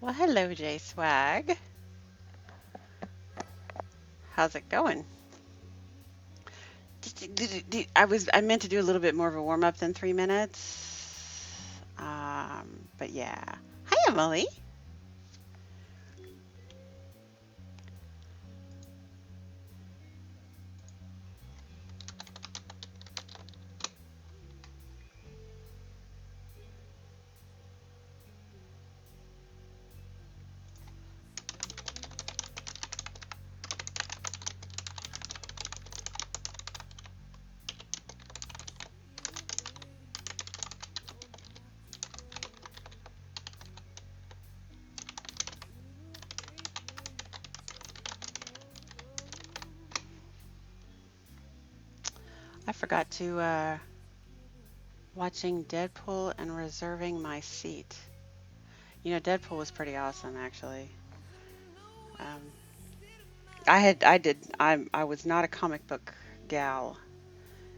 Well, hello, J Swag. How's it going? I meant to do a little bit more of a warm up than 3 minutes. But yeah. Hi, Emily. I forgot to watching Deadpool and reserving my seat. You know, Deadpool was pretty awesome, actually. Um, I was not a comic book gal,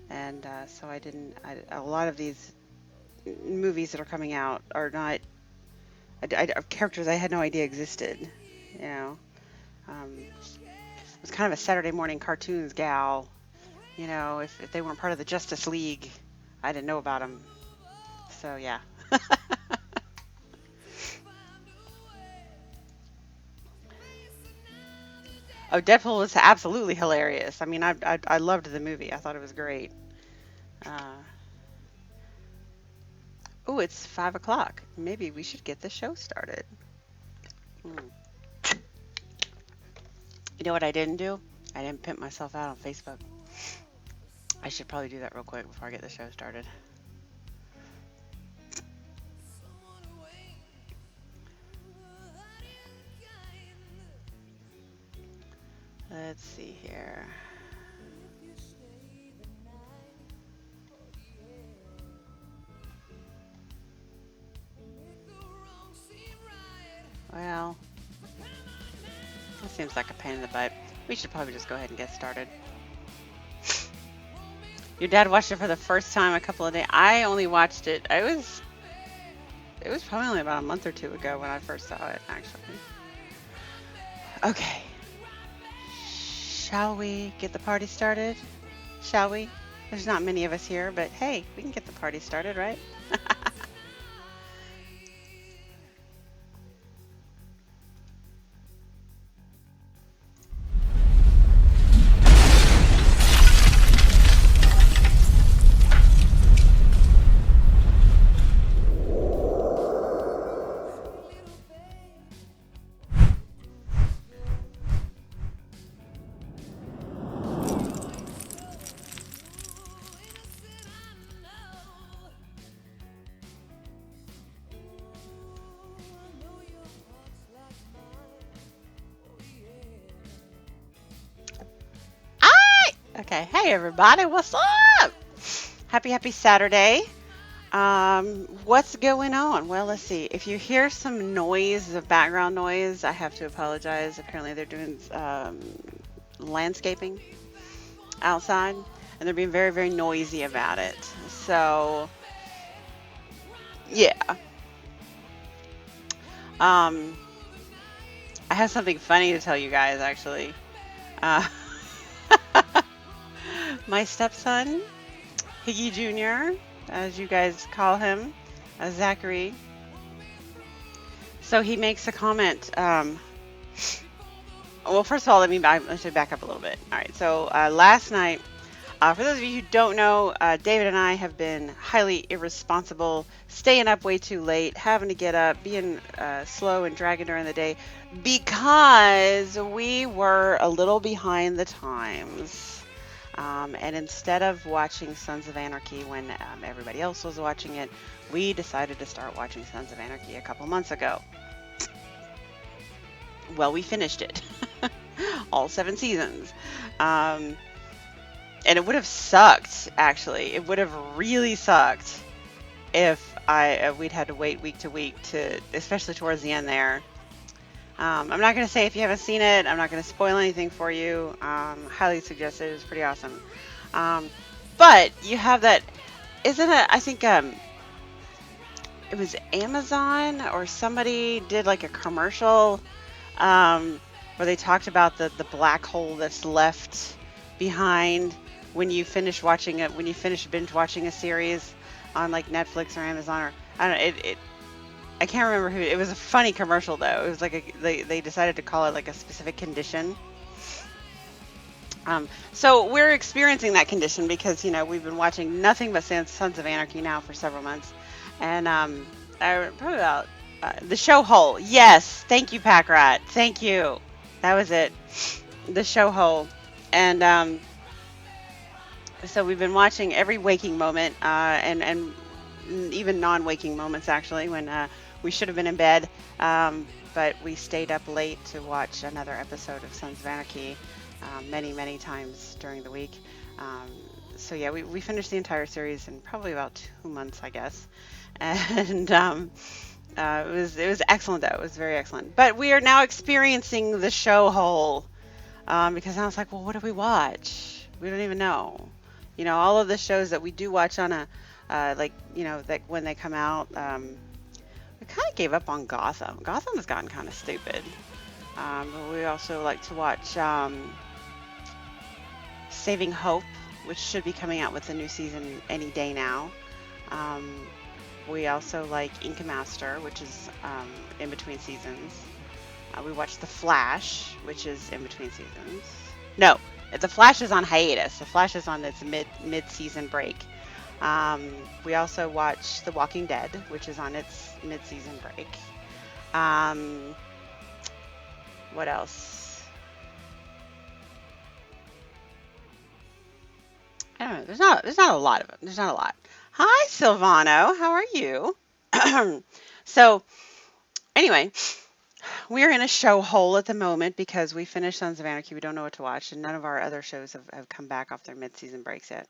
and so I didn't. A lot of these movies that are coming out are not characters I had no idea existed. You know, it was kind of a Saturday morning cartoons gal. You know, if they weren't part of the Justice League, I didn't know about them. So yeah. Oh, Deadpool was absolutely hilarious. I mean, I loved the movie. I thought it was great. Uh, oh, it's 5 o'clock. Maybe we should get the show started. Hmm. You know what I didn't do? I didn't pimp myself out on Facebook. I should probably do that real quick before I get the show started. Let's see here. Well, that seems like a pain in the butt. We should probably just go ahead and get started. Your dad watched it for the first time a couple of days. I only watched it. It was probably only about a month or two ago when I first saw it, actually. Okay. Shall we get the party started? Shall we? There's not many of us here, but hey, we can get the party started, right? Okay. Hey, everybody. What's up? Happy Saturday. What's going on? Well, let's see. If you hear some noise, the background noise, I have to apologize. Apparently, they're doing landscaping outside, and they're being very, very noisy about it. So, yeah. Um, I have something funny to tell you guys, actually. Uh, my stepson, Higgy Jr., as you guys call him, Zachary. So he makes a comment. Well, first of all, let me back up a little bit. All right. So last night, for those of you who don't know, David and I have been highly irresponsible, staying up way too late, having to get up, being slow and dragging during the day because we were a little behind the times. And instead of watching Sons of Anarchy when everybody else was watching it, we decided to start watching Sons of Anarchy a couple months ago. Well, we finished it, all 7 seasons. And it would have sucked, actually. It would have really sucked if we'd had to wait week to week to, especially towards the end there. I'm not going to say if you haven't seen it. I'm not going to spoil anything for you. Highly suggested. It's pretty awesome. But you have that, isn't it? I think it was Amazon or somebody did like a commercial um, where they talked about the black hole that's left behind when you finish watching it, when you finish binge watching a series on like Netflix or Amazon or I don't know. I can't remember who. It was a funny commercial though. It was like they decided to call it like a specific condition. So we're experiencing that condition because we've been watching nothing but Sons of Anarchy now for several months, and probably about the show Hole. Yes, thank you, Pack Rat. Thank you. That was it. The show Hole, and so we've been watching every waking moment, and even non-waking moments actually when we should have been in bed, but we stayed up late to watch another episode of Sons of Anarchy many times during the week. Um, so yeah, we finished the entire series in probably about 2 months, I guess, and it was excellent though. It was very excellent. But we are now experiencing the show hole because I was like, well, what do we watch? We don't even know. All of the shows that we do watch on a like that when they come out, we kind of gave up on Gotham. Gotham has gotten kind of stupid. But we also like to watch Saving Hope, which should be coming out with a new season any day now. Um, we also like Ink Master, which is in between seasons. We watch The Flash, which is in between seasons. No, The Flash is on hiatus. The Flash is on its mid-season break. We also watch The Walking Dead, which is on its mid-season break. What else? I don't know. There's not a lot of them. There's not a lot. Hi, Silvano. How are you? So anyway, we're in a show hole at the moment because we finished Sons of Anarchy. We don't know what to watch, and none of our other shows have come back off their mid-season breaks yet.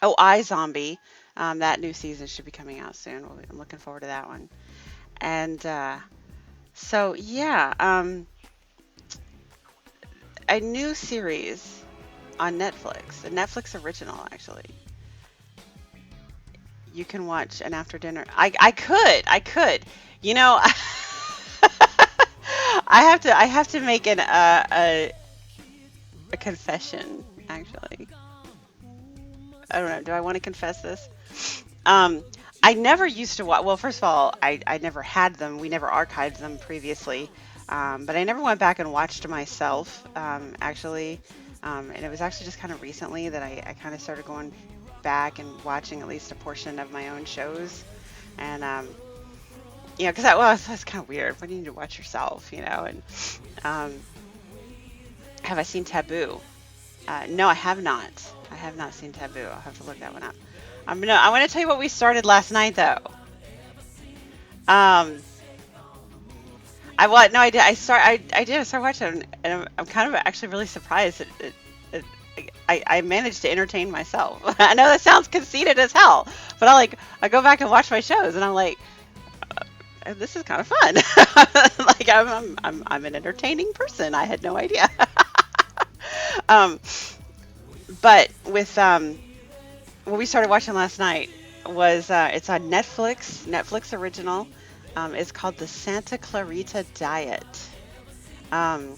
Oh, iZombie. That new season should be coming out soon. I'm looking forward to that one. And so, yeah, a new series on Netflix, a Netflix original, actually. You can watch an after dinner. I could. You know, I have to make a confession, actually. I don't know. Do I want to confess this? Um, I never used to watch. Well, first of all, I never had them. We never archived them previously. But I never went back and watched myself, actually. And it was actually just kind of recently that I kind of started going back and watching at least a portion of my own shows. And, because that's kind of weird. When you need to watch yourself, and um, have I seen Taboo? No, I have not. I have not seen Taboo. I'll have to look that one up. I want to tell you what we started last night, though. Um, I what? No, I did. I did. I started watching it, and I'm kind of actually really surprised that I managed to entertain myself. I know that sounds conceited as hell, but I go back and watch my shows, and I'm like, this is kind of fun. Like I'm an entertaining person. I had no idea. um, but with what we started watching last night was it's on Netflix original. It's called the Santa Clarita Diet. Um,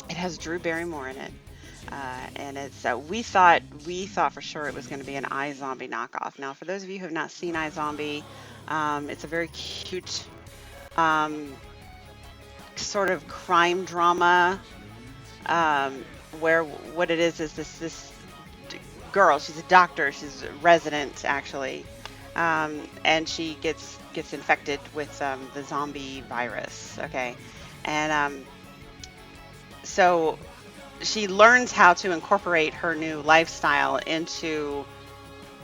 it has Drew Barrymore in it, and it's we thought for sure it was going to be an iZombie knockoff. Now, for those of you who have not seen iZombie, it's a very cute sort of crime drama, where what it is this girl. She's a doctor. She's a resident actually, and she gets infected with the zombie virus. Okay, and so she learns how to incorporate her new lifestyle into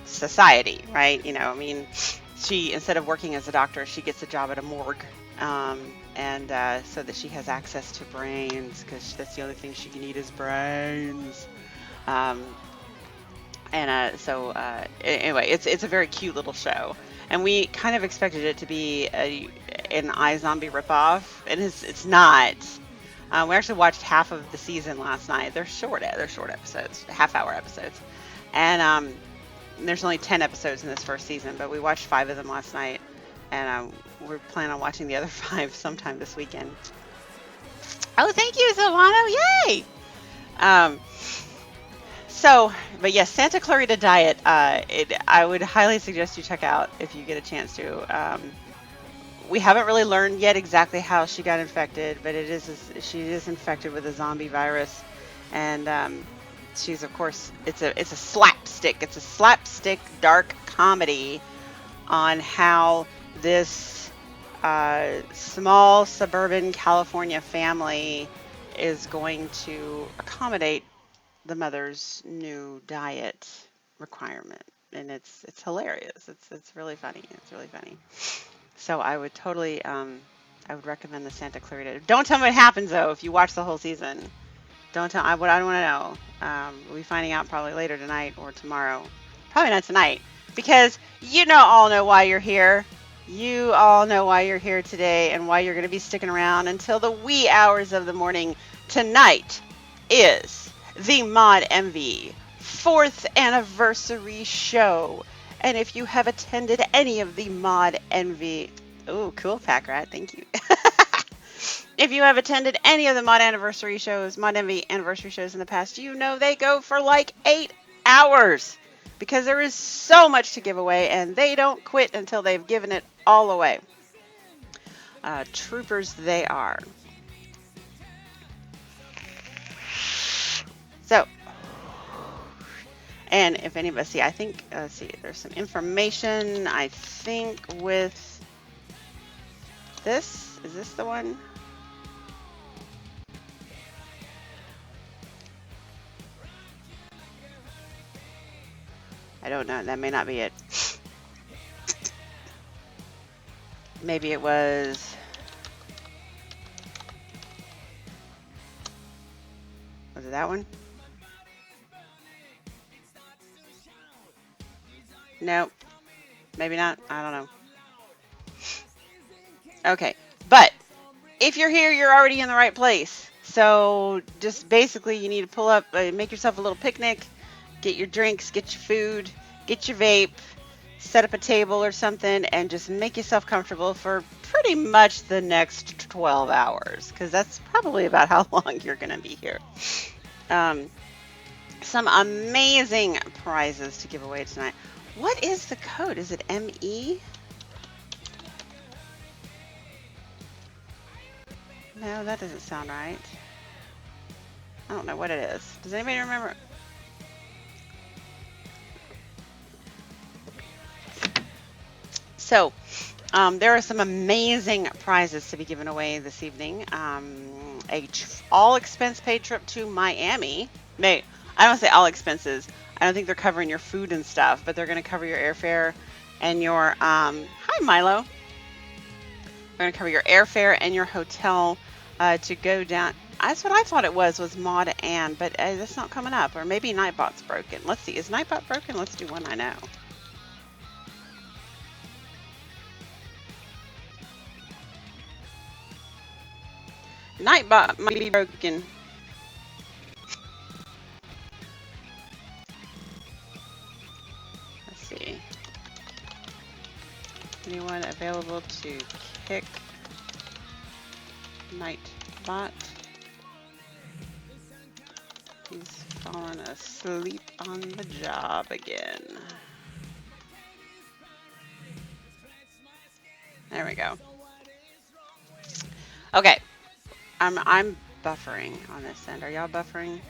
society. Right? I mean, she instead of working as a doctor, she gets a job at a morgue. And so that she has access to brains because that's the only thing she can eat is brains. Um, anyway, it's a very cute little show, and we kind of expected it to be an iZombie ripoff, and it's not. We actually watched half of the season last night. They're short episodes, half-hour episodes, and there's only 10 episodes in this first season, but we watched 5 of them last night, and we're planning on watching the other 5 sometime this weekend. Oh, thank you, Silvano! Yay! Um, but yes, Santa Clarita Diet. I would highly suggest you check out if you get a chance to. We haven't really learned yet exactly how she got infected, but she is infected with a zombie virus, and she's, of course, it's a slapstick dark comedy on how this small suburban California family is going to accommodate the mother's new diet requirement, and it's hilarious. It's really funny. It's really funny. So I would totally I would recommend the Santa Clarita. Don't tell me what happens though if you watch the whole season. Don't tell. I don't want to know. We'll be finding out probably later tonight or tomorrow. Probably not tonight, because all know why you're here. You all know why you're here today and why you're going to be sticking around until the wee hours of the morning. Tonight is the Mod MV 4th anniversary show. And if you have attended any of the Mod MV, oh, cool, Pack Rat, thank you. If you have attended any of the Mod MV anniversary shows in the past, you know they go for like 8 hours because there is so much to give away, and they don't quit until they've given it all away. Troopers they are. So, and if anybody see, I think, let's see, there's some information, I think, with this. Is this the one? I don't know. That may not be it. Maybe it was. Was it that one? Nope. Maybe not. I don't know. Okay. But if you're here, you're already in the right place. So just basically you need to pull up, make yourself a little picnic, get your drinks, get your food, get your vape, set up a table or something, and just make yourself comfortable for pretty much the next 12 hours, because that's probably about how long you're going to be here. Some amazing prizes to give away tonight. What is the code? Is it ME? No, that doesn't sound right. I don't know what it is. Does anybody remember? So, there are some amazing prizes to be given away this evening. A all expense paid trip to Miami. I don't say all expenses. I don't think they're covering your food and stuff, but they're going to cover your airfare and your, hi Milo. They're going to cover your airfare and your hotel to go down. That's what I thought it was Mod Ann, but that's not coming up. Or maybe Nightbot's broken. Let's see, is Nightbot broken? Let's do one I know. Nightbot might be broken. Let's see. Anyone available to kick Nightbot? He's fallen asleep on the job again. There we go. Okay. I'm buffering on this end. Are y'all buffering?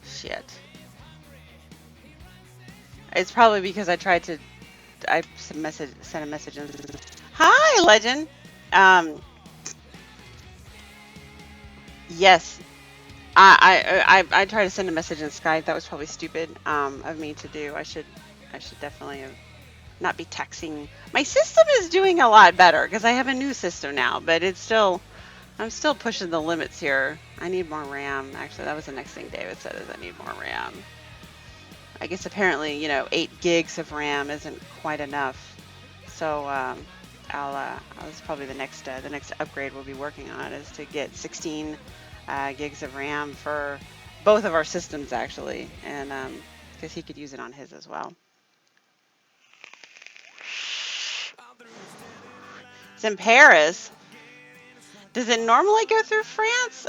Shit. It's probably because I tried to. I sent a message. Hi, Legend. Yes. I tried to send a message in Skype. That was probably stupid of me to do. I should definitely not be texting. My system is doing a lot better because I have a new system now, but I'm still pushing the limits here. I need more RAM. Actually, that was the next thing David said, is I need more RAM. I guess apparently, 8 gigs of RAM isn't quite enough. So this is probably the next upgrade we'll be working on, is to get 16 gigs of RAM for both of our systems actually. And because he could use it on his as well. It's in Paris. Does it normally go through France?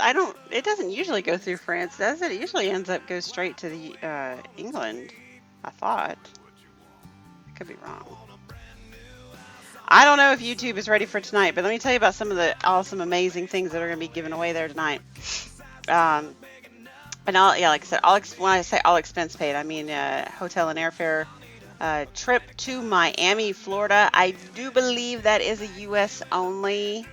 It doesn't usually go through France, does it? It usually goes straight to the England, I thought. I could be wrong. I don't know if YouTube is ready for tonight, but let me tell you about some of the awesome, amazing things that are going to be given away there tonight. And like I said, when I say all expense paid, I mean hotel and airfare, trip to Miami, Florida. I do believe that is a U.S. only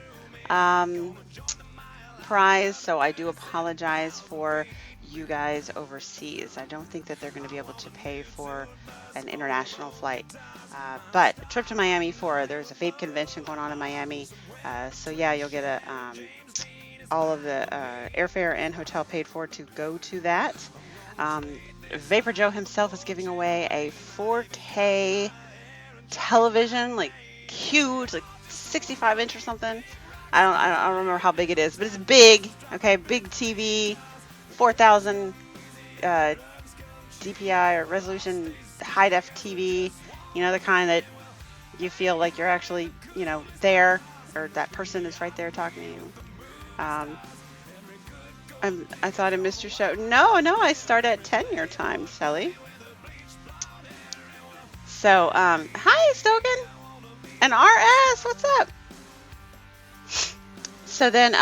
prize, so I do apologize for you guys overseas. I don't think that they're going to be able to pay for an international flight. But a trip to Miami there's a vape convention going on in Miami. So yeah, you'll get all of the airfare and hotel paid for to go to that. Vapor Joe himself is giving away a 4K television, like huge, like 65-inch or something. I don't remember how big it is, but it's big. Okay, big TV, 4,000 DPI or resolution high def TV. You know, the kind that you feel like you're actually, there, or that person is right there talking to you. I thought I missed your show. No, I start at 10 your time, Shelly. So, hi, Stoken. And RS, what's up? So then,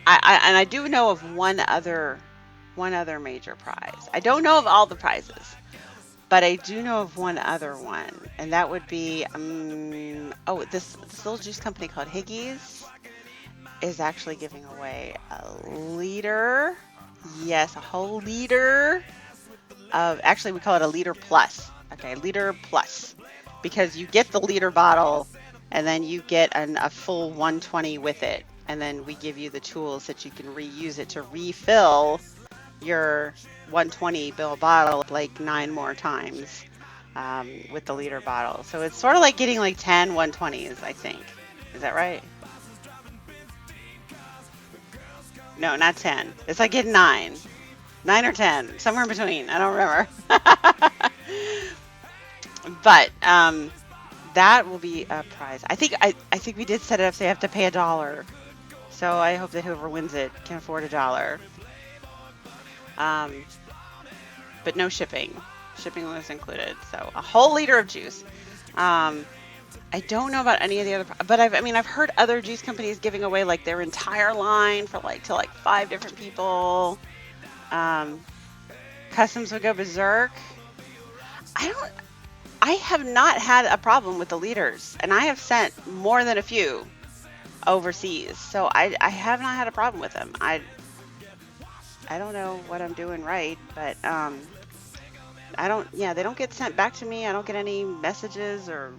I do know of one other major prize. I don't know of all the prizes, but I do know of one other one, and that would be this little juice company called Higgies is actually giving away a liter. Yes, a whole liter of, actually we call it a liter plus. Okay, liter plus, because you get the liter bottle and then you get a full 120 with it, and then we give you the tools that you can reuse it to refill your 120 ml bottle like 9 more times with the liter bottle. So it's sort of like getting like 10 120s, I think. Is that right? No, not 10. It's like getting 9 or 10, somewhere in between. I don't remember. But that will be a prize. I think we did set it up so you have to pay $1. So I hope that whoever wins it can afford $1. But no shipping. Shipping was included. So a whole liter of juice. I don't know about any of the other, but I've heard other juice companies giving away like their entire line for to 5 different people. Customs would go berserk. I have not had a problem with the liters, and I have sent more than a few overseas, so I have not had a problem with them. I don't know what I'm doing right, but they don't get sent back to me. I don't get any messages or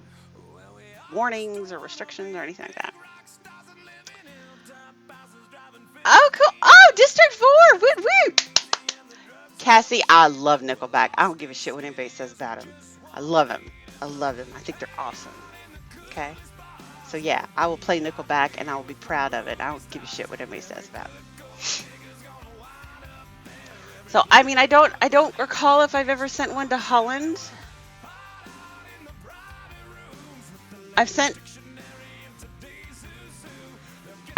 warnings or restrictions or anything like that. Oh, cool. Oh, District 4. Woot woot. Cassie, I love Nickelback. I don't give a shit what anybody says about him. I love him. I think they're awesome. Okay? So yeah, I will play Nickelback and I will be proud of it. I don't give a shit what anybody says about it. So I don't recall if I've ever sent one to Holland. I'm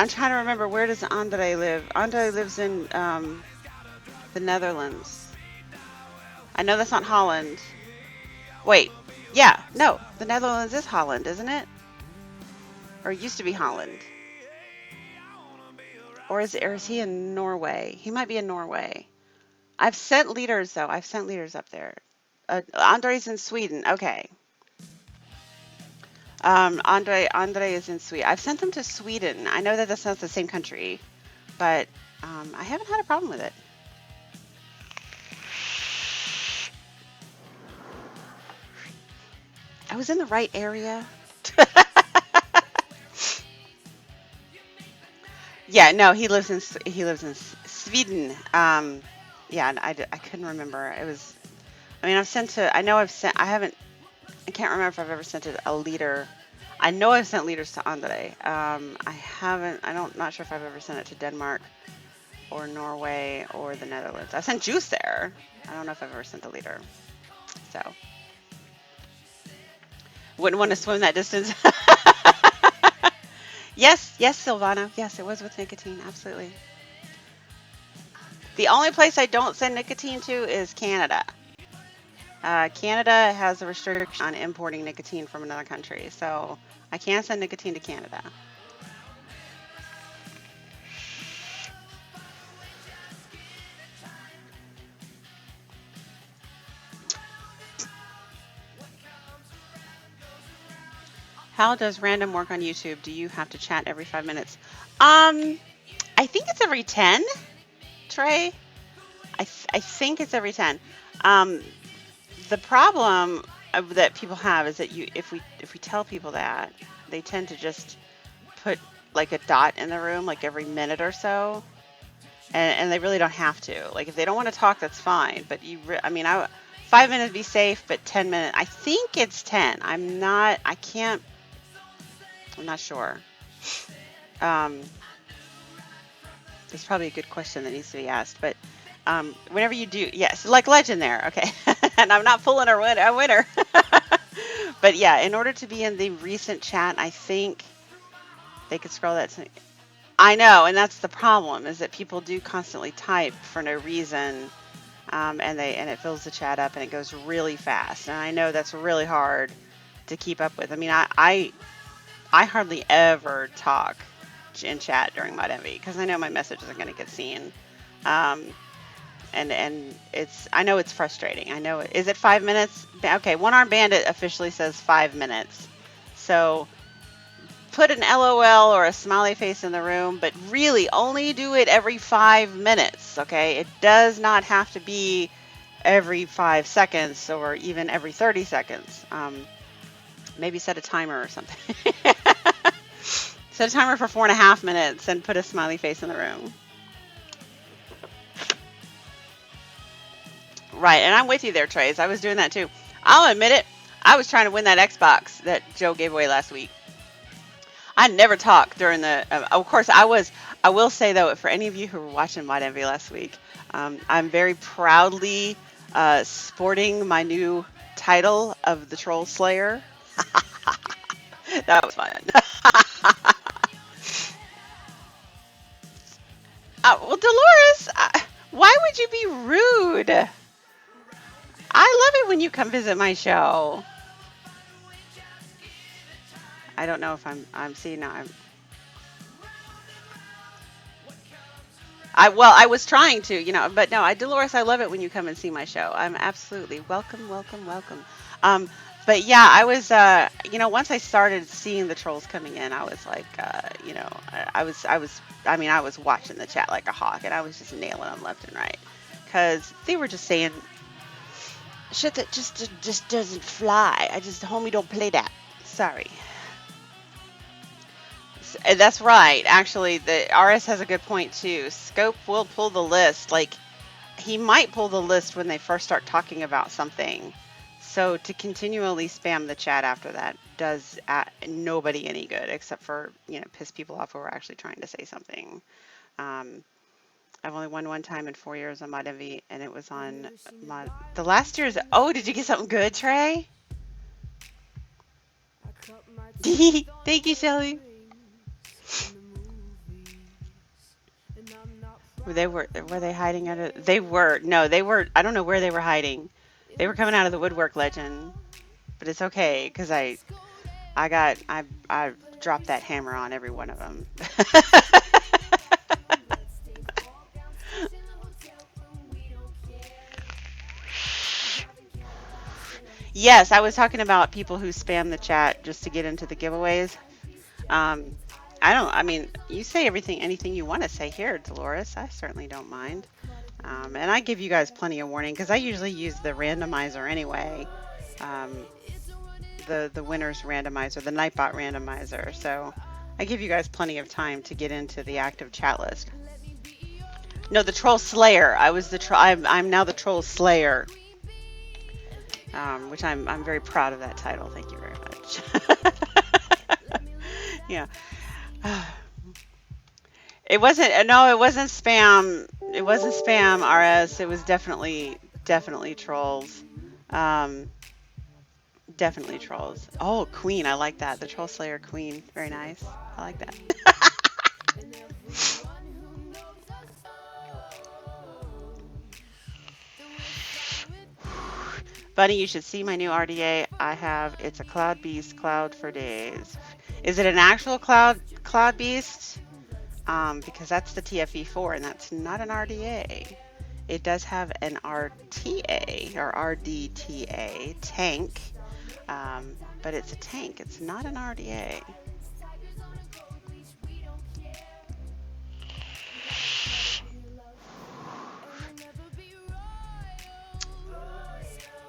trying to remember, where does Andre live? Andre lives in the Netherlands. I know that's not Holland. Wait, yeah, no, the Netherlands is Holland, isn't it? Or it used to be Holland. Or is he in Norway? He might be in Norway. I've sent liters though. I've sent liters up there. Andre's in Sweden. Okay. Andre is in Sweden. I've sent them to Sweden. I know that that's not the same country, but I haven't had a problem with it. I was in the right area. Yeah, no, he lives in Sweden. Yeah, and I couldn't remember. It was, I've sent to, I can't remember if I've ever sent it a liter. I know I've sent liters to Andre. Not sure if I've ever sent it to Denmark. or Norway or the Netherlands. I sent Juice there. I don't know if I've ever sent a leader. So wouldn't want to swim that distance. Yes, yes, Silvana. Yes, it was with nicotine. Absolutely. The only place I don't send nicotine to is Canada. Canada has a restriction on importing nicotine from another country, so I can't send nicotine to Canada. How does random work on YouTube? Do you have to chat every 5 minutes? I think it's every 10, Trey. I think it's every 10. Um, the problem that people have is that if we tell people that, they tend to just put like a dot in the room like every minute or so, and they really don't have to. Like if they don't want to talk, that's fine. But I mean, 5 minutes be safe, but 10 minutes. I think it's 10. I'm not. I can't. I'm not sure. Um, it's probably a good question that needs to be asked. But whenever you do, yes, like Legend there. Okay, and I'm not pulling a winner. But yeah, in order to be in the recent chat, I think they could scroll that to. I know, and that's the problem is that people do constantly type for no reason, and it fills the chat up and it goes really fast. And I know that's really hard to keep up with. I mean, I hardly ever talk in chat during Mod Envy because I know my message isn't going to get seen. And I know it's frustrating. I know is it 5 minutes? Okay, One Arm Bandit officially says 5 minutes. So put an LOL or a smiley face in the room, but really only do it every 5 minutes. Okay, it does not have to be every 5 seconds or even every 30 seconds. Maybe set a timer or something. Set a timer for 4.5 minutes and put a smiley face in the room. Right, and I'm with you there, Trace. I was doing that too. I'll admit it. I was trying to win that Xbox that Joe gave away last week. I never talked during the. Of course, I was. I will say though, for any of you who were watching Mod Envy last week, I'm very proudly sporting my new title of the Troll Slayer. That was fun. Well, Dolores, why would you be rude? I love it when you come visit my show. I don't know if I'm seeing now. I was trying to, but no, Dolores, I love it when you come and see my show. I'm absolutely welcome, welcome, welcome. But yeah, I was, once I started seeing the trolls coming in, I was like, I was watching the chat like a hawk, and I was just nailing them left and right, because they were just saying shit that just doesn't fly. Homie, don't play that. Sorry. That's right. Actually, the RS has a good point too. Scope will pull the list. Like, he might pull the list when they first start talking about something. So to continually spam the chat after that does nobody any good, except for, piss people off who are actually trying to say something. I've only won one time in 4 years on Mod Envy, and it was on the last year's. Oh, did you get something good, Trey? Thank you, Shelly. Were they hiding out of? They were. No, they were. I don't know where they were hiding. They were coming out of the woodwork, Legend. But it's okay because I dropped that hammer on every one of them. Yes, I was talking about people who spam the chat just to get into the giveaways. I mean, you say anything you want to say here, Dolores. I certainly don't mind. And I give you guys plenty of warning because I usually use the randomizer anyway. The winner's randomizer, the Nightbot randomizer. So I give you guys plenty of time to get into the active chat list. No, the Troll Slayer. I'm now the Troll Slayer. Which I'm very proud of that title. Thank you very much. Yeah. It wasn't, no, it wasn't spam. It wasn't spam, RS. It was definitely trolls. Um, Definitely trolls. Oh, Queen. I like that. The Troll Slayer Queen. Very nice. I like that. Buddy, you should see my new RDA I have. It's a Cloud Beast Cloud for days. Is it an actual Cloud Beast? Because that's the TFE4 and that's not an RDA. It does have an RTA or RDTA tank, but it's a tank. It's not an RDA.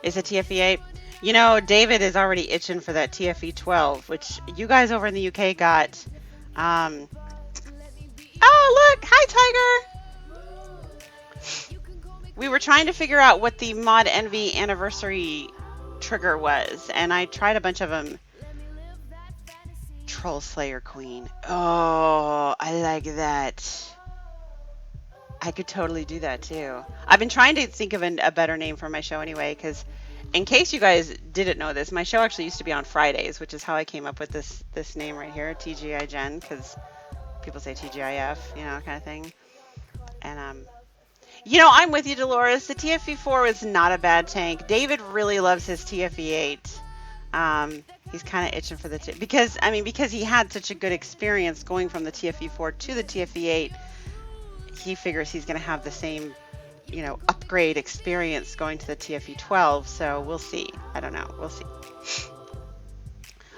It's a TFE8. You know, David is already itching for that TFE12, which you guys over in the UK got. Um, oh, look! Hi, Tiger! We were trying to figure out what the Mod Envy anniversary trigger was, and I tried a bunch of them. Troll Slayer Queen. Oh, I like that. I could totally do that too. I've been trying to think of a better name for my show anyway, because in case you guys didn't know this, my show actually used to be on Fridays, which is how I came up with this name right here, T.G.I Jenn, because people say TGIF, you know, kind of thing. And you know, I'm with you, Dolores. The TFE4 was not a bad tank. David really loves his TFE8. He's kind of itching for the because I mean because he had such a good experience going from the TFE4 to the TFE8. He figures he's going to have the same, you know, upgrade experience going to the TFE12. So we'll see. I don't know. We'll see.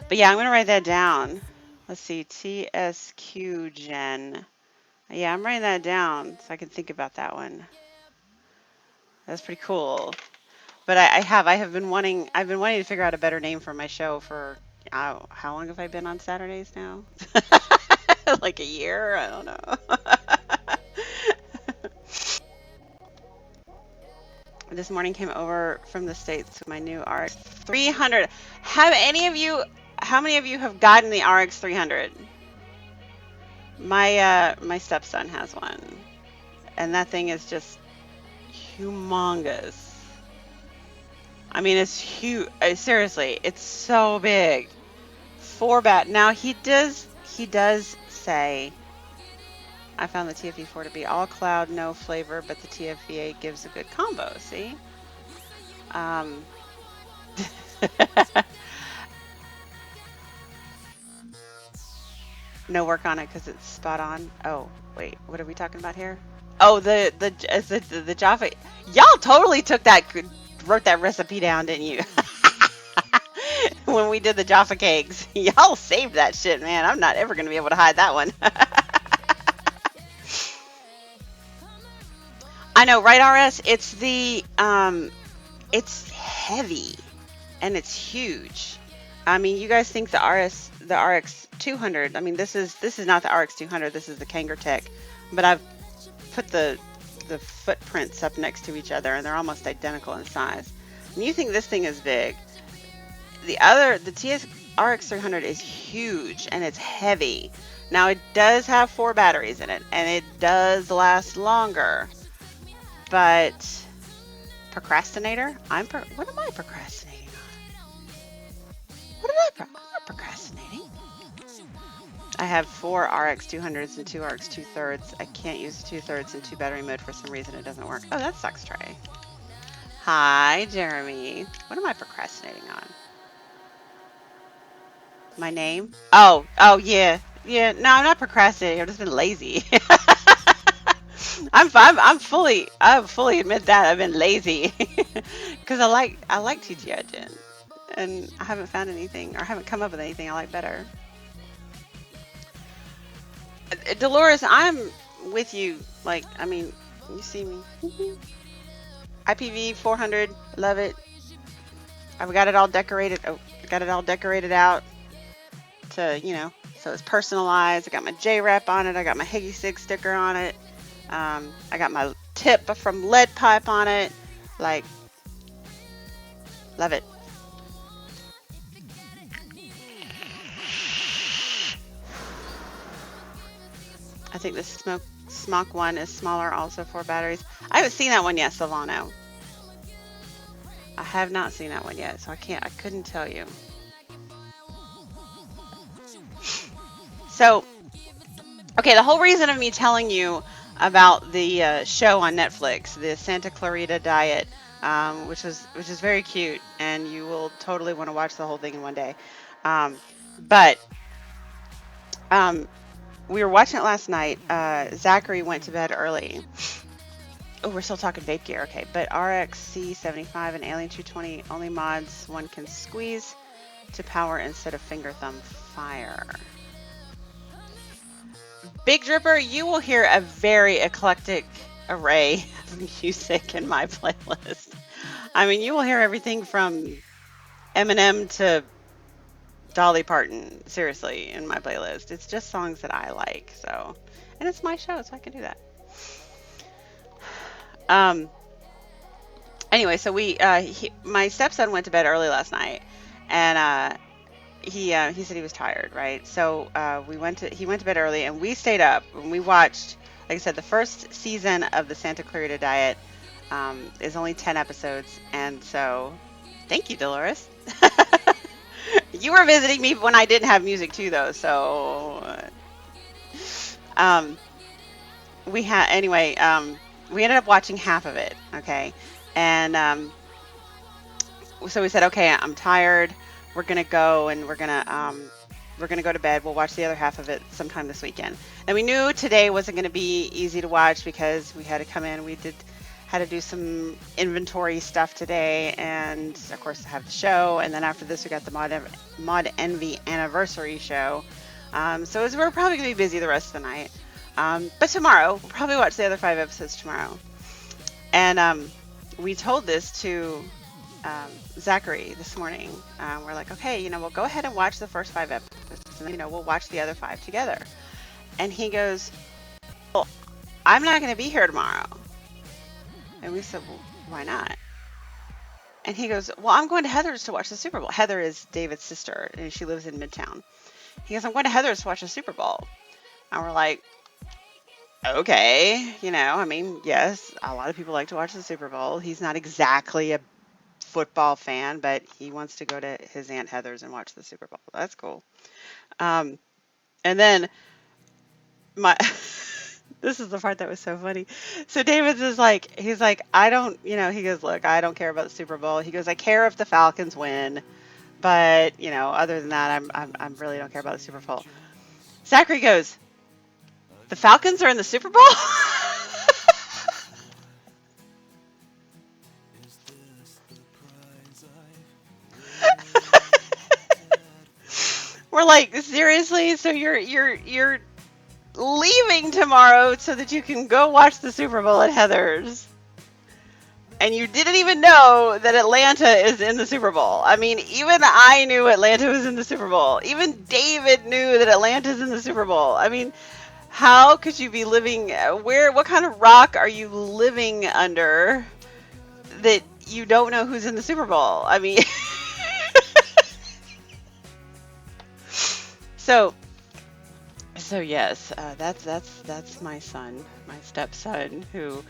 But yeah, I'm going to write that down. Let's see. TSQ Gen. Yeah, I'm writing that down so I can think about that one. That's pretty cool. But I have been wanting, I've been wanting to figure out a better name for my show for, how long have I been on Saturdays now? Like a year? I don't know. This morning came over from the States with my new RX 300. How many of you have gotten the RX 300? My stepson has one, and that thing is just humongous. I mean, it's huge. Seriously, it's so big. 4 bat. Now he does say, I found the TFE4 to be all cloud, no flavor, but the TFE8 gives a good combo. See? Um, no work on it because it's spot on. Oh, wait, what are we talking about here? Oh, the Jaffa. Y'all totally wrote that recipe down, didn't you? When we did the Jaffa cakes, y'all saved that shit, man. I'm not ever gonna be able to hide that one. I know, right, RS? It's heavy and it's huge. I mean, you guys think the RX 200. I mean, this is not the RX 200. This is the Kangertech, but I've put the footprints up next to each other, and they're almost identical in size. And you think this thing is big? The TS RX 300 is huge and it's heavy. Now it does have 4 batteries in it, and it does last longer, but procrastinator? What am I procrastinating on? I'm not procrastinating. I have 4 RX 200s and 2 RX 2/3. I can't use 2/3 in 2 battery mode for some reason. It doesn't work. Oh, that sucks, Trey. Hi, Jeremy. What am I procrastinating on? My name? Oh, yeah. Yeah, no, I'm not procrastinating. I've just been lazy. I fully admit that I've been lazy because I like T.G.I Jenn, and I haven't found anything or haven't come up with anything I like better. Dolores, I'm with you. Like, I mean, you see me. IPv 400, love it. I've got it all decorated. Oh, got it all decorated out to, so it's personalized. I got my J-Wrap on it. I got my Higgy Sig sticker on it. I got my tip from Lead Pipe on it. Like, love it. I think the Smock one is smaller, also 4 batteries. I haven't seen that one yet, Silvano. I have not seen that one yet, so I couldn't tell you. So, okay, the whole reason of me telling you about the show on Netflix, the Santa Clarita Diet, which is very cute, and you will totally want to watch the whole thing in one day. Um, but um, we were watching it last night. Zachary went to bed early. Oh, we're still talking vape gear, okay. But RXC 75 and Alien 220 only mods one can squeeze to power instead of finger thumb fire. Big Dripper, you will hear a very eclectic array of music in my playlist. I mean, you will hear everything from Eminem to Dolly Parton, seriously, in my playlist. It's just songs that I like, so. And it's my show, so I can do that. Um, anyway, so my stepson went to bed early last night, and he said he was tired, right? So he went to bed early, and we stayed up and we watched. Like I said, the first season of the Santa Clarita Diet is only 10 episodes, and so thank you, Dolores. You were visiting me when I didn't have music too, though. So um, we had anyway. We ended up watching half of it, okay, and so we said, okay, I'm tired. We're gonna go and we're gonna go to bed. We'll watch the other half of it sometime this weekend. And we knew today wasn't gonna be easy to watch because we had to come in. Had to do some inventory stuff today, and of course have the show. And then after this, we got the Mod Envy anniversary show. So we're probably gonna be busy the rest of the night. But tomorrow, we'll probably watch the other 5 episodes tomorrow. And we told this to Zachary this morning. We're like, okay, we'll go ahead and watch the first 5 episodes, and then, we'll watch the other 5 together. And he goes, well, I'm not going to be here tomorrow. And we said, well, why not? And he goes, well, I'm going to Heather's to watch the Super Bowl. Heather is David's sister, and she lives in Midtown. He goes, I'm going to Heather's to watch the Super Bowl. And we're like, okay, I mean, yes, a lot of people like to watch the Super Bowl. He's not exactly a football fan, but he wants to go to his Aunt Heather's and watch the Super Bowl. That's cool. And then my this is the part that was so funny. So David's is like, he's like, I don't, he goes, look, I don't care about the Super Bowl. He goes, I care if the Falcons win, but other than that, I'm really don't care about the Super Bowl. Zachary goes, the Falcons are in the Super Bowl? We're like, seriously? So you're leaving tomorrow so that you can go watch the Super Bowl at Heather's? And you didn't even know that Atlanta is in the Super Bowl. I mean, even I knew Atlanta was in the Super Bowl. Even David knew that Atlanta's in the Super Bowl. I mean, how could you be living what kind of rock are you living under that you don't know who's in the Super Bowl? I mean, so yes, that's my son, my stepson, who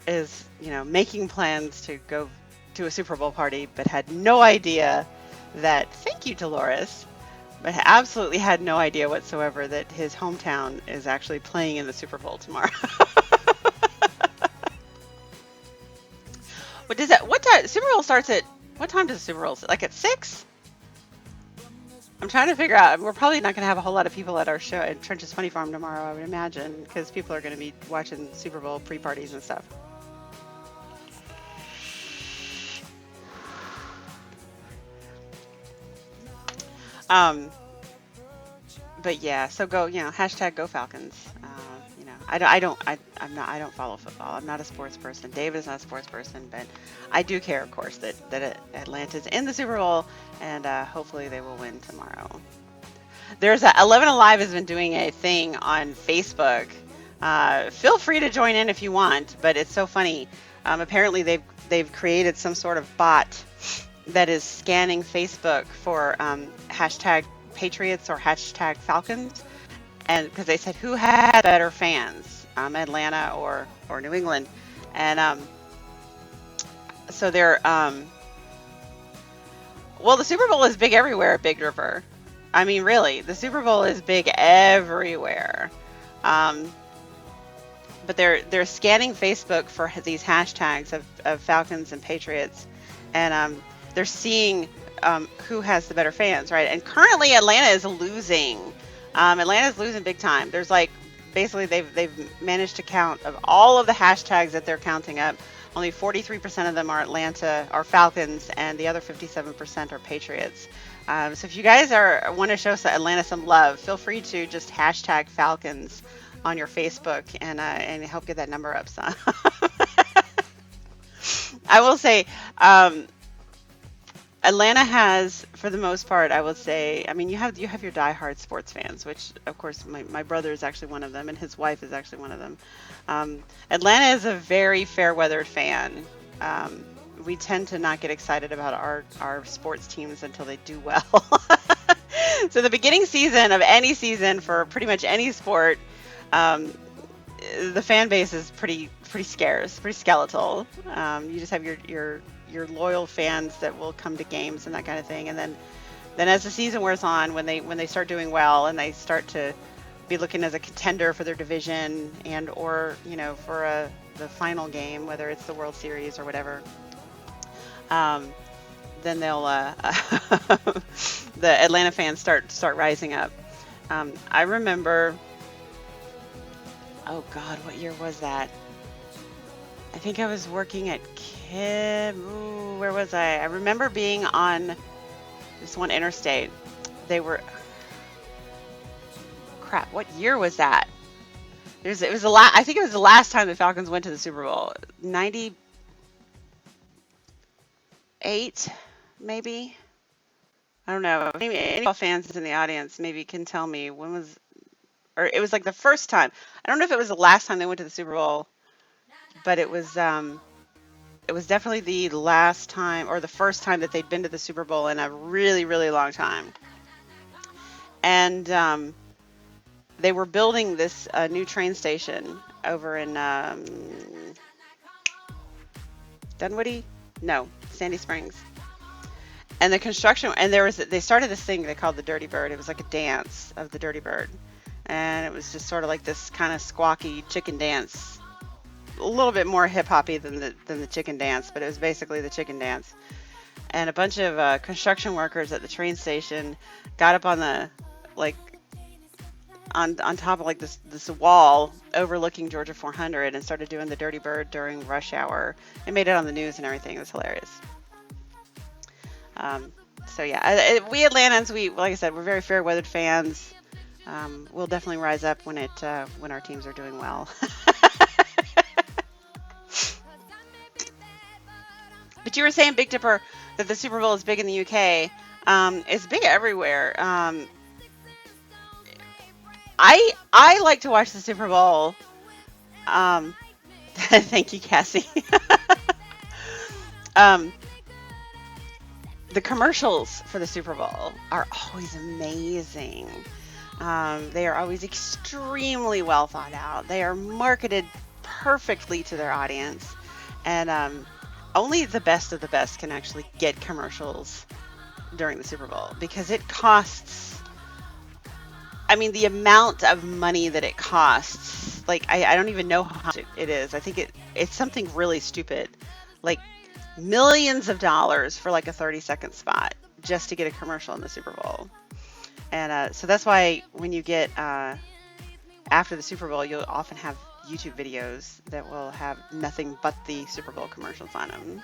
is making plans to go to a Super Bowl party, but had no idea that. Thank you, Dolores. But absolutely had no idea whatsoever that his hometown is actually playing in the Super Bowl tomorrow. What time? Super Bowl starts at what time does the Super Bowl start? Like at 6? I'm trying to figure out. We're probably not going to have a whole lot of people at our show at Trench's Funny Farm tomorrow, I would imagine, because people are going to be watching Super Bowl pre-parties and stuff. But yeah, so go, hashtag go Falcons. I don't follow football. I'm not a sports person. David is not a sports person, but I do care, of course, that Atlanta's in the Super Bowl, and hopefully they will win tomorrow. There's 11 Alive has been doing a thing on Facebook. Feel free to join in if you want, but it's so funny. Apparently they've created some sort of bot that is scanning Facebook for hashtag Patriots or hashtag Falcons, and because they said who had better fans, Atlanta or New England, and so they're well, the Super Bowl is big everywhere at Big River. I mean, really, the Super Bowl is big everywhere. Um, but they're scanning Facebook for these hashtags of Falcons and Patriots, and they're seeing who has the better fans, right? And currently, Atlanta is losing. Atlanta is losing big time. There's like basically they've managed to count of all of the hashtags that they're counting up. Only 43% of them are Falcons, and the other 57% are Patriots. So if you guys want to show Atlanta some love, feel free to just hashtag Falcons on your Facebook and help get that number up. So I will say, Atlanta has, for the most part, I will say, I mean, you have your diehard sports fans, which of course my brother is actually one of them, and his wife is actually one of them. Atlanta is a very fair weathered fan. We tend to not get excited about our sports teams until they do well. So the beginning season of any season for pretty much any sport, um, the fan base is pretty scarce, pretty skeletal. You just have your loyal fans that will come to games and that kind of thing, and then as the season wears on, when they start doing well and they start to be looking as a contender for their division and or for the final game, whether it's the World Series or whatever, um, then they'll the Atlanta fans start rising up. I remember, oh God, what year was that? I think I was working at where was I? I remember being on this one interstate. They were, crap, what year was that? It was I think it was the last time the Falcons went to the Super Bowl. 98, maybe? I don't know. Maybe any football fans in the audience maybe can tell me when was, or it was like the first time. I don't know if it was the last time they went to the Super Bowl, but it was definitely the last time or the first time that they'd been to the Super Bowl in a really, really long time. And they were building this new train station over in Dunwoody? No, Sandy Springs. And the construction, and they started this thing they called the Dirty Bird. It was like a dance of the Dirty Bird. And it was just sort of like this kind of squawky chicken dance, a little bit more hip hoppy than the chicken dance, but it was basically the chicken dance. And a bunch of construction workers at the train station got up on the like on top of like this wall overlooking Georgia 400 and started doing the Dirty Bird during rush hour. It made it on the news and everything. It was hilarious. So yeah, we Atlantans, like I said, we're very fair weathered fans. We'll definitely rise up when our teams are doing well. But you were saying, Big Dipper, that the Super Bowl is big in the UK. It's big everywhere. I like to watch the Super Bowl. Thank you, Cassie. The commercials for the Super Bowl are always amazing. They are always extremely well thought out. They are marketed perfectly to their audience, and only the best of the best can actually get commercials during the Super Bowl because it costs. I mean, the amount of money that it costs, like I don't even know how much it is. I think it's something really stupid, like millions of dollars for like a 30-second spot just to get a commercial in the Super Bowl. And so that's why when you get after the Super Bowl, you'll often have YouTube videos that will have nothing but the Super Bowl commercials on them.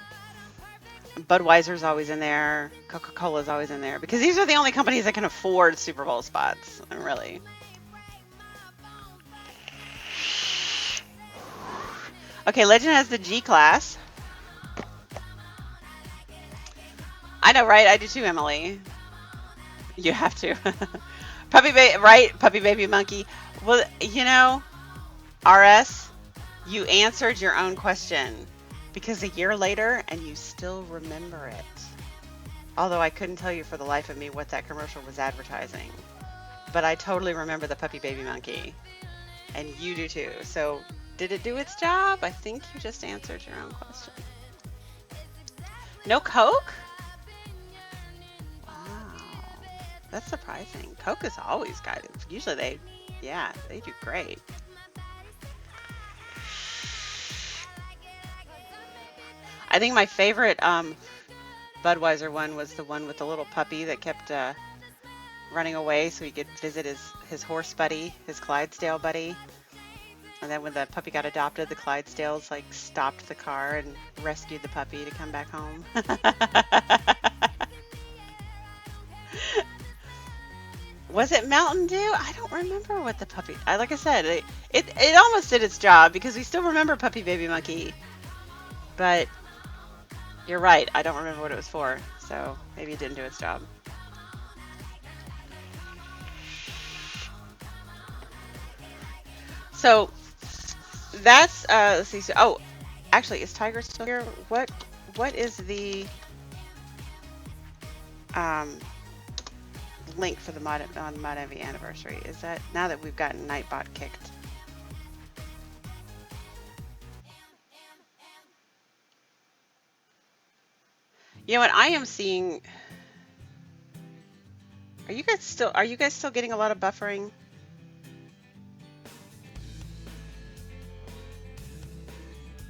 Budweiser's always in there. Coca-Cola's always in there because these are the only companies that can afford Super Bowl spots. Really. Okay, Legend has the G class. I know, right? I do too, Emily. You have to. Right? Puppy Baby Monkey. Well, RS, you answered your own question because a year later and you still remember it. Although I couldn't tell you for the life of me what that commercial was advertising. but I totally remember the puppy baby monkey, and you do too. So, did it do its job? I think you just answered your own question. No Coke? Wow, that's surprising. Coke is always guided. Usually yeah, they do great. I think my favorite Budweiser one was the one with the little puppy that kept running away so he could visit his horse buddy, his Clydesdale buddy. And then when the puppy got adopted, the Clydesdales like stopped the car and rescued the puppy to come back home. Was it Mountain Dew? I don't remember what the puppy. Like I said, it almost did its job because we still remember Puppy Baby Monkey. But you're right, I don't remember what it was for, so maybe it didn't do its job. So that's let's see. So, oh, actually, is Tiger still here? What is the um link for the mod on Mod Envy anniversary? Is that now that we've gotten Nightbot kicked? You know what I am seeing? Are you guys still getting a lot of buffering?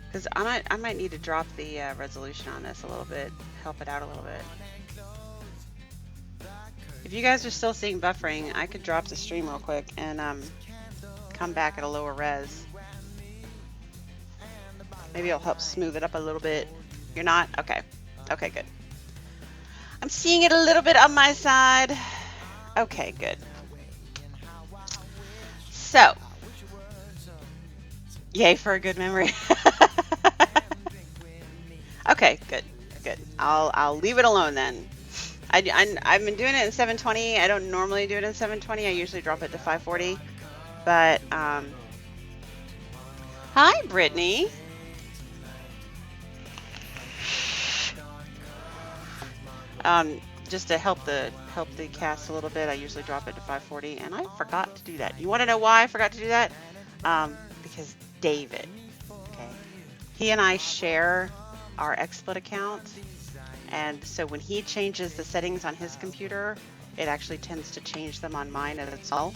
Because I might need to drop the resolution on this a little bit, help it out a little bit. If you guys are still seeing buffering, I could drop the stream real quick and come back at a lower res. Maybe it'll help smooth it up a little bit. You're not? Okay. Okay, good. I'm seeing it a little bit on my side. Okay, good. So, yay for a good memory. Okay, good, good. I'll leave it alone then. I've been doing it in 720. I don't normally do it in 720. I usually drop it to 540. But hi, Brittany. Just to help the cast a little bit, I usually drop it to 540, and I forgot to do that. You want to know why I forgot to do that? Because David, okay, he and I share our XSplit account, and so when he changes the settings on his computer, it actually tends to change them on mine as well.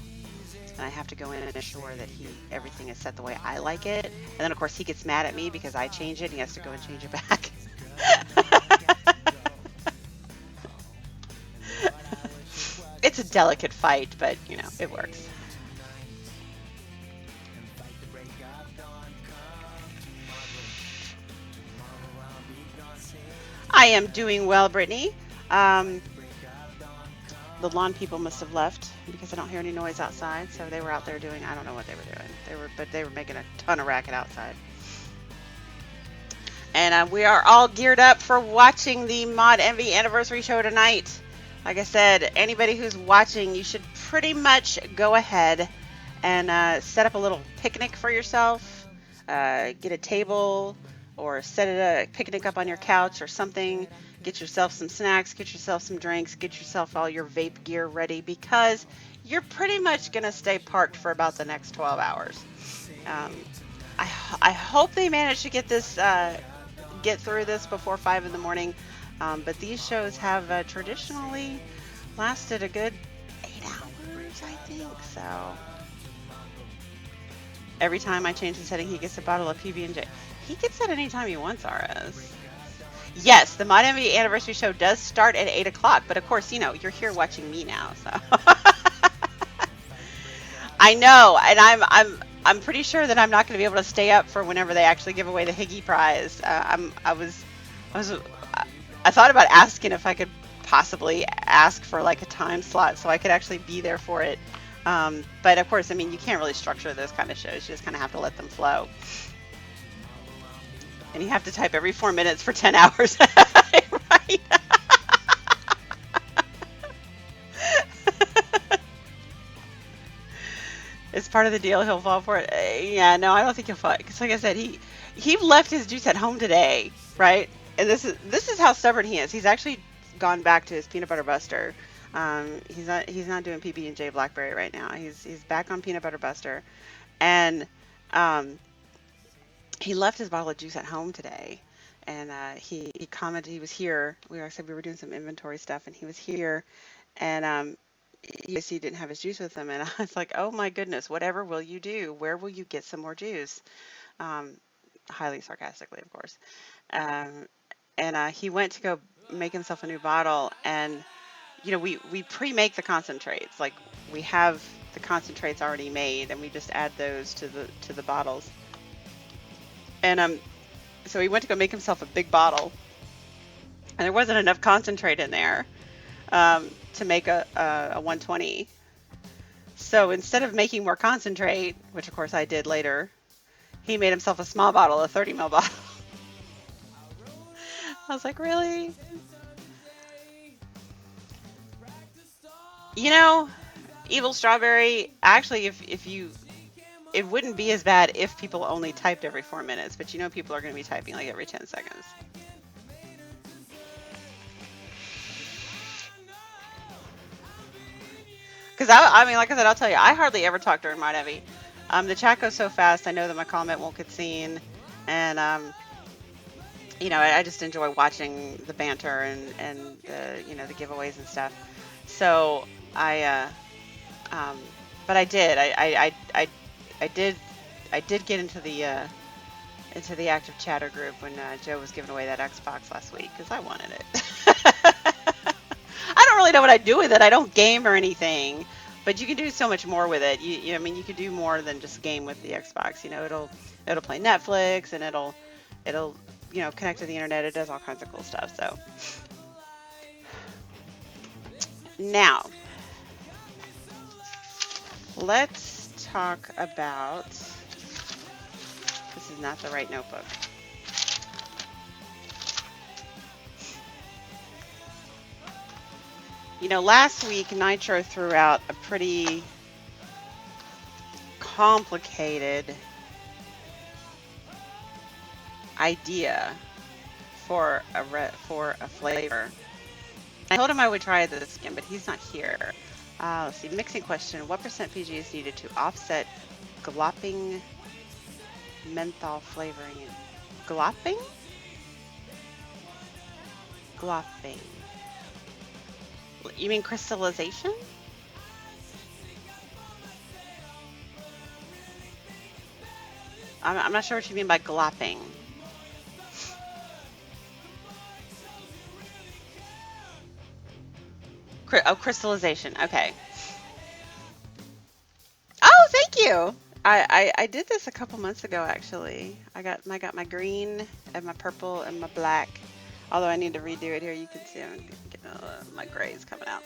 And I have to go in and ensure that everything is set the way I like it. And then of course he gets mad at me because I change it, and he has to go and change it back. It's a delicate fight, but you know, it works. I am doing well, Brittany. The lawn people must have left because I don't hear any noise outside, so they were out there doing, I don't know what they were doing. They were making a ton of racket outside. And we are all geared up for watching the Mod Envy anniversary show tonight. Like I said, anybody who's watching, you should pretty much go ahead and set up a little picnic for yourself. Get a table or set a picnic up on your couch or something. Get yourself some snacks, get yourself some drinks, get yourself all your vape gear ready, because you're pretty much going to stay parked for about the next 12 hours. I hope they manage to get through this before 5 in the morning. But these shows have traditionally lasted a good 8 hours, I think. So every time I change the setting, he gets a bottle of PB&J. He gets that anytime he wants, RS. Yes, the Mod Envy anniversary show does start at 8 o'clock, but of course, you know, you're here watching me now, so. I know, and I'm pretty sure that I'm not going to be able to stay up for whenever they actually give away the Higgy prize. I thought about asking if I could possibly ask for like a time slot so I could actually be there for it. But of course, I mean, you can't really structure those kind of shows. You just kind of have to let them flow. And you have to type every 4 minutes for 10 hours. Right? It's part of the deal. He'll fall for it. Yeah, no, I don't think he'll fall. Because like I said, he left his juice at home today, right? And this is how stubborn he is. He's actually gone back to his peanut butter buster. He's not doing PB&J Blackberry right now. He's back on peanut butter Buster, and um, he left his bottle of juice at home today. And he commented he was here. We were doing some inventory stuff, and he was here, and he didn't have his juice with him, and I was like, oh my goodness, whatever will you do? Where will you get some more juice? Um, Highly sarcastically, of course. Um, and he went to go make himself a new bottle, and we pre-make the concentrates. Like, we have the concentrates already made, and we just add those to the bottles. And so he went to go make himself a big bottle, and there wasn't enough concentrate in there to make a 120. So instead of making more concentrate, which of course I did later, he made himself a small bottle, a 30 ml bottle. I was like, really? You know, Evil Strawberry, actually, if you, it wouldn't be as bad if people only typed every 4 minutes, but people are going to be typing like every 10 seconds. Because I mean, like I said, I'll tell you, I hardly ever talk during Mod Heavy. The chat goes so fast, I know that my comment won't get seen, and I just enjoy watching the banter and the giveaways and stuff. So um, but I did, I did, I did get into the active chatter group when Joe was giving away that Xbox last week because I wanted it. I don't really know what I do with it. I don't game or anything, but you can do so much more with it. I mean, you can do more than just game with the Xbox. It'll play Netflix, and it'll connect to the internet. It does all kinds of cool stuff. So now let's talk about. This is not the right notebook. Last week Nitro threw out a pretty complicated idea for a flavor. I told him I would try this again, but he's not here. Let's see. Mixing question: what % PG is needed to offset glopping menthol flavoring? Glopping? Glopping. You mean crystallization? I'm not sure what you mean by glopping. Oh, crystallization. Okay. Oh, thank you. I did this a couple months ago, actually. I got my green and my purple and my black. Although I need to redo it here. You can see I'm getting my grays coming out.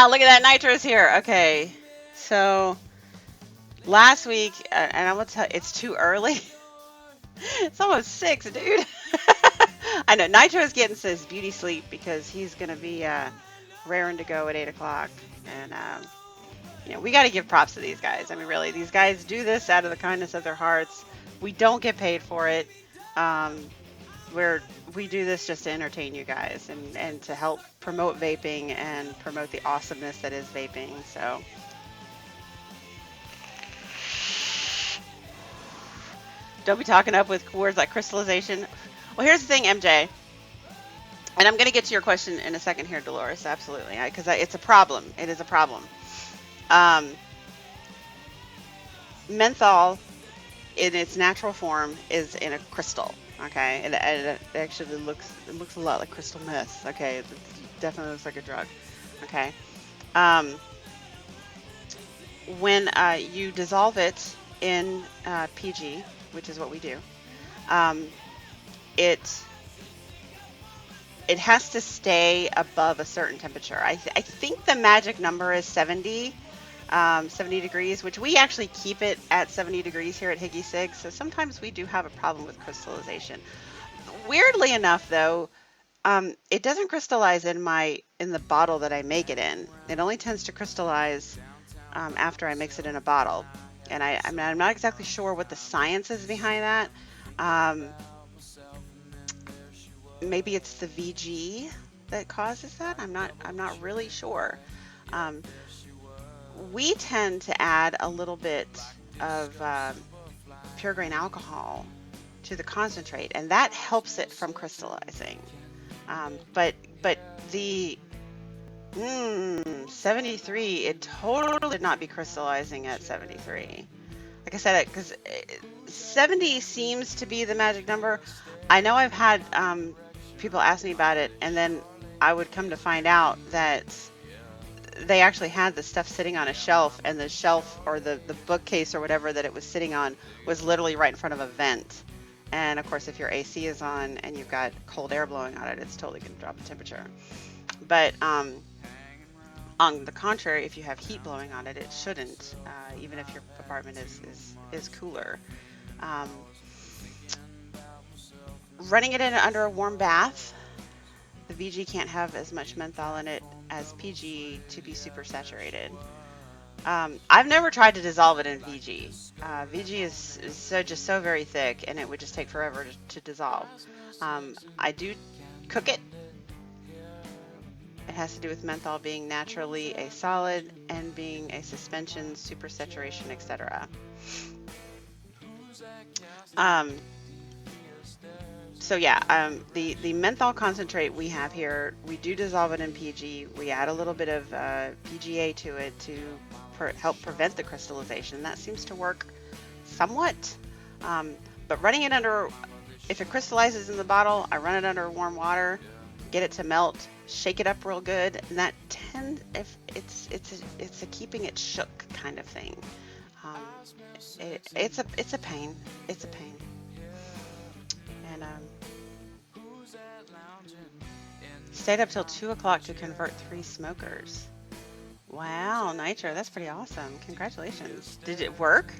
Look at that, Nitro's here. Okay. So last week, and I'm gonna tell you, it's too early. It's almost 6, dude. I know Nitro's getting his beauty sleep because he's gonna be raring to go at 8 o'clock, and we got to give props to these guys. I mean, really, these guys do this out of the kindness of their hearts. We don't get paid for it. We do this just to entertain you guys and to help promote vaping and promote the awesomeness that is vaping. So don't be talking up with words like crystallization. Well, here's the thing, MJ, and I'm going to get to your question in a second here, Dolores. Absolutely, because it's a problem. It is a problem. Menthol, in its natural form, is in a crystal. Okay, and it actually looks a lot like crystal meth. Okay, it definitely looks like a drug. Okay, when you dissolve it in PG, which is what we do, it has to stay above a certain temperature. I think the magic number is 70 degrees, which we actually keep it at 70 degrees here at Higgy Sig. So sometimes we do have a problem with crystallization. Weirdly enough, though, it doesn't crystallize in the bottle that I make it in. It only tends to crystallize after I mix it in a bottle. And I'm not exactly sure what the science is behind that. Maybe it's the VG. that causes that. I'm not really sure. Um, we tend to add a little bit of pure grain alcohol to the concentrate, and that helps it from crystallizing. But the 73, it totally did not be crystallizing at 73. Like I said, because 70 seems to be the magic number. I know I've had people ask me about it, and then I would come to find out that they actually had the stuff sitting on a shelf, and the shelf or the bookcase or whatever that it was sitting on was literally right in front of a vent. And of course, if your AC is on and you've got cold air blowing on it, it's totally going to drop the temperature. But on the contrary, if you have heat blowing on it, it shouldn't, even if your apartment is cooler. Um, Running it in under a warm bath, the VG can't have as much menthol in it as PG to be super saturated. I've never tried to dissolve it in VG. VG is just so very thick, and it would just take forever to dissolve. I do cook it. It has to do with menthol being naturally a solid and being a suspension, supersaturation, etc. So yeah, the menthol concentrate we have here, we do dissolve it in PG. We add a little bit of PGA to it to help prevent the crystallization. That seems to work somewhat. But running it under, if it crystallizes in the bottle, I run it under warm water, get it to melt, shake it up real good, and that if it's a keeping it shook kind of thing. It's a pain. It's a pain. And stayed up till 2 o'clock to convert 3 smokers. Wow, Nitro, that's pretty awesome. Congratulations. Did it work?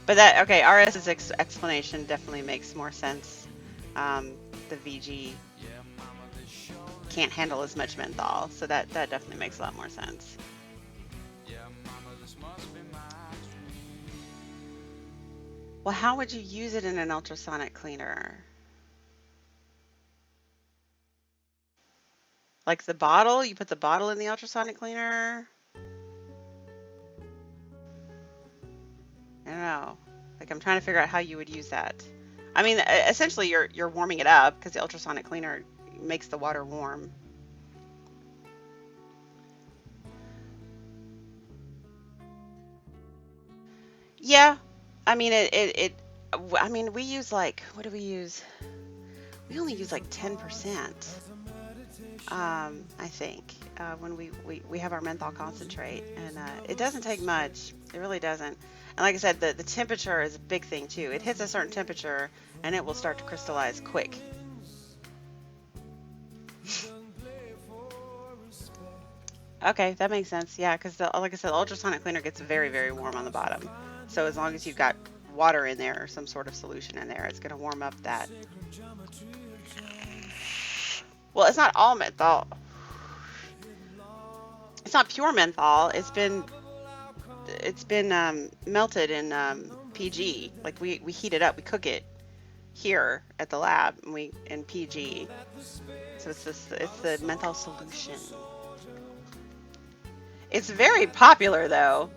But that, okay, RS's explanation definitely makes more sense. The VG can't handle as much menthol, so that definitely makes a lot more sense. Well, how would you use it in an ultrasonic cleaner? Like the bottle? You put the bottle in the ultrasonic cleaner? I don't know. Like, I'm trying to figure out how you would use that. I mean, essentially you're warming it up because the ultrasonic cleaner makes the water warm. Yeah. I mean, I mean, we use like, what do we use? We only use like 10%, I think, when we have our menthol concentrate, and it doesn't take much. It really doesn't. And like I said, the temperature is a big thing too. It hits a certain temperature and it will start to crystallize quick. Okay, that makes sense. Yeah, because like I said, the ultrasonic cleaner gets very, very warm on the bottom. So as long as you've got water in there or some sort of solution in there, it's going to warm up that. Well, it's not all menthol. It's not pure menthol. It's been melted in PG. Like we heat it up, we cook it here at the lab, and we in PG. So it's the menthol solution. It's very popular though.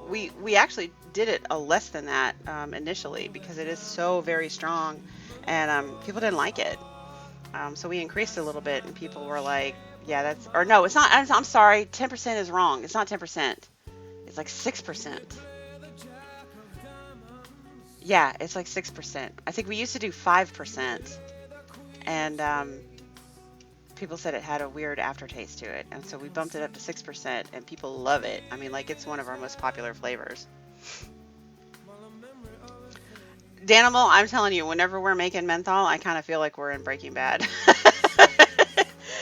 We actually did it a less than that initially because it is so very strong, and people didn't like it. So we increased a little bit, and people were like, "Yeah, that's," or no, it's not. I'm sorry, 10% is wrong. It's not 10%. It's like 6%. Yeah, it's like 6%. I think we used to do 5%, and people said it had a weird aftertaste to it, and so we bumped it up to 6%, and people love it. I mean, like, it's one of our most popular flavors. Danimal, I'm telling you, whenever we're making menthol, I kind of feel like we're in Breaking Bad.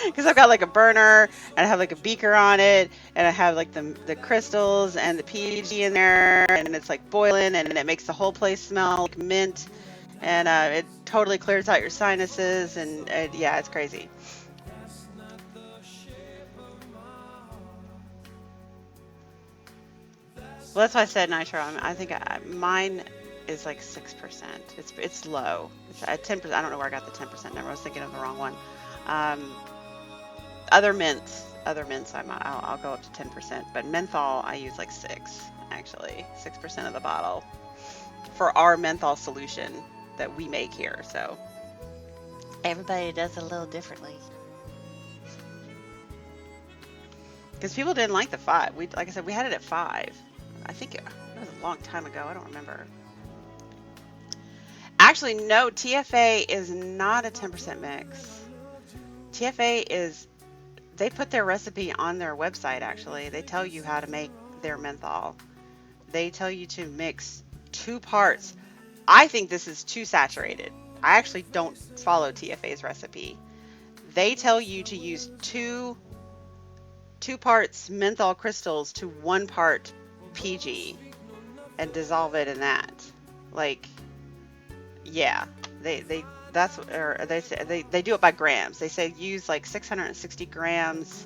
Because I've got like a burner, and I have like a beaker on it, and I have like the crystals and the PG in there, and it's like boiling, and it makes the whole place smell like mint, and it totally clears out your sinuses, and yeah, it's crazy. Well, that's why I said nitro. I think mine is like 6%. It's low. It's at 10%. I don't know where I got the 10% number. I was thinking of the wrong one. Um, other mints, I'll go up to 10%. But menthol, I use like 6, actually, 6% of the bottle for our menthol solution that we make here. So everybody does it a little differently. Because people didn't like the 5. Like I said, we had it at 5. I think it was a long time ago. I don't remember. Actually, no, TFA is not a 10% mix. TFA is, they put their recipe on their website, actually. They tell you how to make their menthol. They tell you to mix 2 parts. I think this is too saturated. I actually don't follow TFA's recipe. They tell you to use 2 parts menthol crystals to 1 part PG and dissolve it in that. Like, yeah, that's, or they say they do it by grams. They say use like 660 grams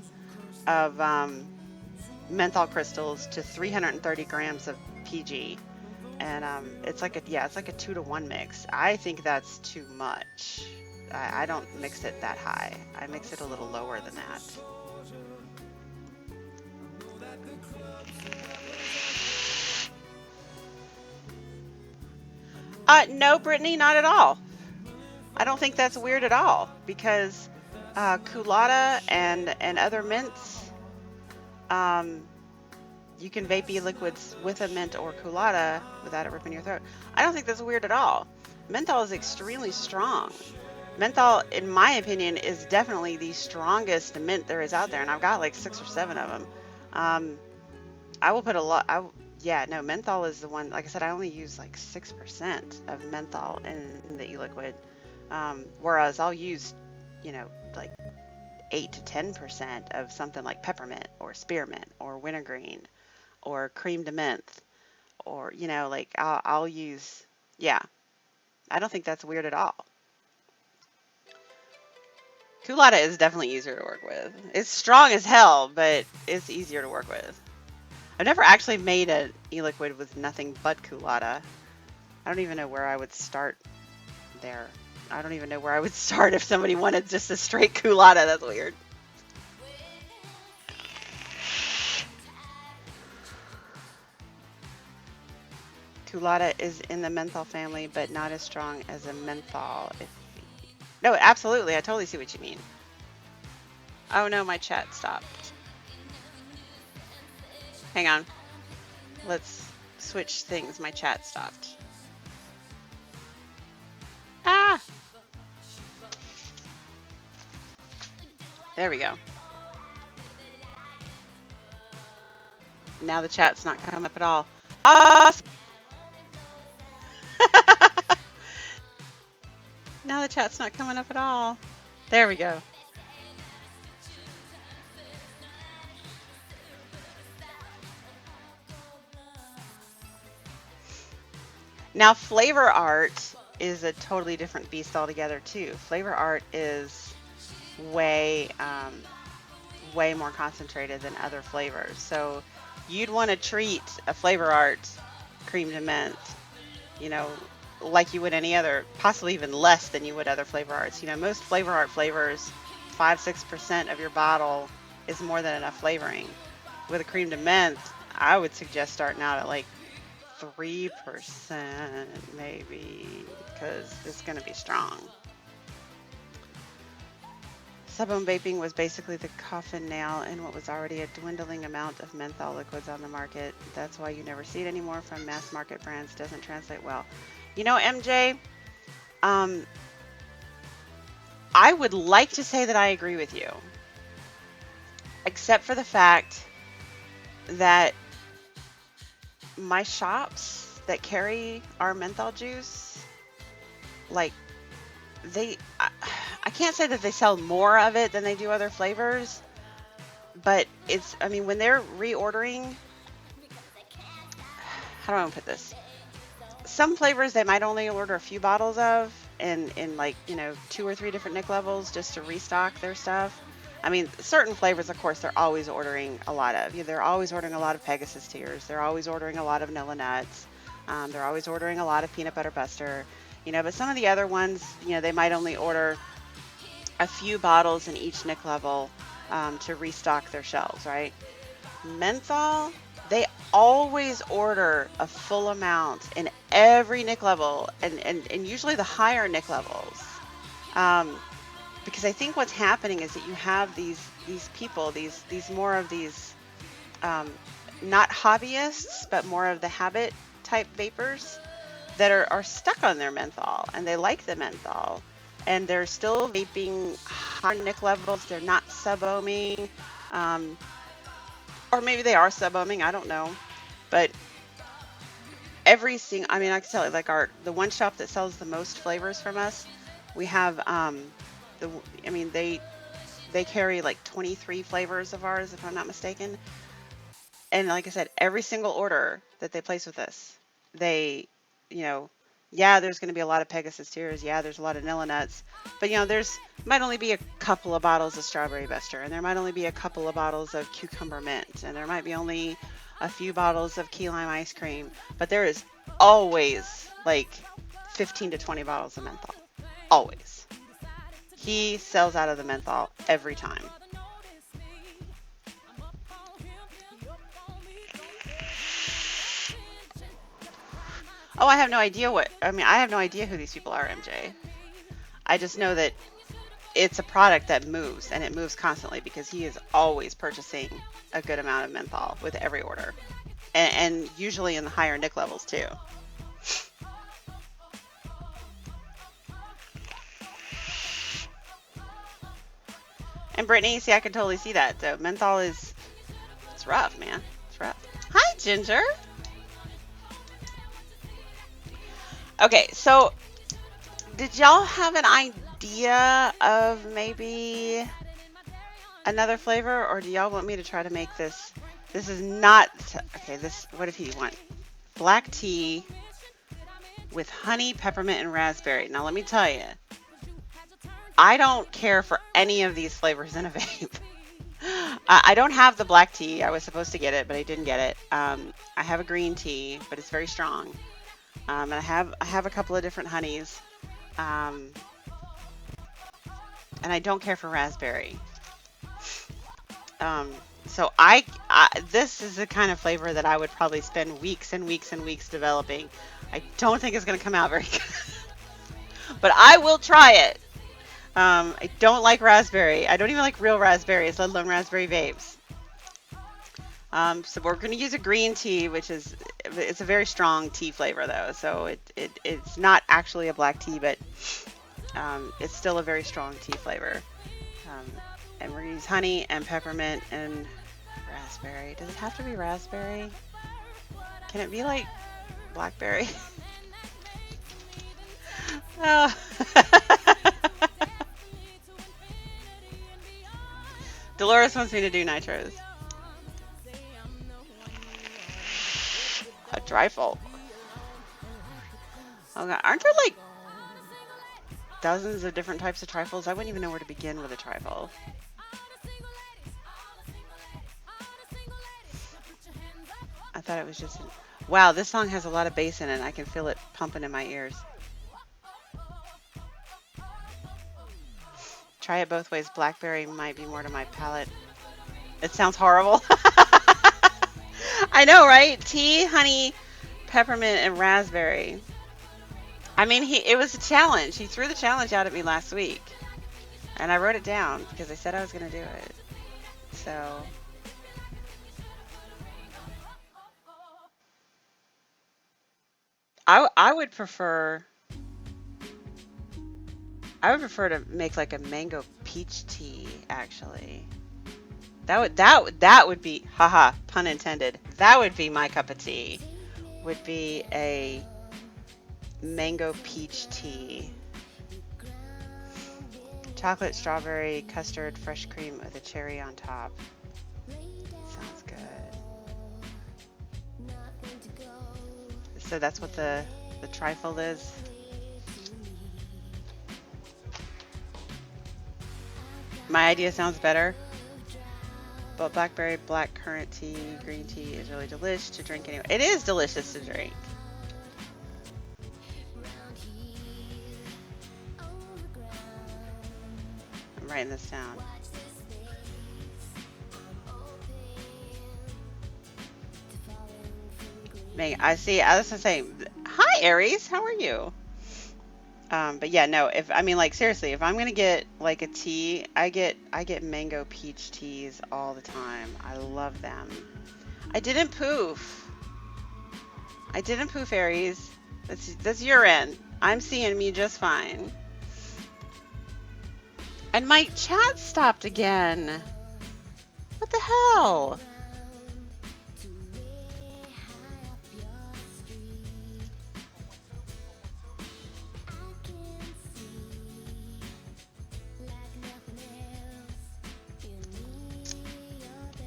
of menthol crystals to 330 grams of PG, and it's like a 2-to-1 mix. I think that's too much. I don't mix it that high. I mix it a little lower than that. No, Brittany, not at all. I don't think that's weird at all, because Culotta and other mints, you can vape e-liquids with a mint or Culotta without it ripping your throat. I don't think that's weird at all. Menthol is extremely strong. Menthol, in my opinion, is definitely the strongest mint there is out there, and I've got like 6 or 7 of them. I will put a lot. Yeah, no, menthol is the one. Like I said, I only use like 6% of menthol in the e-liquid, whereas I'll use, like 8 to 10% of something like peppermint or spearmint or wintergreen or cream de menthe, or like I'll use. Yeah, I don't think that's weird at all. Culotta is definitely easier to work with. It's strong as hell, but it's easier to work with. I've never actually made an e-liquid with nothing but Culotta. I don't even know where I would start there. I don't even know where I would start if somebody wanted just a straight Culotta. That's weird. Culotta is in the menthol family, but not as strong as a menthol. No, absolutely. I totally see what you mean. Oh no, my chat stopped. Hang on. Let's switch things. My chat stopped. Ah! There we go. Now the chat's not coming up at all. Awesome! Now the chat's not coming up at all. There we go. Now flavor art is a totally different beast altogether too. Flavor art is way more concentrated than other flavors. So you'd want to treat a flavor art cream de menthe, like you would any other, possibly even less than you would other flavor arts. Most flavor art flavors, 5-6% of your bottle is more than enough flavoring. With a cream de menthe, I would suggest starting out at like 3% maybe, because it's going to be strong. Sub-ohm vaping was basically the coffin nail in what was already a dwindling amount of menthol liquids on the market. That's why you never see it anymore from mass market brands. Doesn't translate well. MJ, I would like to say that I agree with you, except for the fact that my shops that carry our menthol juice, like I can't say that they sell more of it than they do other flavors, but when they're reordering, how do I want to put this? Some flavors they might only order a few bottles of in like 2 or 3 different nic levels just to restock their stuff. I mean, certain flavors, of course, they're always ordering a lot of. They're always ordering a lot of Pegasus tears. They're always ordering a lot of Nilla nuts. They're always ordering a lot of peanut butter buster. But some of the other ones, they might only order a few bottles in each Nick level to restock their shelves, right? Menthol, they always order a full amount in every Nick level, and usually the higher Nick levels. Because I think what's happening is that you have these people, these more of these um, not hobbyists, but more of the habit type vapors that are stuck on their menthol, and they like the menthol, and they're still vaping high Nick levels. They're not sub-ohming, um, or maybe they are sub-ohming. I don't know, but every single, I mean, I can tell you, like the one shop that sells the most flavors from us, we have the, I mean, they carry like 23 flavors of ours, if I'm not mistaken. And like I said, every single order that they place with us, they, you know, yeah, there's going to be a lot of Pegasus tears. Yeah, there's a lot of Nilla nuts. But, there's might only be a couple of bottles of strawberry buster, and there might only be a couple of bottles of cucumber mint, and there might be only a few bottles of key lime ice cream. But there is always like 15 to 20 bottles of menthol. Always. He sells out of the menthol every time. Oh, I have no idea I have no idea who these people are, MJ. I just know that it's a product that moves, and it moves constantly because he is always purchasing a good amount of menthol with every order. And usually in the higher Nick levels too. And Brittany, see, I can totally see that. So menthol it's rough, man. It's rough. Hi, Ginger. Okay, so did y'all have an idea of maybe another flavor, or do y'all want me to try to make this? This is not, okay, what if you want black tea with honey, peppermint, and raspberry. Now, let me tell you, I don't care for any of these flavors in a vape. I don't have the black tea. I was supposed to get it, but I didn't get it. I have a green tea, but it's very strong. And I have a couple of different honeys. And I don't care for raspberry. So this is the kind of flavor that I would probably spend weeks and weeks and weeks developing. I don't think it's going to come out very good, but I will try it. I don't like raspberry. I don't even like real raspberries, let alone raspberry vapes. So we're going to use a green tea, it's a very strong tea flavor though. So it's not actually a black tea, but it's still a very strong tea flavor. And we're going to use honey and peppermint and raspberry. Does it have to be raspberry? Can it be like blackberry? Oh. Dolores wants me to do nitros. A trifle. Oh god, aren't there like dozens of different types of trifles? I wouldn't even know where to begin with a trifle. I thought it was just... Wow, this song has a lot of bass in it. I can feel it pumping in my ears. Try it both ways. Blackberry might be more to my palate. It sounds horrible. I know, right? Tea, honey, peppermint, and raspberry. I mean, it was a challenge. He threw the challenge out at me last week. And I wrote it down because I said I was going to do it. So... I would prefer to make like a mango peach tea, actually. That would be, haha, pun intended. That would be my cup of tea. Would be a mango peach tea. Chocolate, strawberry, custard, fresh cream with a cherry on top. Sounds good. So that's what the trifle is. My idea sounds better. But blackberry, black currant tea, green tea is really delicious to drink anyway. It is delicious to drink. I'm writing this down. I see. I was gonna say, hi Aries, how are you? But yeah, no. If I mean, like seriously, if I'm gonna get like a tea, I get mango peach teas all the time. I love them. I didn't poof. I didn't poof, Aries. That's your end. I'm seeing me just fine. And my chat stopped again. What the hell?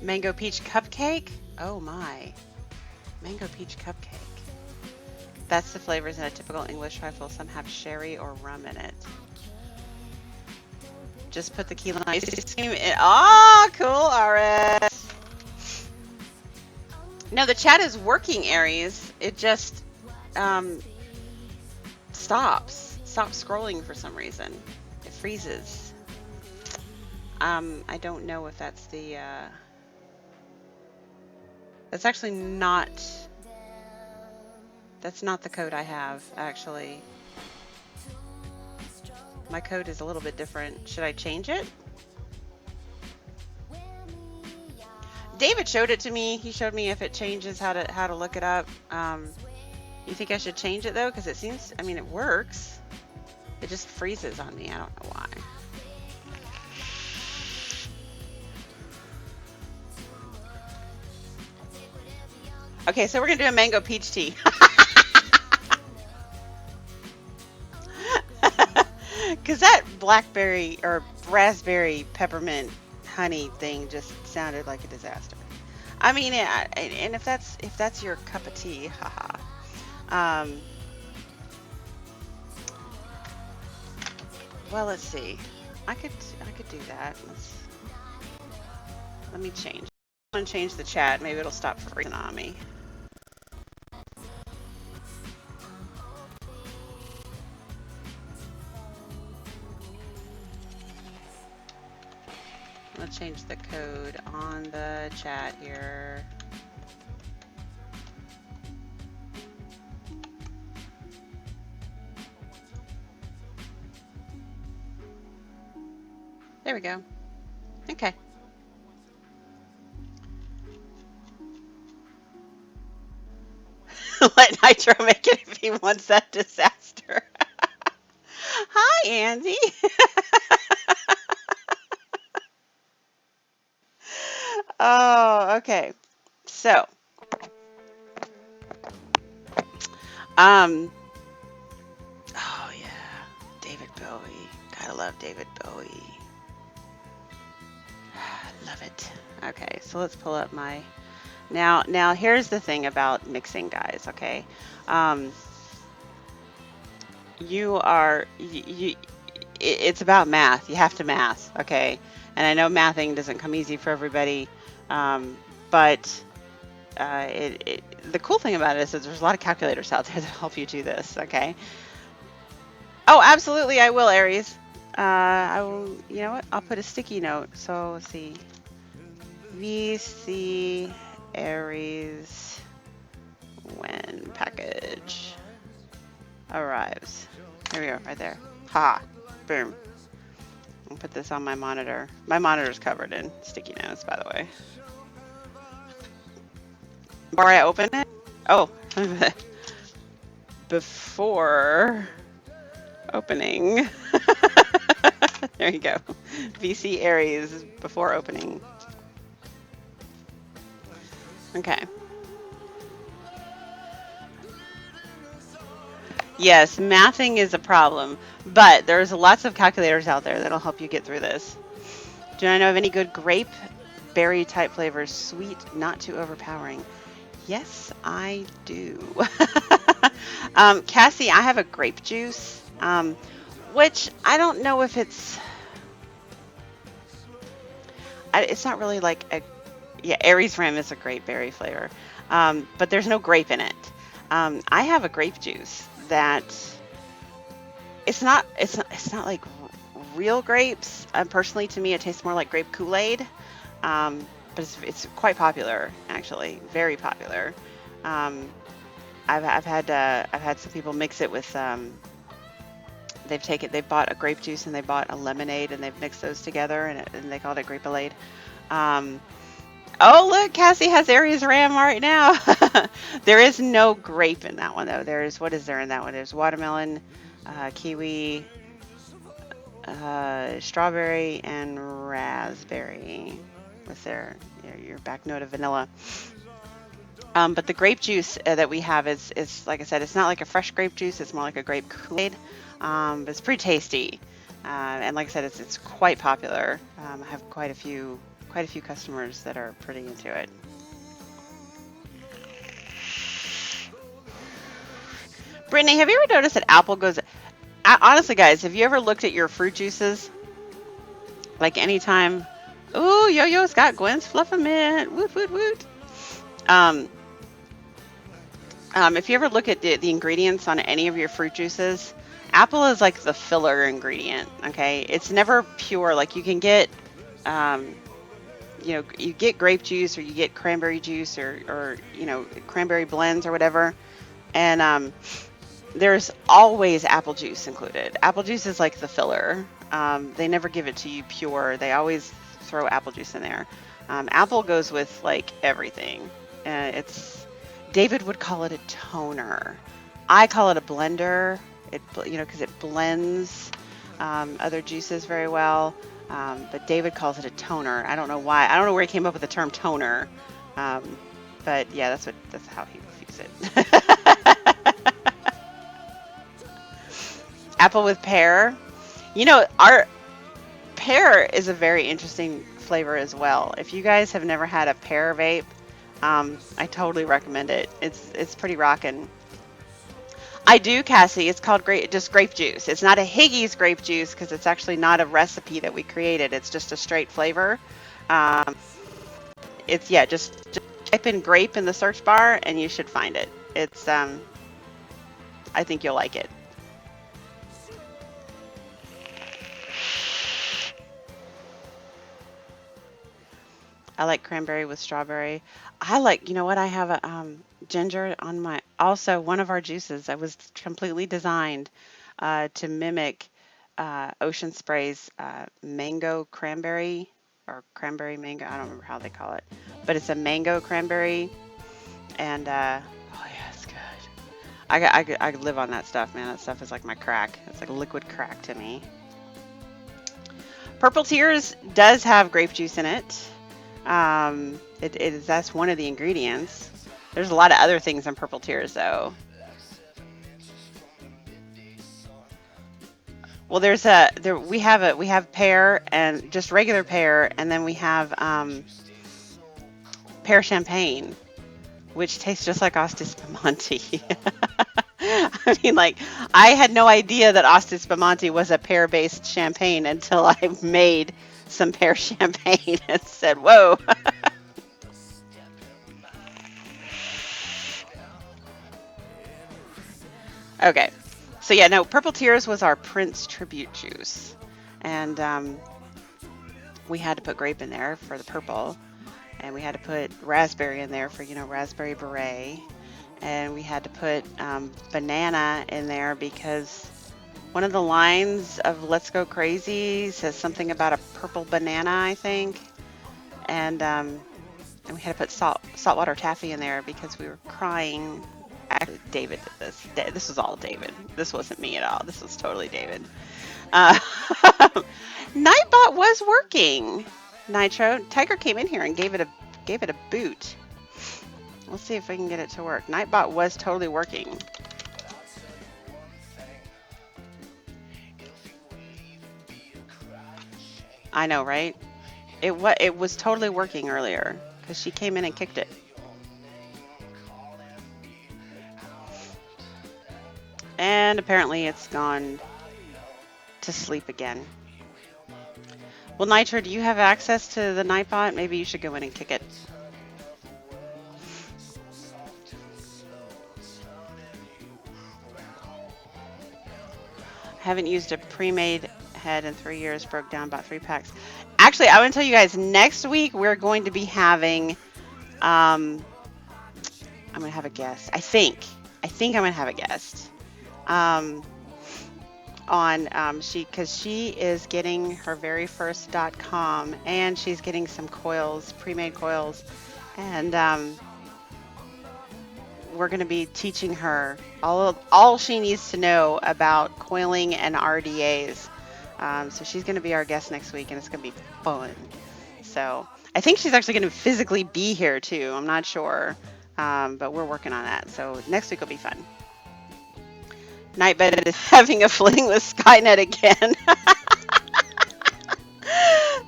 Mango peach cupcake? Oh my. Mango peach cupcake. That's the flavors in a typical English trifle. Some have sherry or rum in it. Just put the key lime ice cream in. Oh, cool, RS. No, the chat is working, Aries. It just stops scrolling for some reason. It freezes. I don't know if that's the that's actually not, that's not the code I have, actually. My code is a little bit different. Should I change it? David showed it to me. He showed me if it changes how to look it up. You think I should change it though? Because it seems, I mean, it works. It just freezes on me. I don't know why. Okay, so we're gonna do a mango peach tea. Because that blackberry or raspberry peppermint honey thing just sounded like a disaster. I mean, and if that's your cup of tea, haha. Well, let's see. I could do that. Let me change. I'm gonna change the chat. Maybe it'll stop freezing on me. I'm gonna change the code on the chat here. There we go. Okay. Let Nitro make it if he wants that disaster. Hi, Andy. Oh, okay. So, oh yeah, David Bowie. Gotta love David Bowie. Love it. Okay, so let's pull up my. Now here's the thing about mixing, guys. Okay, it's about math. You have to math. Okay, and I know mathing doesn't come easy for everybody, but the cool thing about it is that there's a lot of calculators out there that help you do this. Okay. Oh, absolutely, I will, Aries. I will. You know what? I'll put a sticky note. So let's see. VC Aries when package arrives. There we go, right there. Ha! Boom. I'll put this on my monitor. My monitor's covered in sticky notes, by the way. Before I open it? Oh, before opening. There you go. VC Aries before opening. Okay. Yes, mathing is a problem, but there's lots of calculators out there that'll help you get through this. Do I know of any good grape berry type flavors? Sweet, not too overpowering. Yes, I do. Cassie, I have a grape juice, which I don't know if it's it's not really like a, yeah, Aries Rim is a great berry flavor, but there's no grape in it. I have a grape juice that it's not like real grapes. Personally, to me, it tastes more like grape Kool-Aid. But it's quite popular, actually, very popular. Um, I've had some people mix it with they've bought a grape juice and they bought a lemonade and they've mixed those together and they called it grape-related. Um, oh look, Cassie has Aries Ram right now. There is no grape in that one though. There's what is there in that one? There's watermelon, kiwi, strawberry, and raspberry with your back note of vanilla. But the grape juice that we have is like I said, it's not like a fresh grape juice. It's more like a grape Kool-Aid. But it's pretty tasty, and like I said, it's quite popular. I have quite a few customers that are pretty into it. Brittany, have you ever noticed that apple goes? Honestly, guys, have you ever looked at your fruit juices? Like anytime, ooh, Yo-Yo's got Gwen's Fluffament. Woot woot woot. Um, if you ever look at the ingredients on any of your fruit juices, apple is like the filler ingredient. Okay, it's never pure. Like you can get, um, you get grape juice or you get cranberry juice or cranberry blends or whatever, and there's always apple juice included. Apple juice is like the filler. They never give it to you pure. They always throw apple juice in there. Apple goes with like everything. It's David would call it a toner. I call it a blender. Because it blends other juices very well. But David calls it a toner. I don't know why. I don't know where he came up with the term toner. But yeah, that's how he views it. Apple with pear. Our pear is a very interesting flavor as well. If you guys have never had a pear vape, I totally recommend it. It's pretty rockin'. I do, Cassie. It's called just grape juice. It's not a Higgy's grape juice because it's actually not a recipe that we created. It's just a straight flavor. Um, it's yeah, just type in grape in the search bar and you should find it. I think you'll like it. I like cranberry with strawberry. You know what? I have a ginger on also one of our juices that was completely designed to mimic Ocean Spray's mango cranberry or cranberry mango. I don't remember how they call it, but it's a mango cranberry, and oh yeah, it's good. I live on that stuff, man. That stuff is like my crack. It's like liquid crack to me. Purple Tears does have grape juice in it. That's one of the ingredients. There's a lot of other things in Purple Tears though. Well, we have pear and just regular pear, and then we have pear champagne, which tastes just like Asti Spumante. I mean, like, I had no idea that Asti Spumante was a pear-based champagne until I made some pear champagne and said, whoa. Okay. So yeah, no, Purple Tears was our Prince tribute juice. And we had to put grape in there for the purple. And we had to put raspberry in there for, raspberry beret. And we had to put banana in there because one of the lines of Let's Go Crazy says something about a purple banana, I think. And we had to put saltwater taffy in there because we were crying. Actually, David did this. This was all David. This wasn't me at all. This was totally David. Uh, Nightbot was working. Nitro Tiger came in here and gave it a boot. Let's see if we can get it to work. Nightbot was totally working. I know, right? It was totally working earlier because she came in and kicked it. And apparently it's gone to sleep again. Well, Nitro, do you have access to the Nightbot? Maybe you should go in and kick it. Haven't used a pre-made head in 3 years. Broke down about 3 packs. Actually, I want to tell you guys, next week we're going to be having, I'm going to have a guest. I think I'm going to have a guest. On because she is getting her very first .com, and she's getting some coils, pre-made coils, and we're going to be teaching her all she needs to know about coiling and RDAs. So she's going to be our guest next week, and it's going to be fun. So I think she's actually going to physically be here too. I'm not sure, but we're working on that. So next week will be fun. Nightbed is having a fling with Skynet again.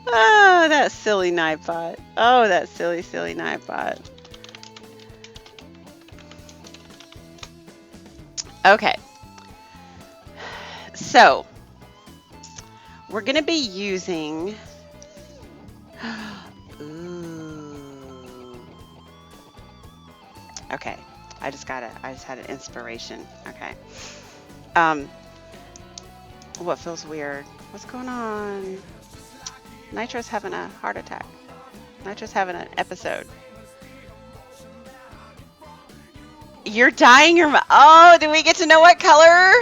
Oh, that silly Nightbot. Oh, that silly Nightbot. Okay. So, we're going to be using... Ooh. Okay. I just had an inspiration. Okay. What feels weird? What's going on? Nitro's having a heart attack. Nitro's having an episode. You're dyeing your... Oh, do we get to know what color?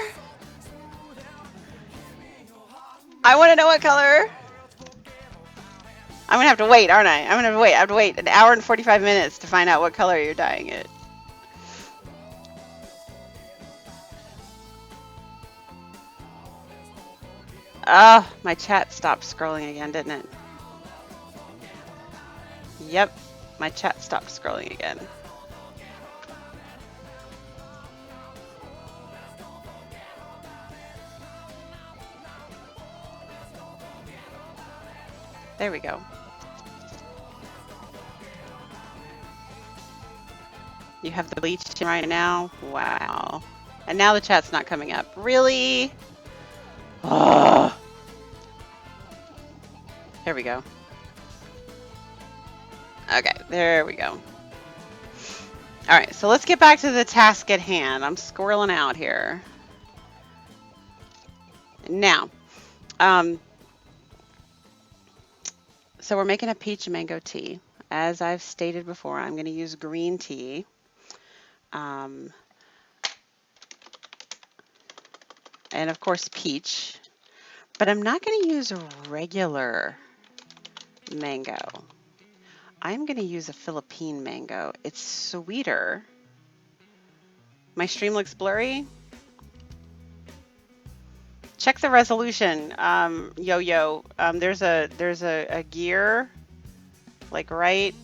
I want to know what color. I'm going to have to wait, aren't I? I'm going to have to wait. I have to wait an hour and 45 minutes to find out what color you're dyeing it. Oh, my chat stopped scrolling again, didn't it? Yep, my chat stopped scrolling again. There we go. You have the bleach right now? Wow. And now the chat's not coming up. Really? Oh. There we go. Okay, there we go. All right, so let's get back to the task at hand. I'm squirreling out here. Now, so we're making a peach mango tea. As I've stated before, I'm going to use green tea. And of course, peach. But I'm not going to use a regular mango. I'm going to use a Philippine mango. It's sweeter. My stream looks blurry. Check the resolution, Yo-Yo. There's a gear, like right.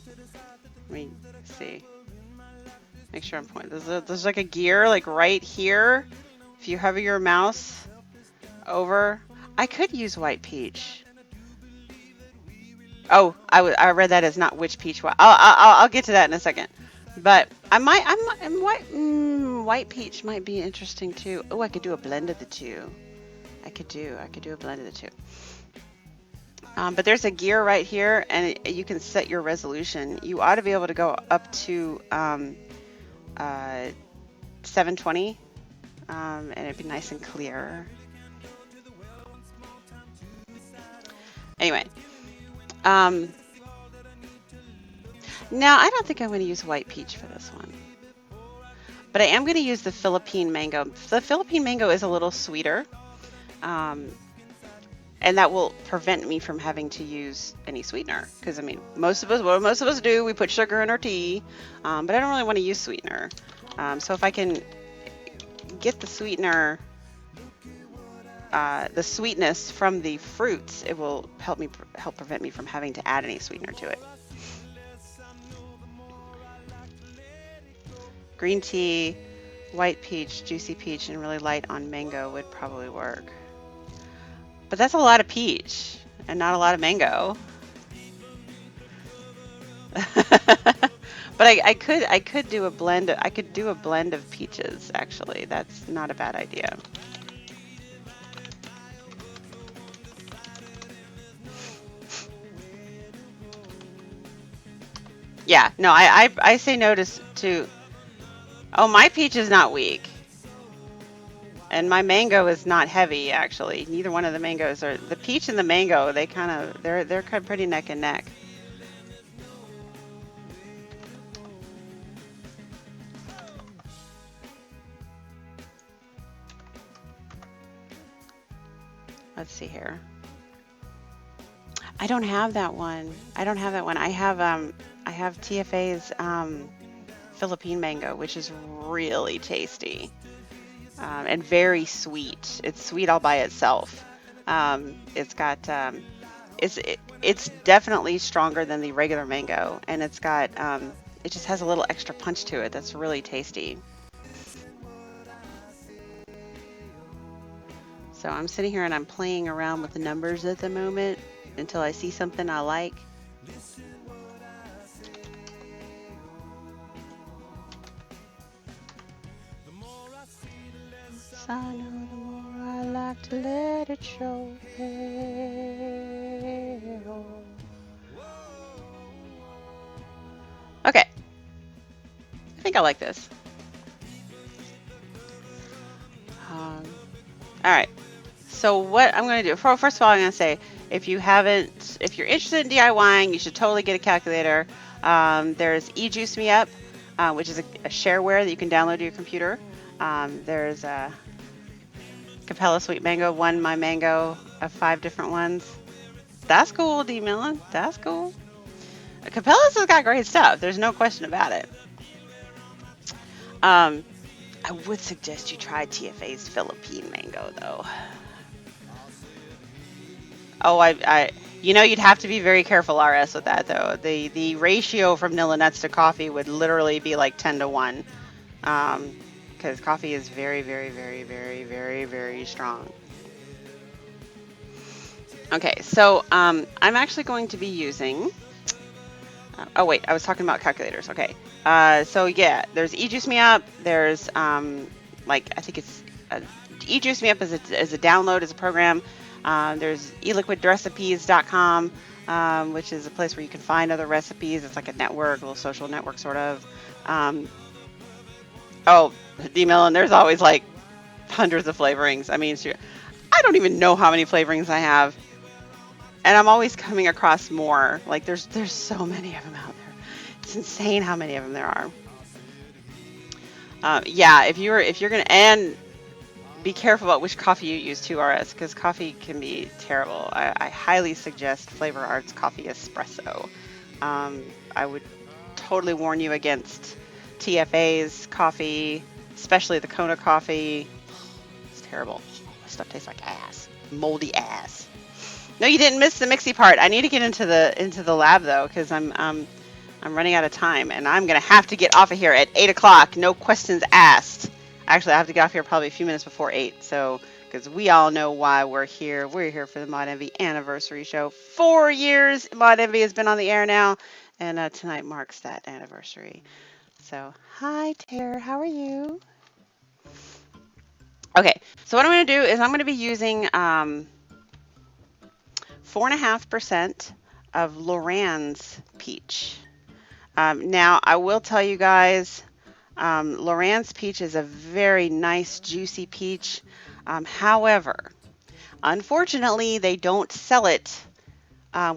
Let me see. Make sure I'm pointing. There's like a gear, like right here. If you hover your mouse over, I could use white peach. Oh, I read that as not which peach. I'll get to that in a second. But white peach might be interesting too. Oh, I could do a blend of the two. I could do a blend of the two. But there's a gear right here, and you can set your resolution. You ought to be able to go up to 720, and it'd be nice and clear. Anyway, now I don't think I'm going to use white peach for this one, but I am going to use the Philippine mango. The Philippine mango is a little sweeter. And that will prevent me from having to use any sweetener. Because, I mean, what most of us do, we put sugar in our tea. But I don't really want to use sweetener. So if I can get the sweetener, the sweetness from the fruits, it will help prevent me from having to add any sweetener to it. Green tea, white peach, juicy peach, and really light on mango would probably work. But that's a lot of peach and not a lot of mango. But I could do a blend. I could do a blend of peaches. Actually, that's not a bad idea. Yeah, no, I say no to. Oh, my peach is not weak, and my mango is not heavy actually. Neither one of the mangoes are the peach and the mango. They're kind of pretty neck and neck. Let's see here. I don't have that one. I don't have that one. I have TFA's Philippine mango, which is really tasty, and very sweet. It's sweet all by itself. It's got it's definitely stronger than the regular mango, and it just has a little extra punch to it. That's really tasty. So I'm sitting here and I'm playing around with the numbers at the moment until I see something I like. I know the more I like to let it show. Okay, I think I like this. Um, all right. So what I'm going to do, first of all, I'm going to say, if you're interested in DIYing, you should totally get a calculator. There's eJuice Me Up, which is a shareware that you can download to your computer. There's Capella Sweet Mango, one My Mango of 5 different ones. That's cool, D Millen. That's cool. Capella's has got great stuff. There's no question about it. Um, I would suggest you try TFA's Philippine Mango, though. Oh, you'd have to be very careful, RS, with that though. The ratio from Nilla Nuts to coffee would literally be like 10 to 1, because coffee is very, very, very, very, very, very strong. Okay, so I'm actually going to be using. Oh wait, I was talking about calculators. Okay, so yeah, there's eJuice Me Up. There's I think it's eJuice Me Up as a download as a program. There's eliquidrecipes.com, which is a place where you can find other recipes. It's like a network, a little social network sort of. Oh, D Millen, there's always like hundreds of flavorings. I mean, I don't even know how many flavorings I have, and I'm always coming across more. Like there's so many of them out there. It's insane how many of them there are. Yeah, if you're gonna and be careful about which coffee you use too, RS, because coffee can be terrible. I highly suggest Flavor Arts Coffee Espresso. I would totally warn you against TFA's coffee, especially the Kona coffee. It's terrible. This stuff tastes like ass, moldy ass. No, you didn't miss the mixy part. I need to get into the lab though, because I'm running out of time, and I'm gonna have to get off of here at 8 o'clock. No questions asked. Actually, I have to get off here probably a few minutes before 8. So, because we all know why we're here. We're here for the Mod Envy anniversary show. 4 years Mod Envy has been on the air now, and tonight marks that anniversary. So, hi Tara, how are you? Okay, so what I'm gonna do is I'm gonna be using 4.5% of Loran's peach. Now, I will tell you guys, Loran's peach is a very nice, juicy peach. However, unfortunately, they don't sell it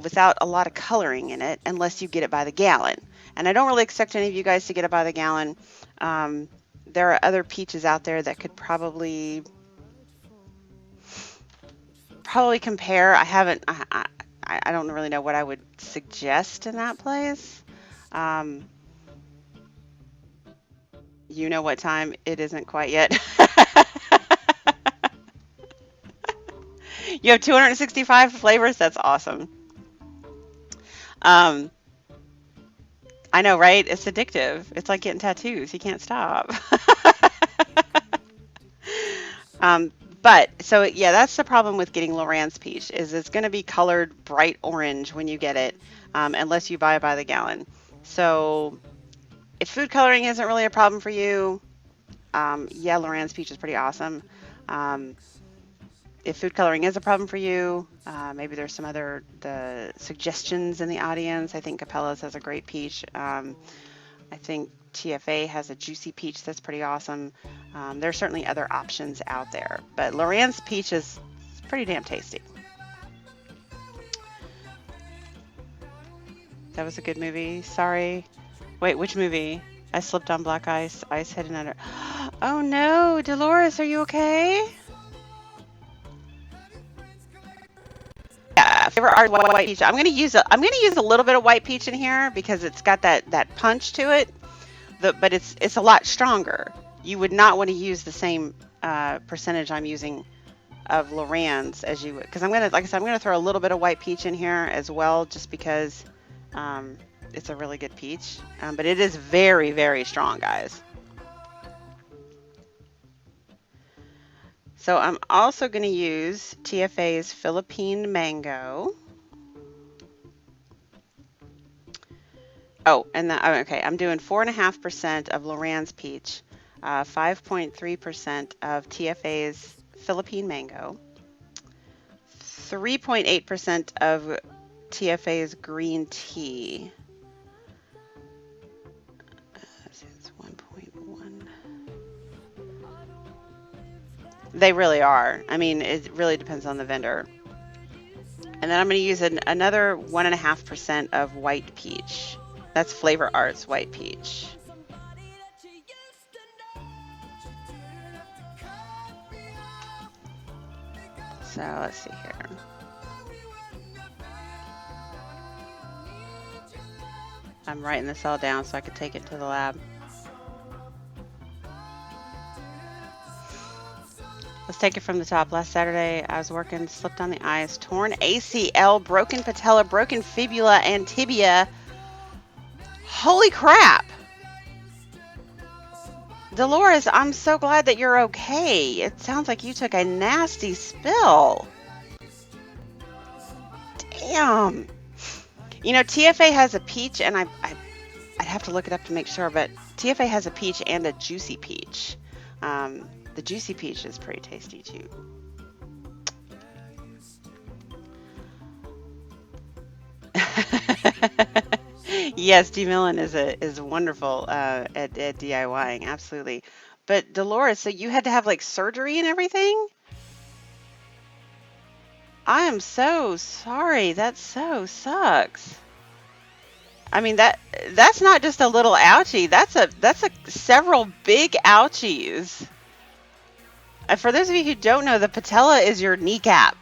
without a lot of coloring in it unless you get it by the gallon. And I don't really expect any of you guys to get it by the gallon. There are other peaches out there that could probably compare. I haven't. I don't really know what I would suggest in that place. Um, you know what time it isn't quite yet. You have 265 flavors. That's awesome. Um, I know, right? It's addictive. It's like getting tattoos. You can't stop. um, but so yeah, that's the problem with getting Loran's peach is it's going to be colored bright orange when you get it, unless you buy it by the gallon. So if food coloring isn't really a problem for you, yeah, Loran's peach is pretty awesome. Um, if food coloring is a problem for you, maybe there's some other the suggestions in the audience. I think Capella's has a great peach. I think TFA has a juicy peach that's pretty awesome. There's certainly other options out there, but Loran's peach is pretty damn tasty. That was a good movie. Sorry. Wait, which movie? I slipped on black ice, ice hidden under. Oh no, Dolores, are you okay? Yeah, favorite art white peach. I'm gonna use a little bit of white peach in here because it's got that punch to it. But it's a lot stronger. You would not want to use the same percentage I'm using of Loran's as you would, because I'm gonna, like I said, I'm gonna throw a little bit of white peach in here as well, just because it's a really good peach. But it is very, very strong, guys. So I'm also going to use TFA's Philippine Mango. Oh, and okay, I'm doing 4.5% of Loran's Peach, 5.3% of TFA's Philippine Mango, 3.8% of TFA's Green Tea. It's 1.1. They really are. I mean, it really depends on the vendor. And then I'm going to use another 1.5% of white peach. That's Flavor Arts white peach. So let's see here. I'm writing this all down so I could take it to the lab. Let's take it from the top. Last Saturday, I was working, slipped on the ice, torn ACL, broken patella, broken fibula, and tibia. Holy crap! Dolores, I'm so glad that you're okay. It sounds like you took a nasty spill. Damn. You know, TFA has a peach, and I'd have to look it up to make sure, but TFA has a peach and a juicy peach. The juicy peach is pretty tasty too. Yes, D. Millen is wonderful at DIYing, absolutely. But Dolores, so you had to have like surgery and everything? I am so sorry. That so sucks. I mean that's not just a little ouchie. That's a several big ouchies. And for those of you who don't know, the patella is your kneecap.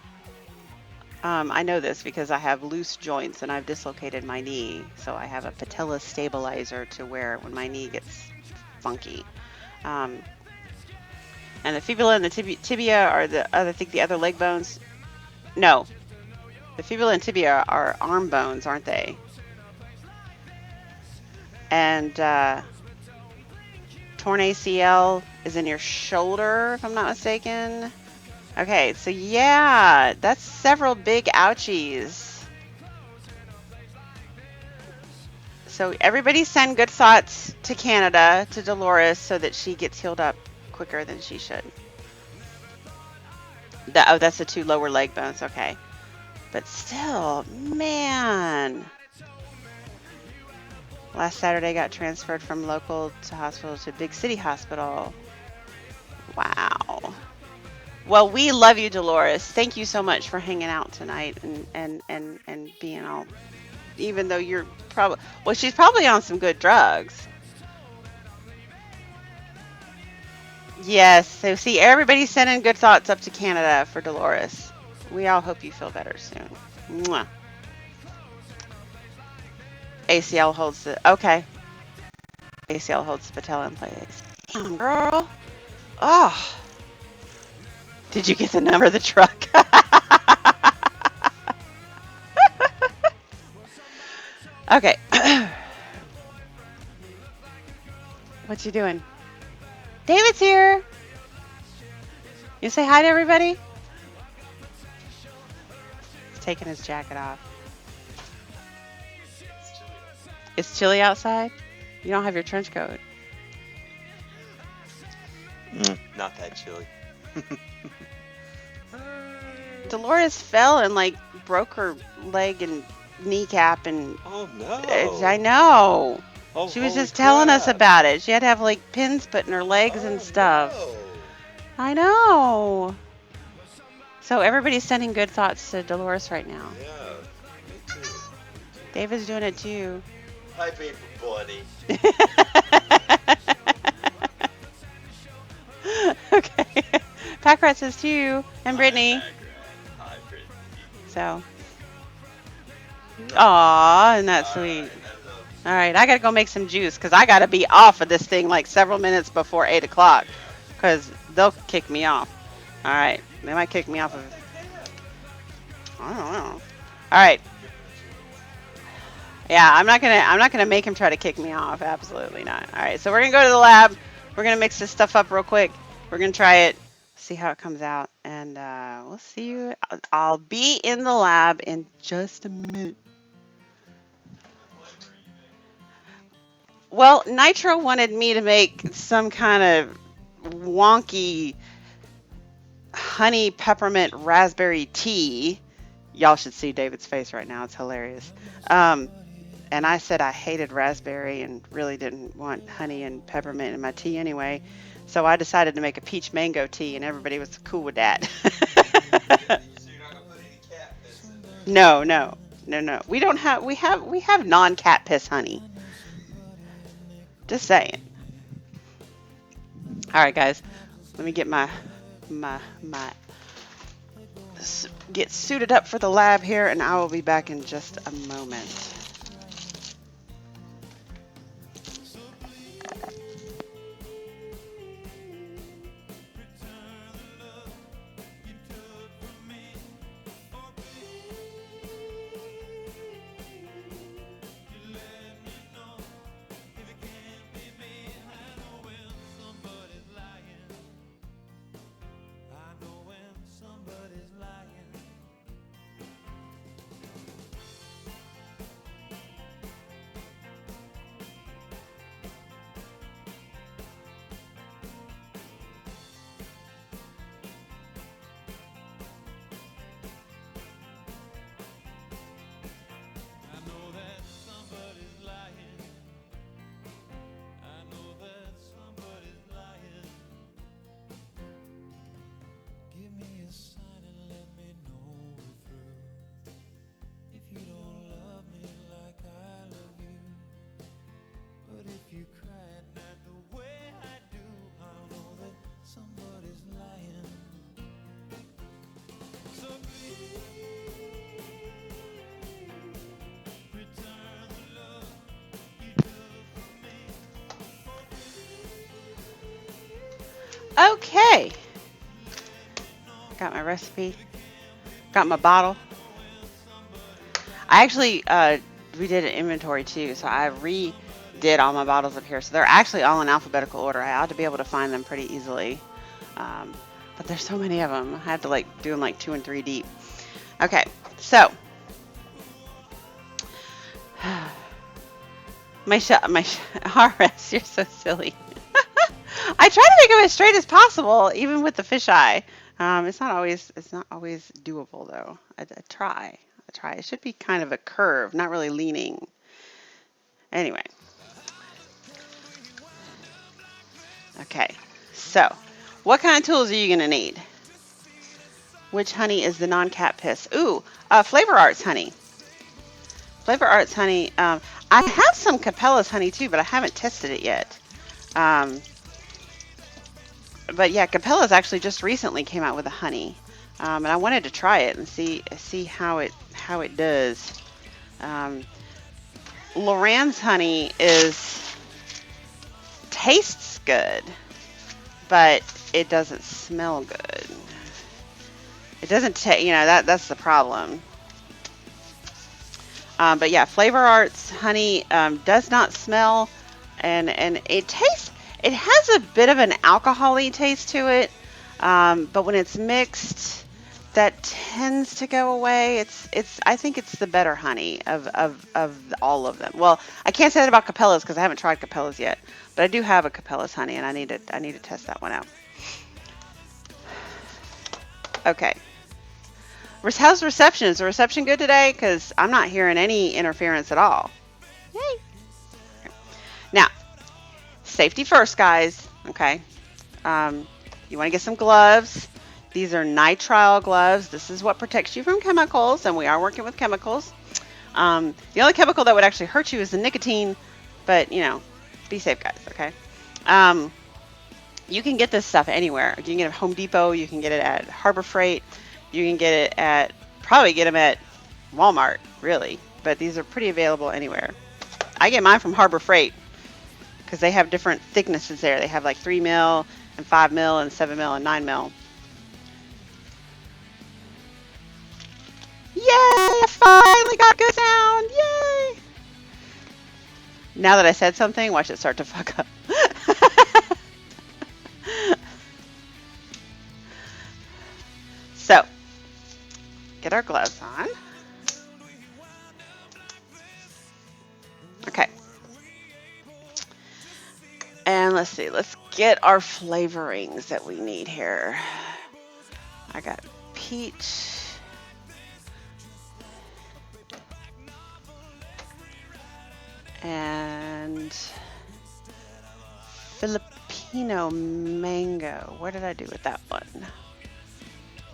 I know this because I have loose joints and I've dislocated my knee, so I have a patella stabilizer to wear when my knee gets funky. And the fibula and the tibia are I think the other leg bones. No, the fibula and tibia are arm bones, aren't they? And torn ACL is in your shoulder, if I'm not mistaken. Okay, so yeah, that's several big ouchies. So everybody send good thoughts to Canada, to Dolores, so that she gets healed up quicker than she should. Oh, that's the two lower leg bones, okay. But still, man. Last Saturday got transferred from local to hospital to big city hospital. Wow. Well, we love you, Dolores. Thank you so much for hanging out tonight and being all, even though you're probably, well, she's probably on some good drugs. Yes. So see, everybody's sending good thoughts up to Canada for Dolores. We all hope you feel better soon. Mwah. ACL holds the, okay. ACL holds the patella in place. Damn, girl. Oh. Did you get the number of the truck? Okay. What you doing? David's here. You say hi to everybody? He's taking his jacket off. It's chilly outside? You don't have your trench coat. Not that chilly. Dolores fell and like broke her leg and kneecap, and Oh I no. know. Oh, She was holy just telling us crap. about it. She had to have like pins put in her legs and Oh stuff. no. I know. So everybody's sending good thoughts to Dolores right now. Yeah, me too. David's doing it too. Hi, Vapor Buddy. Okay. Pack Rat says too, and Hi, Brittany. Packrat. Hi, Brittany. So, aw, isn't that Alright, sweet? I love you. All right, I gotta go make some juice because I gotta be off of this thing like several minutes before 8 o'clock Yeah. because they'll kick me off. All right, they might kick me off of. I don't know. All right, yeah, I'm not gonna make him try to kick me off. Absolutely not. All right, so we're gonna go to the lab. We're gonna mix this stuff up real quick. We're gonna try it, see how it comes out, and we'll see you. I'll be in the lab in just a minute. Well, Nitro wanted me to make some kind of wonky honey peppermint raspberry tea. Y'all should see David's face right now. It's hilarious. Um, and I said I hated raspberry and really didn't want honey and peppermint in my tea anyway. So I decided to make a peach mango tea, and everybody was cool with that. No, no, no, no. We don't have. We have non-cat piss honey. Just saying. All right, guys. Let me get my get suited up for the lab here, and I will be back in just a moment. Okay, got my recipe, got my bottle. I actually redid an inventory too, so I redid all my bottles up here. So they're actually all in alphabetical order. I ought to be able to find them pretty easily. But there's so many of them. I had to like do them like 2 and 3 deep. Okay, so my RS, you're so silly. I try to make them as straight as possible, even with the fisheye. It's not always doable though. I try. I try. It should be kind of a curve, not really leaning. Anyway, okay. So, what kind of tools are you gonna need? Which honey is the non-cat piss? Ooh, Flavor Arts honey. Flavor Arts honey. I have some Capella's honey too, but I haven't tested it yet. Um, but yeah, Capella's actually just recently came out with a honey, and I wanted to try it and see how it does. Um, Loran's honey tastes good, but it doesn't smell good. It doesn't that's the problem. But yeah, Flavor Arts honey does not smell, and it tastes. It has a bit of an alcohol-y taste to it, but when it's mixed, that tends to go away. I think it's the better honey of all of them. Well, I can't say that about Capella's because I haven't tried Capella's yet, but I do have a Capella's honey, and I need to test that one out. Okay. How's reception? Is the reception good today? Because I'm not hearing any interference at all. Yay! Now, safety first, guys. Okay. You want to get some gloves. These are nitrile gloves. This is what protects you from chemicals, and we are working with chemicals. The only chemical that would actually hurt you is the nicotine, but you know, be safe, guys. Okay. You can get this stuff anywhere. You can get it at Home Depot. You can get it at Harbor Freight. You can get it at probably get them at Walmart, really. But these are pretty available anywhere. I get mine from Harbor Freight because they have different thicknesses there. They have like 3 mil and 5 mil and 7 mil and 9 mil. Yay! I finally got good sound! Yay! Now that I said something, watch it start to fuck up. So, get our gloves on. Okay. And let's see, let's get our flavorings that we need here. I got peach. And Filipino mango. What did I do with that one?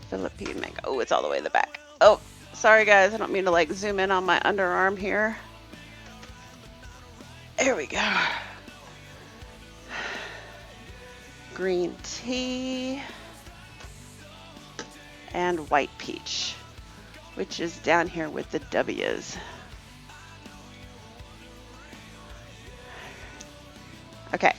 Philippine mango. Oh, it's all the way in the back. Oh, sorry guys. I don't mean to like zoom in on my underarm here. There we go. Green tea. And white peach, which is down here with the W's. Okay.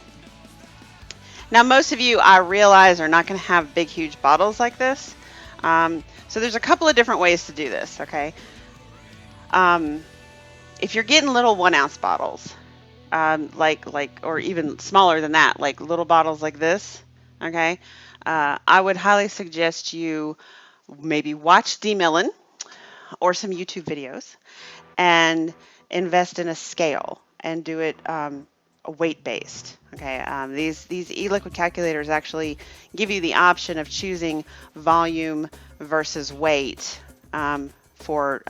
Now, most of you, I realize, are not going to have big, huge bottles like this. So there's a couple of different ways to do this, okay? If you're getting little 1 ounce bottles, or even smaller than that, like little bottles like this, okay? I would highly suggest you maybe watch D-Millin or some YouTube videos and invest in a scale and do it weight-based. Okay, these e-liquid calculators actually give you the option of choosing volume versus weight for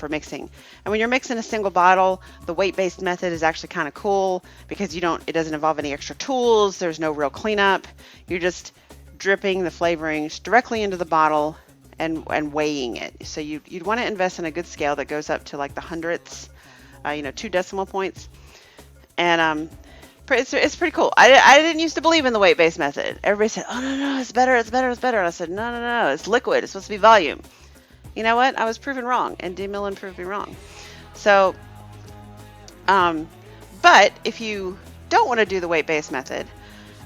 mixing. And when you're mixing a single bottle, the weight-based method is actually kind of cool because it doesn't involve any extra tools. There's no real cleanup. You're just dripping the flavorings directly into the bottle and weighing it. So you'd want to invest in a good scale that goes up to like the hundredths, 2 decimal points. And it's pretty cool. I didn't used to believe in the weight-based method. Everybody said, oh, no, it's better. And I said, no, it's liquid. It's supposed to be volume. You know what? I was proven wrong, and D-Millin proved me wrong. So, but if you don't want to do the weight-based method,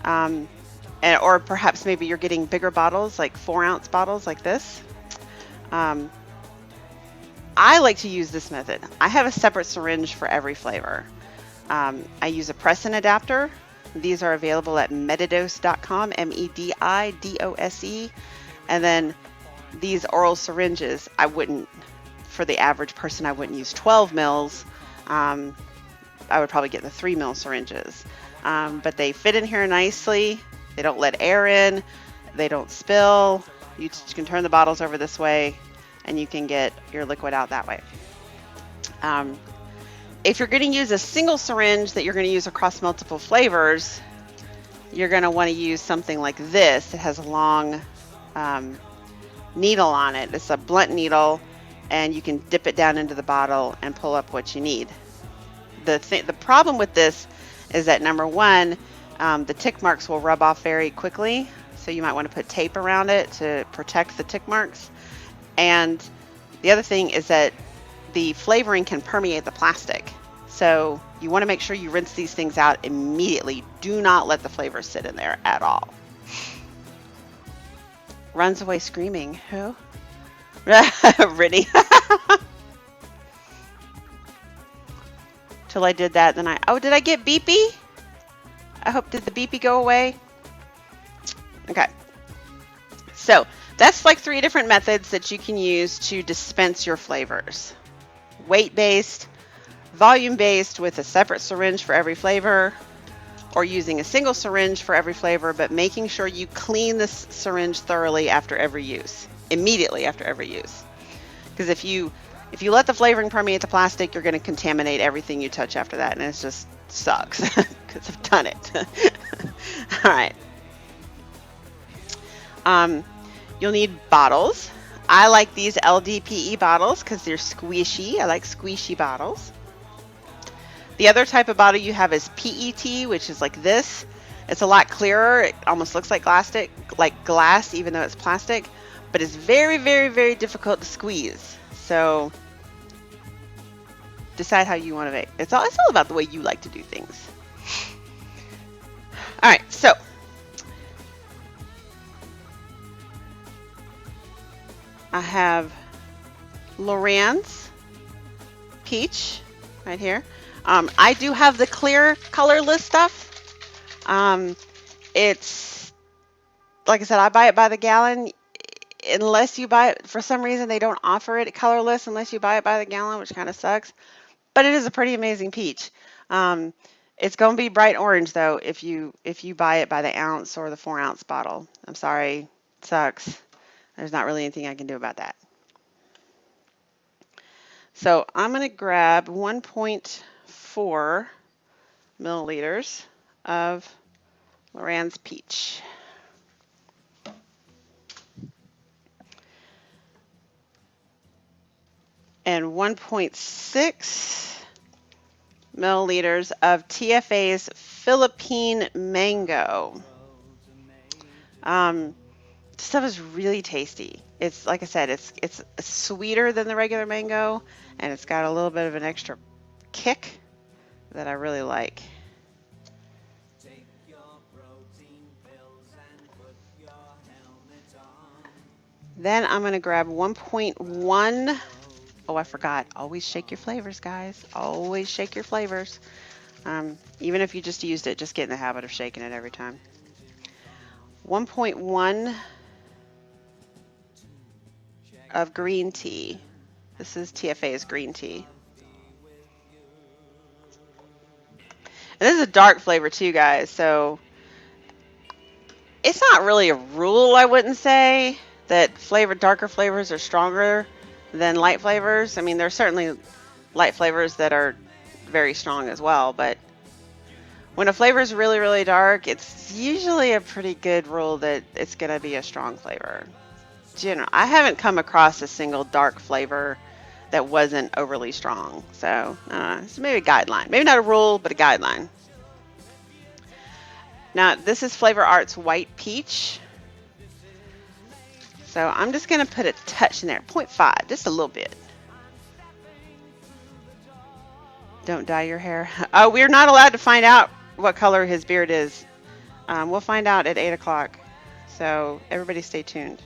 or perhaps maybe you're getting bigger bottles, like 4 ounce bottles like this, I like to use this method. I have a separate syringe for every flavor. I use a press-in adapter. These are available at medidose.com, MEDIDOSE. And then these oral syringes, for the average person, I wouldn't use 12 mils. I would probably get the 3 mil syringes. But they fit in here nicely. They don't let air in. They don't spill. You can turn the bottles over this way, and you can get your liquid out that way. If you're going to use a single syringe that you're going to use across multiple flavors, you're going to want to use something like this. It has a long needle on it. It's a blunt needle, and you can dip it down into the bottle and pull up what you need. The problem with this is that, number one, the tick marks will rub off very quickly, so you might want to put tape around it to protect the tick marks. And the other thing is that the flavoring can permeate the plastic. So you want to make sure you rinse these things out immediately. Do not let the flavor sit in there at all. Runs away screaming. Who? Riddy. Till I did that, then did I get beepy? Did the beepy go away? Okay. So that's like 3 different methods that you can use to dispense your flavors. Weight-based, volume-based with a separate syringe for every flavor, or using a single syringe for every flavor, but making sure you clean this syringe thoroughly after every use, immediately after every use. Because if you let the flavoring permeate the plastic, you're going to contaminate everything you touch after that, and it just sucks because I've done it. All right. You'll need bottles. I like these LDPE bottles because they're squishy. I like squishy bottles. The other type of bottle you have is PET, which is like this. It's a lot clearer. It almost looks like glass, even though it's plastic. But it's very, very, very difficult to squeeze. So decide how you want to vape. It's all about the way you like to do things. All right, so I have Loran's Peach right here. I do have the clear colorless stuff. It's like I said, I buy it by the gallon. Unless you buy it, for some reason they don't offer it colorless unless you buy it by the gallon, which kind of sucks. But it is a pretty amazing peach. It's going to be bright orange though if you buy it by the ounce or the 4-ounce bottle. I'm sorry, it sucks. There's not really anything I can do about that. So I'm going to grab 1.4 milliliters of Loran's Peach. And 1.6 milliliters of TFA's Philippine Mango. This stuff is really tasty. It's like I said, it's sweeter than the regular mango, and it's got a little bit of an extra kick that I really like. Then I'm going to grab 1.1. Oh, I forgot. Always shake your flavors, guys. Always shake your flavors. Even if you just used it, just get in the habit of shaking it every time. 1.1 of green tea. This is TFA's green tea. And this is a dark flavor too, guys. So it's not really a rule, I wouldn't say, that darker flavors are stronger than light flavors. I mean, there's certainly light flavors that are very strong as well, but when a flavor is really, really dark, it's usually a pretty good rule that it's going to be a strong flavor. I haven't come across a single dark flavor that wasn't overly strong. So it's maybe a guideline. Maybe not a rule, but a guideline. Now, this is Flavor Art's White Peach. So I'm just going to put a touch in there, 0.5, just a little bit. Don't dye your hair. We're not allowed to find out what color his beard is. We'll find out at 8 o'clock. So everybody stay tuned.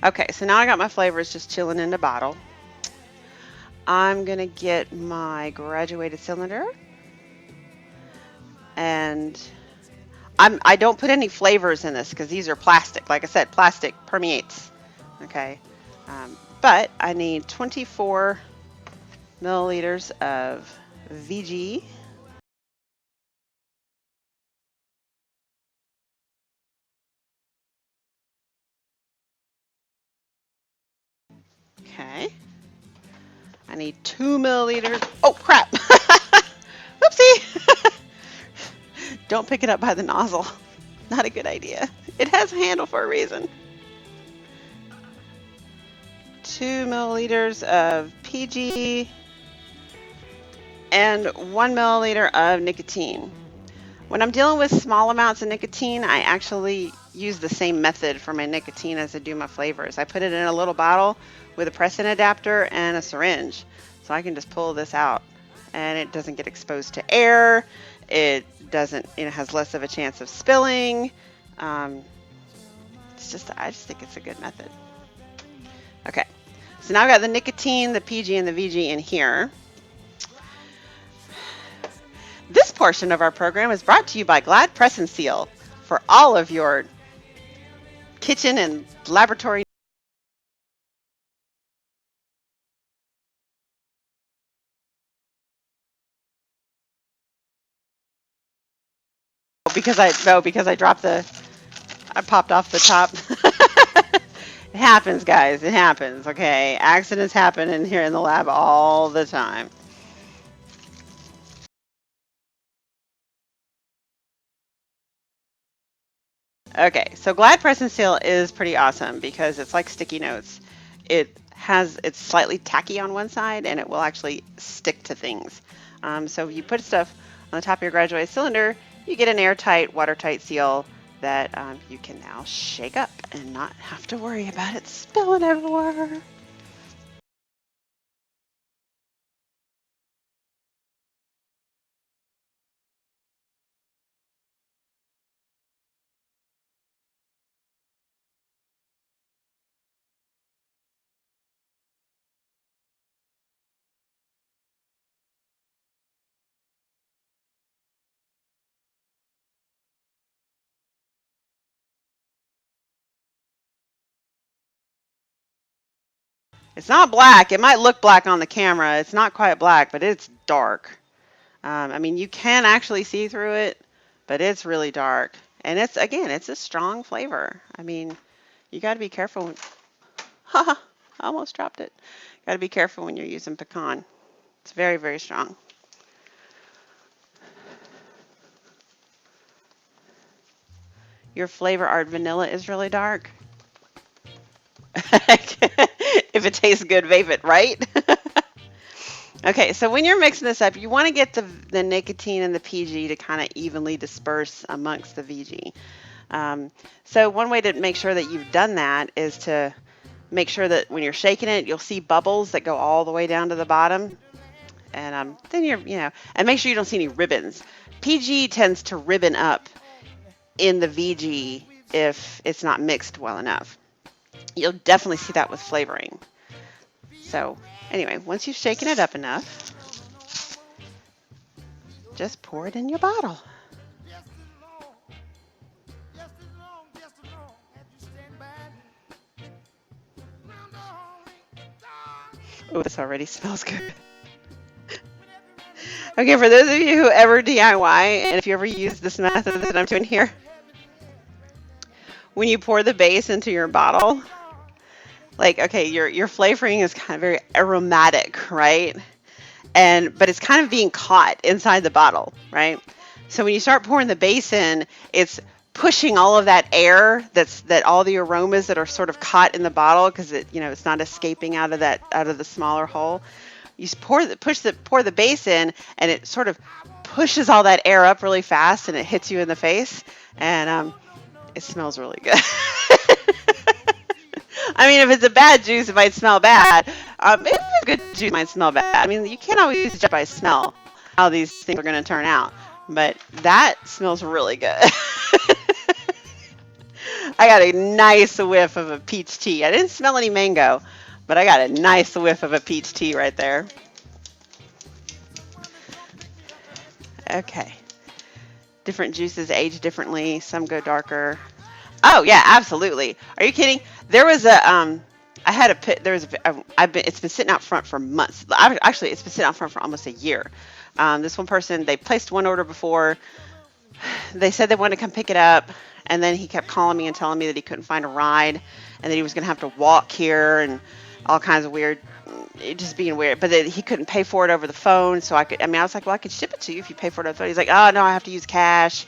Okay, so now I got my flavors just chilling in the bottle. I'm going to get my graduated cylinder. And I don't put any flavors in this because these are plastic. Like I said, plastic permeates. Okay. But I need 24 milliliters of VG. Okay. I need 2 milliliters. Oh, crap. Oopsie. Don't pick it up by the nozzle. Not a good idea. It has a handle for a reason. 2 milliliters of PG and 1 milliliter of nicotine. When I'm dealing with small amounts of nicotine, I actually use the same method for my nicotine as I do my flavors. I put it in a little bottle with a press-in adapter and a syringe. So I can just pull this out and it doesn't get exposed to air. It has less of a chance of spilling. I just think it's a good method. Okay, so now I've got the nicotine, the PG, and the VG in here. This portion of our program is brought to you by Glad Press and Seal for all of your kitchen and laboratory because I dropped I popped off the top. It happens, guys. It happens, okay? Accidents happen in here in the lab all the time. Okay, so Glide Press and Seal is pretty awesome because it's like sticky notes. It's slightly tacky on one side and it will actually stick to things. So if you put stuff on the top of your graduated cylinder, you get an airtight, watertight seal that you can now shake up and not have to worry about it spilling everywhere. It's not black. It might look black on the camera. It's not quite black, but it's dark. I mean, you can actually see through it, but it's really dark. And it's a strong flavor. I mean, you got to be careful. Haha, I almost dropped it. Got to be careful when you're using pecan. It's very, very strong. Your flavor art vanilla is really dark. If it tastes good, vape it, right? Okay, so when you're mixing this up, you want to get the nicotine and the PG to kind of evenly disperse amongst the VG. So one way to make sure that you've done that is to make sure that when you're shaking it, you'll see bubbles that go all the way down to the bottom. And then and make sure you don't see any ribbons. PG tends to ribbon up in the VG if it's not mixed well enough. You'll definitely see that with flavoring. So anyway, once you've shaken it up enough, just pour it in your bottle. Oh, this already smells good. Okay, for those of you who ever DIY, and if you ever use this method that I'm doing here, when you pour the base into your bottle, like, okay, your flavoring is kind of very aromatic, right? But it's kind of being caught inside the bottle, right? So when you start pouring the base in, it's pushing all of that air that all the aromas that are sort of caught in the bottle because it's not escaping out of the smaller hole. You pour the base in, and it sort of pushes all that air up really fast, and it hits you in the face, and it smells really good. I mean, if it's a bad juice, it might smell bad. If it's a good juice, it might smell bad. I mean, you can't always judge by smell how these things are going to turn out, but that smells really good. I got a nice whiff of a peach tea. I didn't smell any mango, but I got a nice whiff of a peach tea right there. Okay. Different juices age differently. Some go darker. Oh yeah, absolutely. Are you kidding? There was a I had a pit. There was it's been sitting out front for months. Actually, it's been sitting out front for almost a year. This one person, they placed one order before. They said they wanted to come pick it up, and then he kept calling me and telling me that he couldn't find a ride, and that he was going to have to walk here and all kinds of weird, it just being weird. But that he couldn't pay for it over the phone, so I could. I mean, I was like, well, I could ship it to you if you pay for it over the phone. He's like, oh no, I have to use cash.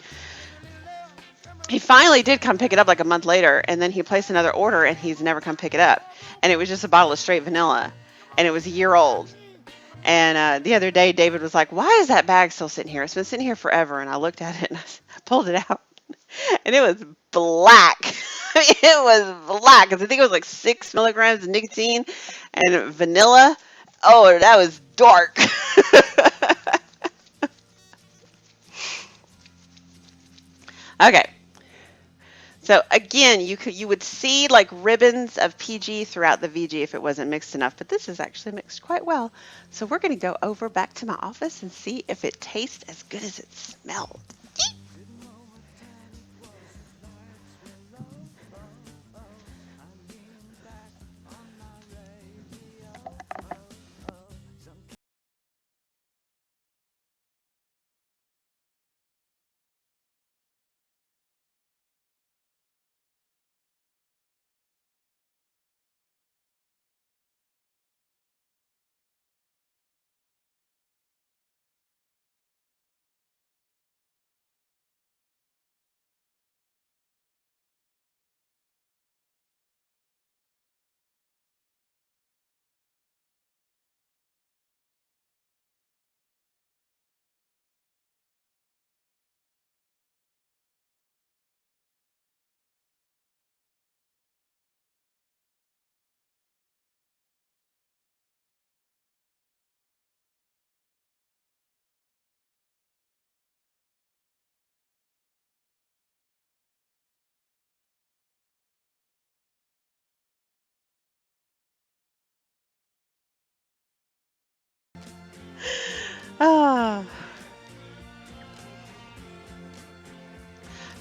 He finally did come pick it up like a month later, and then he placed another order, and he's never come pick it up. And it was just a bottle of straight vanilla, and it was a year old. And the other day, David was like, why is that bag still sitting here? It's been sitting here forever. And I looked at it, and I pulled it out, and it was black. It was black, because I think it was like 6 milligrams of nicotine and vanilla. Oh, that was dark. Okay. So again, you would see like ribbons of PG throughout the VG if it wasn't mixed enough, but this is actually mixed quite well. So we're going to go over back to my office and see if it tastes as good as it smelled.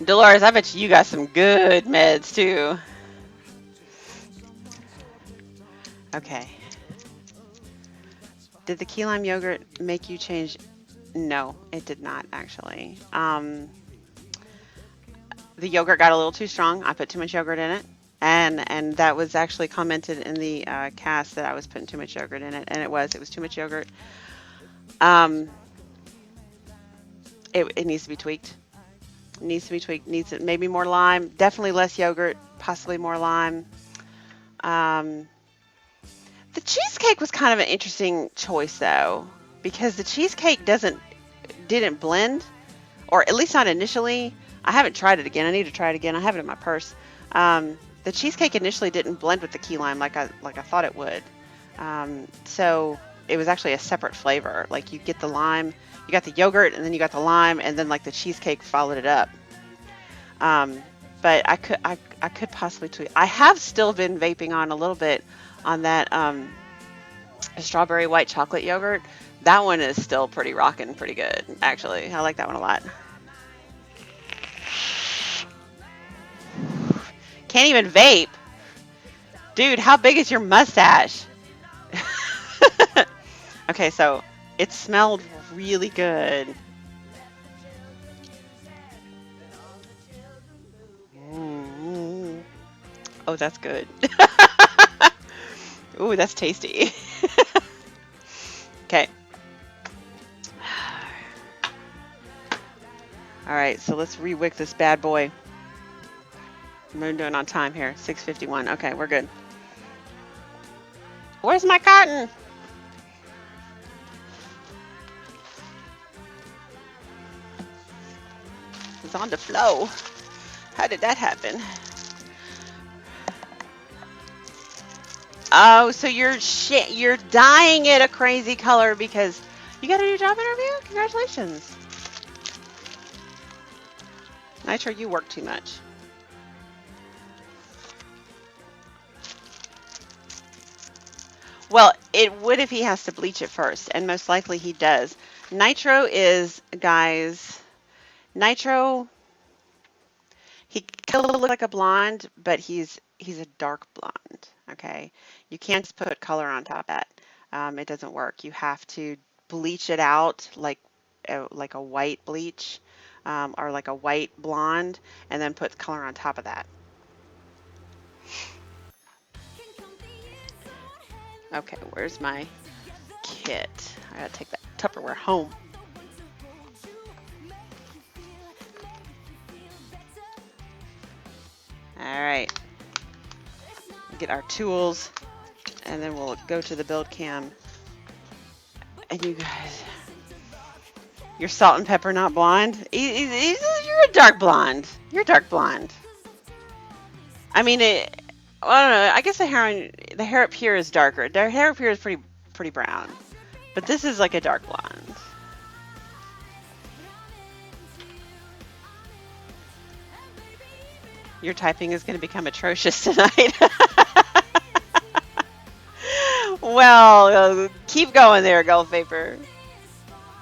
Dolores, I bet you got some good meds too. Okay. Did the key lime yogurt make you change? No, it did not actually. The yogurt got a little too strong. I put too much yogurt in it, and that was actually commented in the cast that I was putting too much yogurt in it, and it was too much yogurt. Um, it needs to be tweaked. It needs to be tweaked. Needs maybe more lime. Definitely less yogurt. Possibly more lime. Um, the cheesecake was kind of an interesting choice though, because the cheesecake didn't blend, or at least not initially. I haven't tried it again. I need to try it again. I have it in my purse. The cheesecake initially didn't blend with the key lime like I thought it would. So it was actually a separate flavor. Like you get the lime, you got the yogurt, and then you got the lime, and then like the cheesecake followed it up. But I could possibly tweak. I have still been vaping on a little bit on that strawberry white chocolate yogurt. That one is still pretty rocking, pretty good actually. I like that one a lot. Can't even vape. Dude, how big is your mustache? Okay, so it smelled really good. Mm. Oh, that's good. Ooh, that's tasty. Okay. All right, so let's re-wick this bad boy. We're doing on time here. 6:51. Okay, we're good. Where's my cotton? It's on the flow. How did that happen? Oh, so you're dyeing it a crazy color because you got a new job interview? Congratulations. Nitro, you work too much. Well, it would if he has to bleach it first, and most likely he does. Nitro is, guys, Nitro, he kind of looks like a blonde, but he's a dark blonde, okay? You can't just put color on top of that. It doesn't work. You have to bleach it out like a white bleach, or like a white blonde, and then put color on top of that. Okay, where's my kit? I gotta take that Tupperware home. All right, get our tools, and then we'll go to the build cam. And you guys, you're salt and pepper, not blonde. You're a dark blonde. You're dark blonde. I mean, I don't know. I guess the hair up here is darker. Their hair up here is pretty brown, but this is like a dark blonde. Your typing is going to become atrocious tonight. Well, keep going there, Gulf Vapor.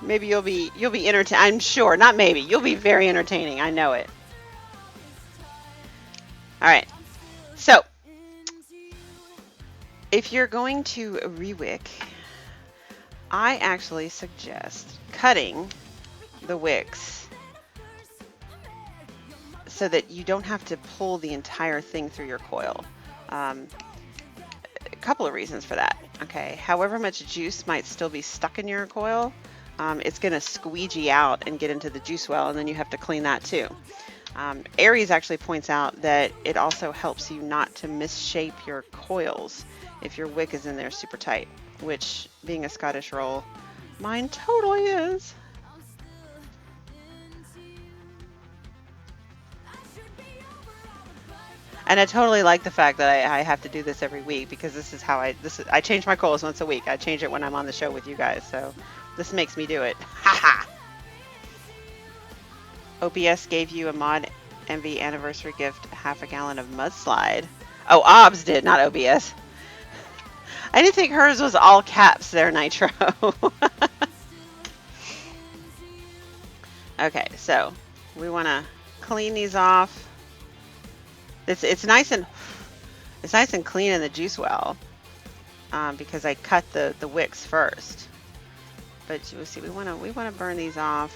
Maybe you'll be entertaining. I'm sure, not maybe. You'll be very entertaining. I know it. All right. So, if you're going to rewick, I actually suggest cutting the wicks so that you don't have to pull the entire thing through your coil. A couple of reasons for that. Okay, however much juice might still be stuck in your coil, it's going to squeegee out and get into the juice well, and then you have to clean that too. Aries actually points out that it also helps you not to misshape your coils if your wick is in there super tight, which, being a Scottish roll, mine totally is. And I totally like the fact that I have to do this every week, because this is how I change my coils once a week. I change it when I'm on the show with you guys, so this makes me do it. Haha. OBS gave you a Mod Envy anniversary gift, half a gallon of mudslide. Oh, OBS did, not OBS. I didn't think hers was all caps there, Nitro. Okay, so we want to clean these off. It's nice and clean in the juice well, because I cut the wicks first. But you will see, we wanna burn these off.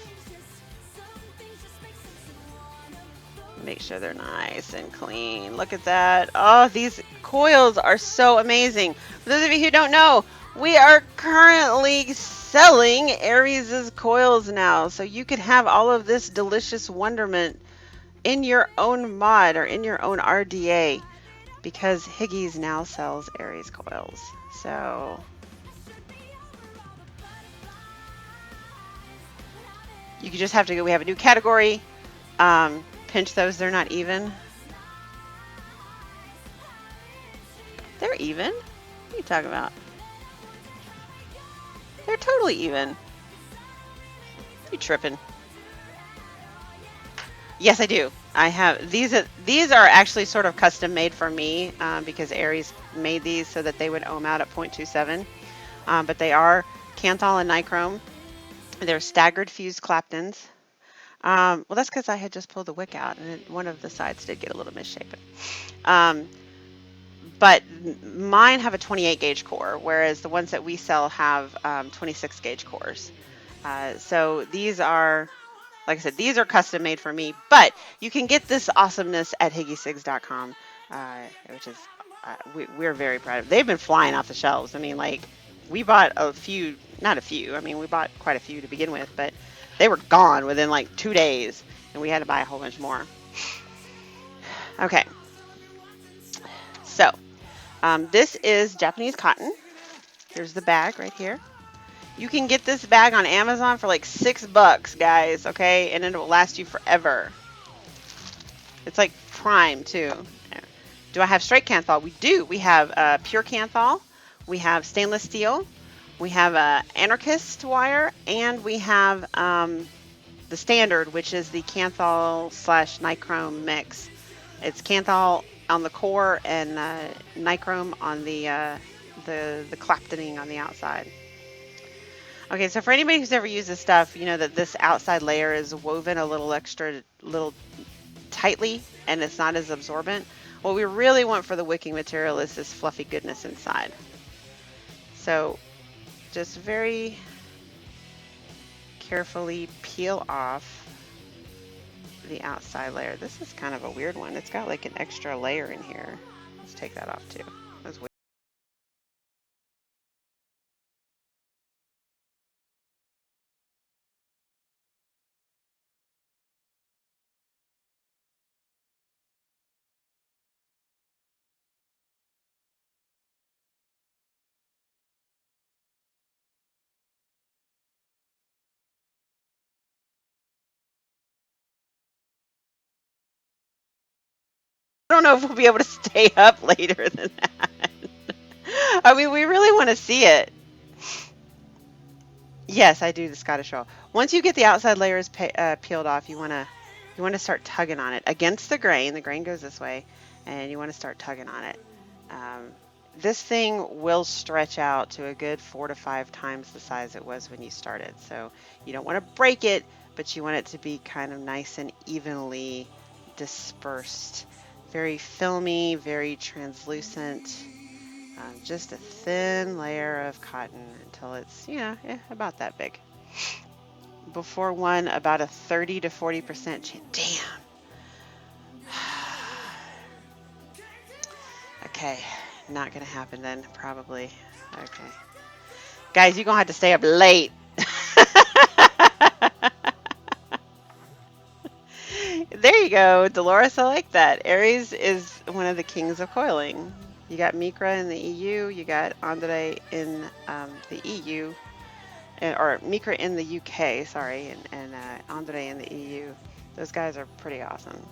Make sure they're nice and clean. Look at that. Oh, these coils are so amazing. For those of you who don't know, we are currently selling Aries' coils now. So you could have all of this delicious wonderment in your own mod or in your own RDA, because Higgies now sells Aries coils. So you just have to go. We have a new category. Pinch those, they're not even. They're even. What are you talking about? They're totally even. You tripping? Yes, I do. I have these. These are actually sort of custom made for me, because Aries made these so that they would ohm out at 0.27. But they are Canthal and Nichrome. They're staggered fused Claptons. Well, that's because I had just pulled the wick out, and one of the sides did get a little misshapen. But mine have a 28 gauge core, whereas the ones that we sell have 26 gauge cores. So these are, like I said, these are custom made for me, but you can get this awesomeness at higgysigs.com, which is, we're very proud of. They've been flying off the shelves. I mean, like, we bought a few, not a few, I mean, we bought quite a few to begin with, but they were gone within like 2 days, and we had to buy a whole bunch more. Okay. So, this is Japanese cotton. Here's the bag right here. You can get this bag on Amazon for like $6, guys, okay? And it will last you forever. It's like prime, too. Do I have straight Canthal? We do. We have pure Canthal. We have stainless steel. We have anarchist wire. And we have the standard, which is the Canthal / Nichrome mix. It's Canthal on the core and Nichrome on the Claptoning on the outside. Okay, so for anybody who's ever used this stuff, you know that this outside layer is woven a little tightly, and it's not as absorbent. What we really want for the wicking material is this fluffy goodness inside. So just very carefully peel off the outside layer. This is kind of a weird one. It's got like an extra layer in here. Let's take that off too. That's weird. I don't know if we'll be able to stay up later than that. I mean, we really want to see it. Yes, I do the Scottish roll. Once you get the outside layers peeled off, you want to start tugging on it against the grain. The grain goes this way, and you want to start tugging on it. This thing will stretch out to a good 4 to 5 times the size it was when you started. So you don't want to break it, but you want it to be kind of nice and evenly dispersed. Very filmy, very translucent. Just a thin layer of cotton until it's, about that big. Before one, about a 30 to 40% chance. Damn. Okay, not gonna happen then, probably. Okay. Guys, you're gonna have to stay up late. There you go, Dolores, I like that. Aries is one of the kings of coiling. You got Mikra in the EU, you got Andre in the EU, or Mikra in the UK, sorry, and Andre in the EU. Those guys are pretty awesome.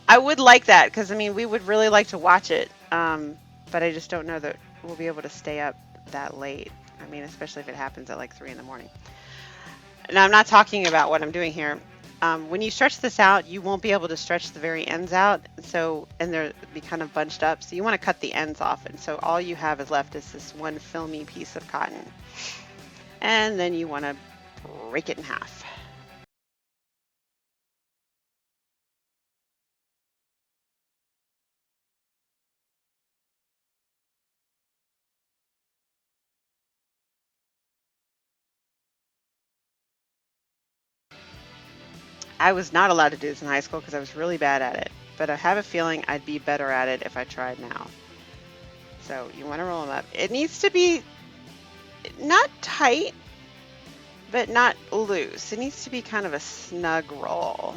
I would like that, because, I mean, we would really like to watch it, but I just don't know that we'll be able to stay up that late. I mean, especially if it happens at like 3 in the morning. Now, I'm not talking about what I'm doing here. When you stretch this out, you won't be able to stretch the very ends out, and they'll be kind of bunched up. So you want to cut the ends off, and so all you have is left is this one filmy piece of cotton. And then you want to break it in half. I was not allowed to do this in high school because I was really bad at it, but I have a feeling I'd be better at it if I tried now. So you want to roll them up. It needs to be not tight, but not loose. It needs to be kind of a snug roll.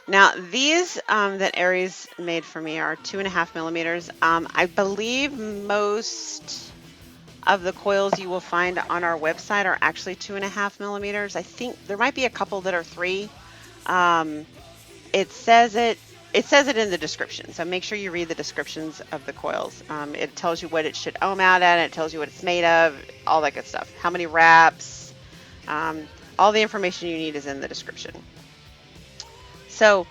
Now, these that Aries made for me are 2.5 millimeters. I believe most of the coils you will find on our website are actually 2.5 millimeters. I think there might be a couple that are 3. Um, it says it in the description, so make sure you read the descriptions of the coils. It tells you what it should ohm out at, it tells you what it's made of, all that good stuff. How many wraps, all the information you need is in the description. So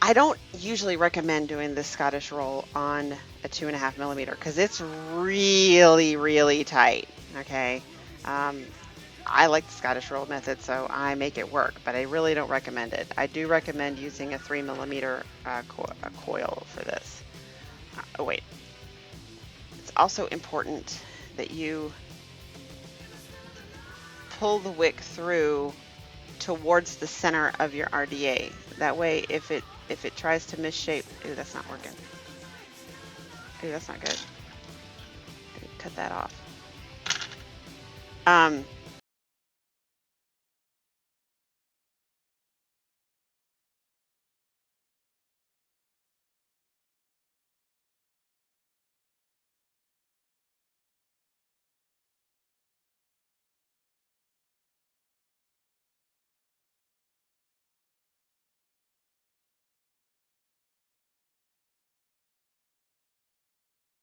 I don't usually recommend doing the Scottish roll on a 2.5 millimeter because it's really, really tight. Okay. I like the Scottish roll method, so I make it work, but I really don't recommend it. I do recommend using a 3 millimeter coil for this. Oh, wait. It's also important that you pull the wick through towards the center of your RDA. That way, if it tries to misshape, ooh, that's not working. Ooh, that's not good. Cut that off.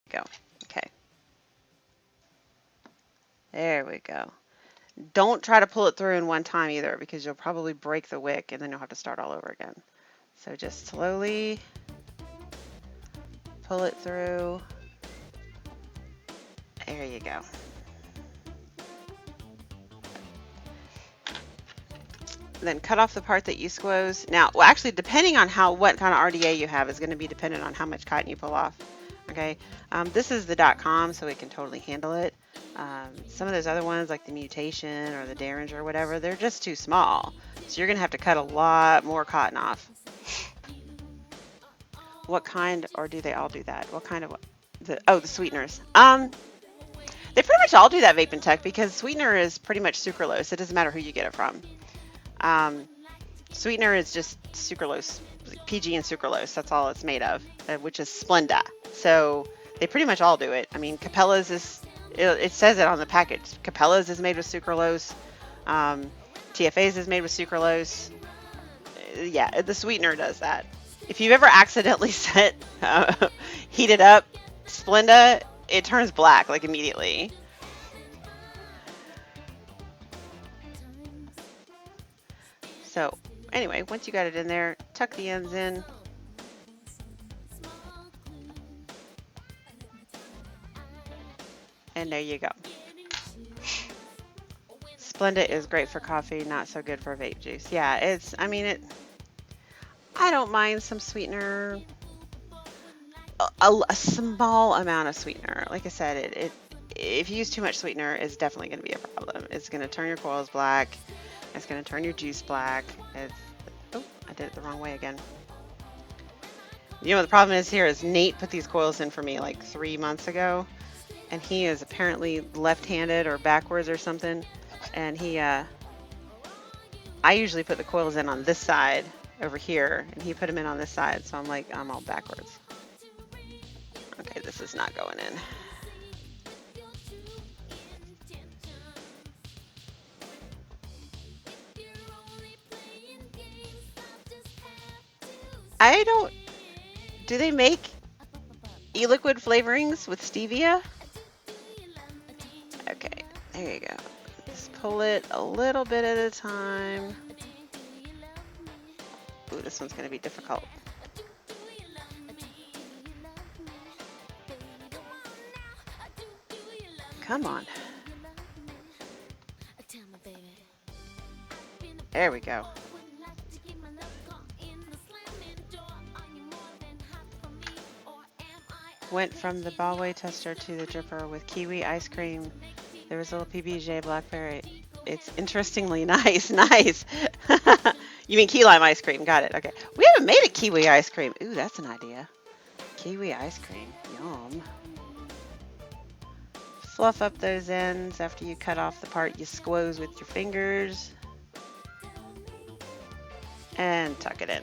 Go. Okay. There we go. Don't try to pull it through in one time either because you'll probably break the wick and then you'll have to start all over again. So just slowly pull it through. There you go. Then cut off the part that you squoze. Now, well, actually, depending on what kind of RDA you have is going to be dependent on how much cotton you pull off. Okay, this is the .com, so it can totally handle it. Some of those other ones, like the Mutation or the Derringer or whatever, they're just too small. So you're going to have to cut a lot more cotton off. What kind, or do they all do that? What kind of, the sweeteners. They pretty much all do that, Vape and Tech, because sweetener is pretty much sucralose. It doesn't matter who you get it from. Sweetener is just sucralose, PG and sucralose. That's all it's made of, which is Splenda. So they pretty much all do it. I mean, Capella's it says it on the package. Capella's is made with sucralose. TFA's is made with sucralose. Yeah, the sweetener does that. If you've ever accidentally heated up Splenda, it turns black like immediately. So anyway, once you got it in there, tuck the ends in. And there you go. Splenda is great for coffee, not so good for vape juice. Yeah, I don't mind some sweetener, a small amount of sweetener. Like I said, if you use too much sweetener, it's definitely going to be a problem. It's going to turn your coils black. It's going to turn your juice black. Oh, I did it the wrong way again. You know what the problem is here is Nate put these coils in for me like 3 months ago, and he is apparently left-handed or backwards or something. And I usually put the coils in on this side over here, and he put them in on this side. So I'm like, I'm all backwards. Okay, this is not going in. Do they make e-liquid flavorings with stevia? Okay, There you go. Just pull it a little bit at a time. Ooh, this one's going to be difficult. Come on. There we go. Went from the Ballway tester to the dripper with kiwi ice cream. There was a little PBJ blackberry. It's interestingly nice. Nice. You mean key lime ice cream? Got it. Okay. We haven't made a kiwi ice cream. Ooh, that's an idea. Kiwi ice cream. Yum. Fluff up those ends after you cut off the part you squoze with your fingers. And tuck it in.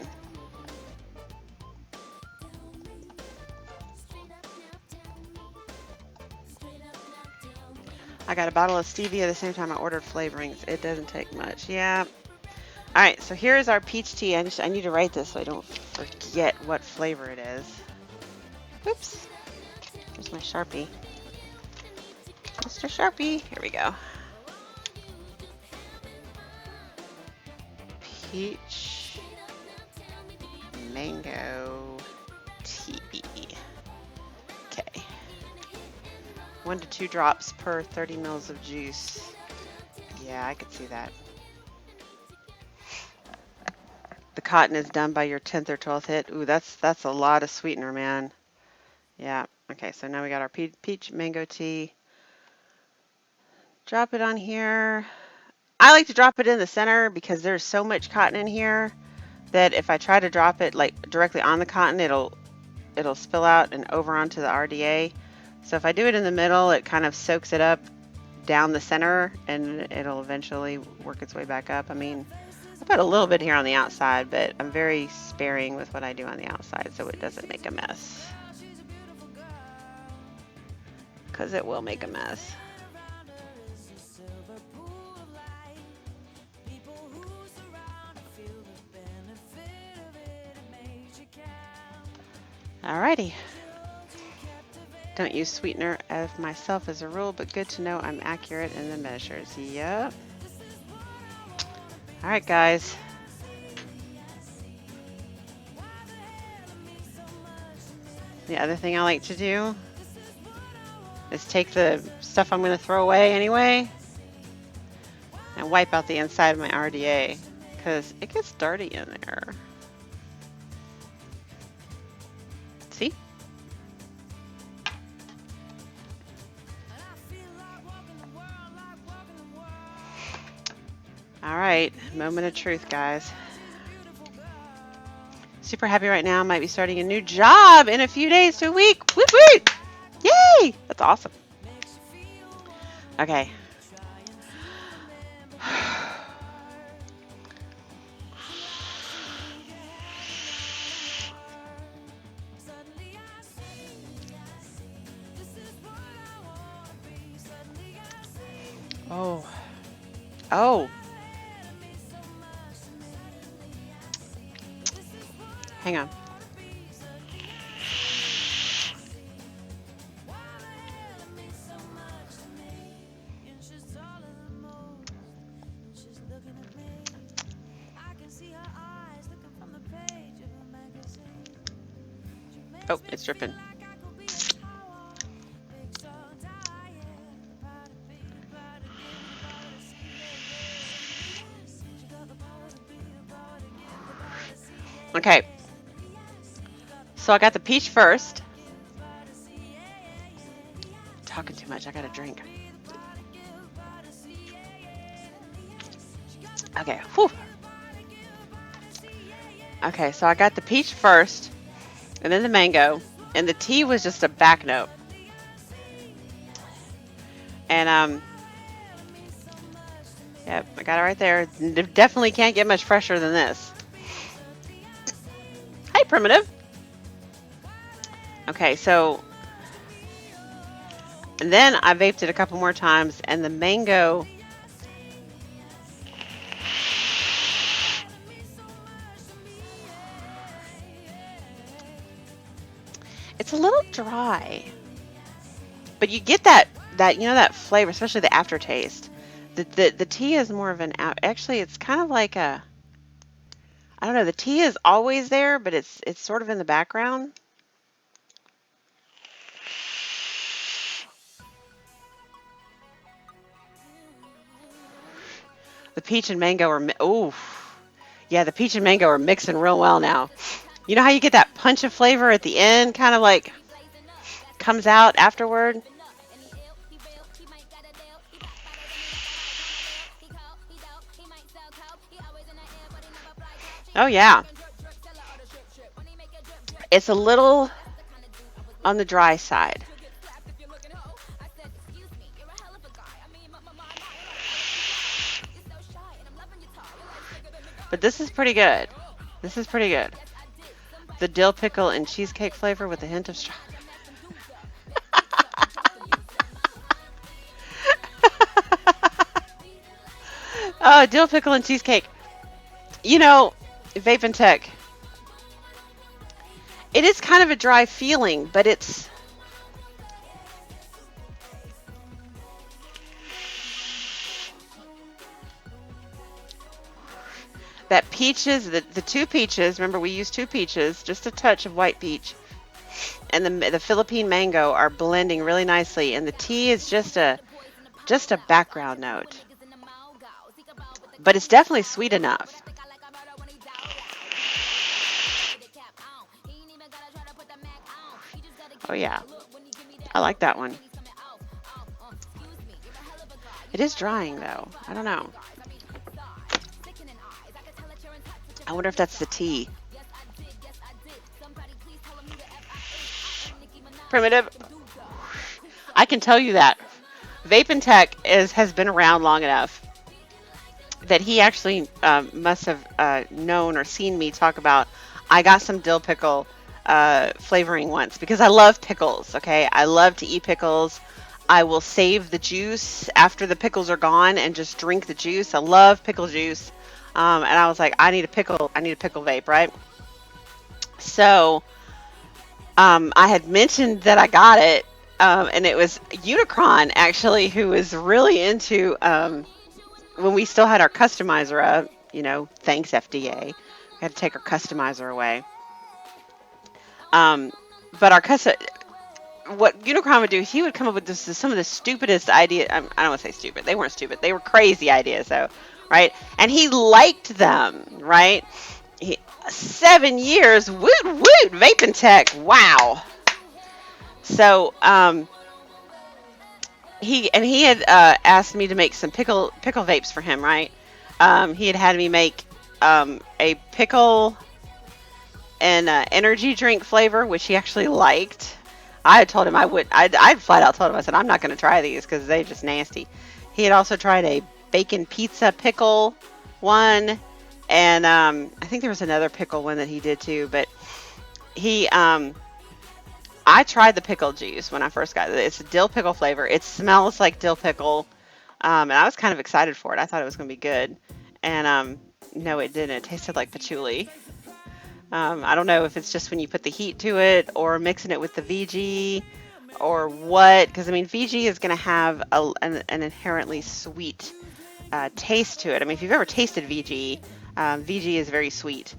I got a bottle of stevia the same time I ordered flavorings. It doesn't take much. Yeah. All right, so here is our peach tea. I need to write this so I don't forget what flavor it is. Oops. Here's my Sharpie. Mr. Sharpie. Here we go. Peach mango tea. Okay. 1 to 2 drops per 30 mils of juice. Yeah, I could see that. The cotton is done by your 10th or 12th hit. Ooh, that's a lot of sweetener, man. Yeah. Okay, so now we got our peach mango tea. Drop it on here. I like to drop it in the center because there's so much cotton in here that if I try to drop it like directly on the cotton, it'll spill out and over onto the RDA. So if I do it in the middle, it kind of soaks it up down the center and it'll eventually work its way back up. I mean, I put a little bit here on the outside, but I'm very sparing with what I do on the outside so it doesn't make a mess. Because it will make a mess. Alrighty. Don't use sweetener of myself as a rule, but good to know I'm accurate in the measures. Yep. Alright, guys. The other thing I like to do is take the stuff I'm going to throw away anyway and wipe out the inside of my RDA because it gets dirty in there. See? All right, moment of truth, guys. Super happy right now. Might be starting a new job in a few days to a week. Whoop whoop! Yay! That's awesome. Okay. Oh. Oh. Hang on. Oh, it's dripping. Okay. So I got the peach first. Talking too much. I got a drink. Okay. Whew. Okay, so I got the peach first, and then the mango, and the tea was just a back note. And yep, I got it right there. Definitely can't get much fresher than this. Hi, Primitive. Okay, so and then I vaped it a couple more times, and the mango. It's a little dry, but you get that that, that flavor, especially the aftertaste. The tea is more of an actually it's kind of like a, I don't know, the tea is always there, but it's sort of in the background. The peach and mango are oh, yeah, the peach and mango are mixing real well now. You know how you get that punch of flavor at the end, kind of like comes out afterward? Oh yeah. It's a little on the dry side. But this is pretty good. This is pretty good. The dill pickle and cheesecake flavor with a hint of strawberry. Oh, dill pickle and cheesecake. You know, vape and tech. It is kind of a dry feeling, but it's that peaches, the two peaches. Remember, we used two peaches, just a touch of white peach, and the Philippine mango are blending really nicely, and the tea is just a background note, but it's definitely sweet enough. Oh yeah, I like that one. It is drying though. I don't know. I wonder if that's the tea. Primitive. I can tell you that Vape and Tech has been around long enough that he actually must have known or seen me talk about. I got some dill pickle flavoring once because I love pickles. Okay, I love to eat pickles. I will save the juice after the pickles are gone and just drink the juice. I love pickle juice. And I was like, I need a pickle. I need a pickle vape, right? So I had mentioned that I got it, and it was Unicron actually who was really into when we still had our customizer up. Thanks FDA. We had to take our customizer away. Um, but what Unicron would do, he would come up with some of the stupidest ideas. I don't want to say stupid. They weren't stupid. They were crazy ideas, though, right? And he liked them, right? 7 years, woot woot, vaping tech, wow. So he had asked me to make some pickle vapes for him, right? He had me make a pickle and energy drink flavor, which he actually liked. I had told him I would. I flat out told him, I said, I'm not going to try these because they're just nasty. He had also tried a bacon pizza pickle one, and I think there was another pickle one that he did too. But he, I tried the pickle juice when I first got it. It's a dill pickle flavor. It smells like dill pickle, and I was kind of excited for it. I thought it was going to be good, and no, it didn't. It tasted like patchouli. I don't know if it's just when you put the heat to it or mixing it with the VG or what, because I mean, VG is going to have an inherently sweet taste to it. I mean, if you've ever tasted VG, VG is very sweet.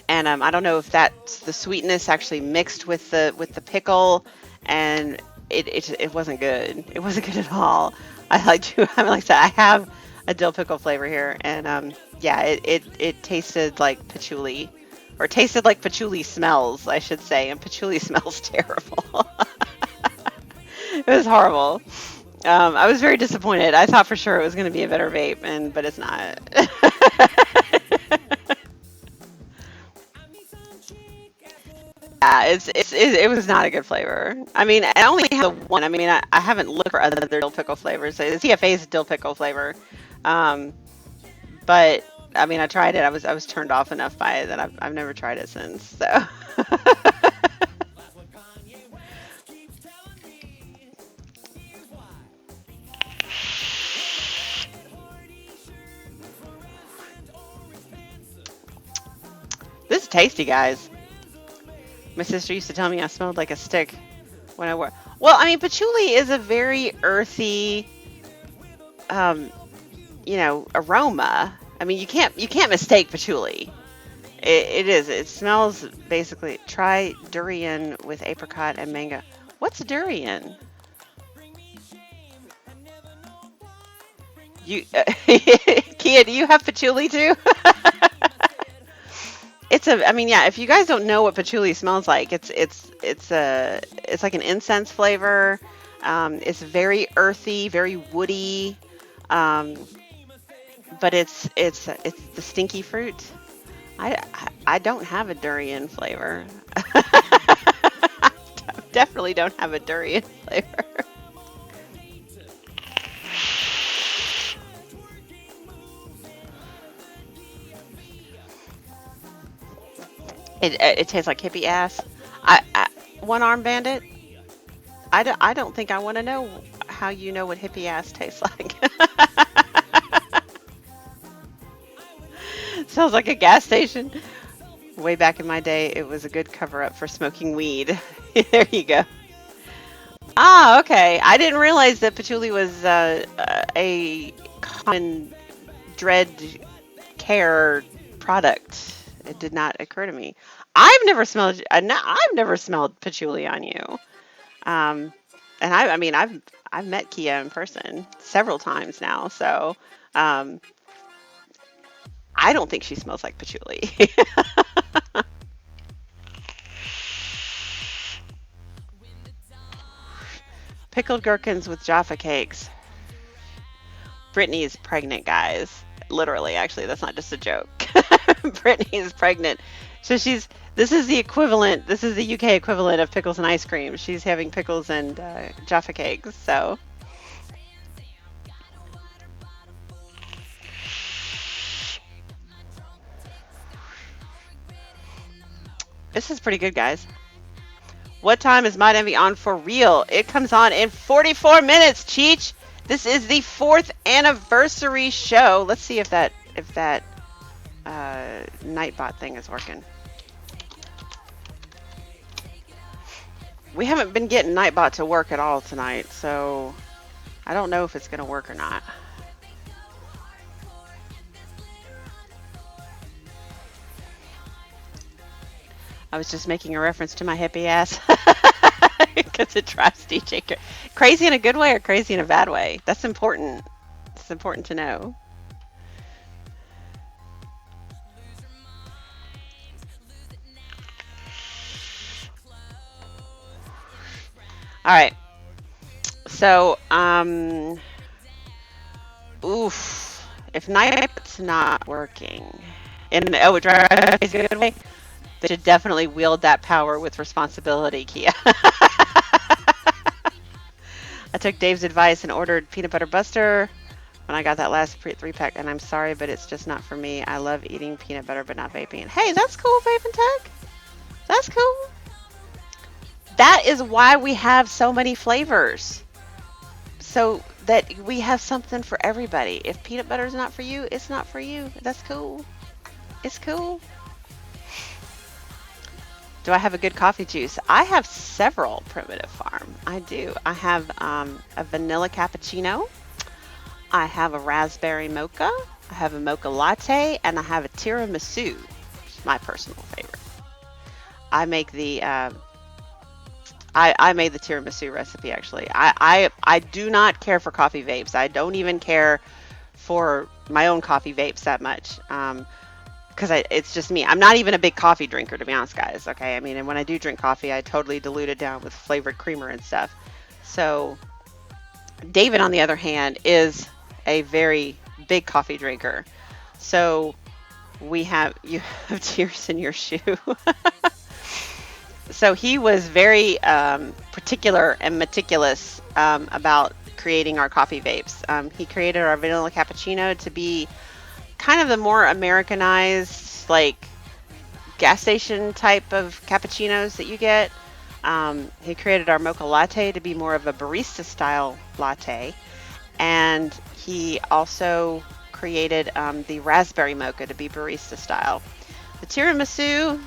And I don't know if that's the sweetness actually mixed with the pickle, and it wasn't good. It wasn't good at all. I mean, like I said, I have a dill pickle flavor here, and yeah, it tasted like patchouli, or tasted like patchouli smells, I should say, and patchouli smells terrible. It was horrible. I was very disappointed. I thought for sure it was going to be a better vape, but it's not. Yeah, it was not a good flavor. I mean, I only have the one. I mean, I haven't looked for other dill pickle flavors. The CFA is dill pickle flavor, um, but I mean, I tried it. I was turned off enough by it that I've never tried it since. So this is tasty, guys. My sister used to tell me I smelled like a stick when I wore. Well, I mean, patchouli is a very earthy, um, aroma. I mean, you can't mistake patchouli. It is. It smells basically. Try durian with apricot and mango. What's durian? You, Kia, do you have patchouli too? I mean, yeah. If you guys don't know what patchouli smells like, it's like an incense flavor. It's very earthy, very woody, um, but it's the stinky fruit. I don't have a durian flavor. Definitely don't have a durian flavor. It tastes like hippie ass. I one arm bandit. I don't think I want to know how you know what hippie ass tastes like. Sounds like a gas station. Way back in my day, it was a good cover up for smoking weed. There you go. Ah, okay. I didn't realize that patchouli was a common dread care product. It did not occur to me. I've never smelled patchouli on you. Um, and I mean, I've met Kia in person several times now, so um, I don't think she smells like patchouli. Pickled gherkins with Jaffa cakes. Brittany is pregnant, guys. Literally, actually, that's not just a joke. Brittany is pregnant. So this is the equivalent, this is the UK equivalent of pickles and ice cream. She's having pickles and Jaffa cakes. So this is pretty good, guys. What time is Mod Envy on for real? It comes on in 44 minutes, Cheech. This is the 4th anniversary show. Let's see if that Nightbot thing is working. We haven't been getting Nightbot to work at all tonight, so I don't know if it's going to work or not. I was just making a reference to my hippie ass because it drives DJ crazy in a good way or crazy in a bad way. That's important. It's important to know. All right. So, oof. If Nightbot's not working, it drives a good way, they should definitely wield that power with responsibility, Kia. I took Dave's advice and ordered peanut butter buster when I got that last 3-pack, and I'm sorry, but it's just not for me. I love eating peanut butter, but not vaping. Hey, that's cool, Vape and Tech. That's cool. That is why we have so many flavors, so that we have something for everybody. If peanut butter is not for you, it's not for you. That's cool. It's cool. Do I have a good coffee juice? I have several Primitive Farm. I do. I have a vanilla cappuccino. I have a raspberry mocha. I have a mocha latte, and I have a tiramisu, which is my personal favorite. I make the I made the tiramisu recipe actually. I do not care for coffee vapes. I don't even care for my own coffee vapes that much. Because it's just me. I'm not even a big coffee drinker, to be honest, guys. Okay, I mean, and when I do drink coffee, I totally dilute it down with flavored creamer and stuff. So David, on the other hand, is a very big coffee drinker. So you have tears in your shoe. So he was very particular and meticulous about creating our coffee vapes. He created our vanilla cappuccino to be kind of the more Americanized, like gas station type of cappuccinos that you get. He created our mocha latte to be more of a barista style latte. And he also created the raspberry mocha to be barista style. The tiramisu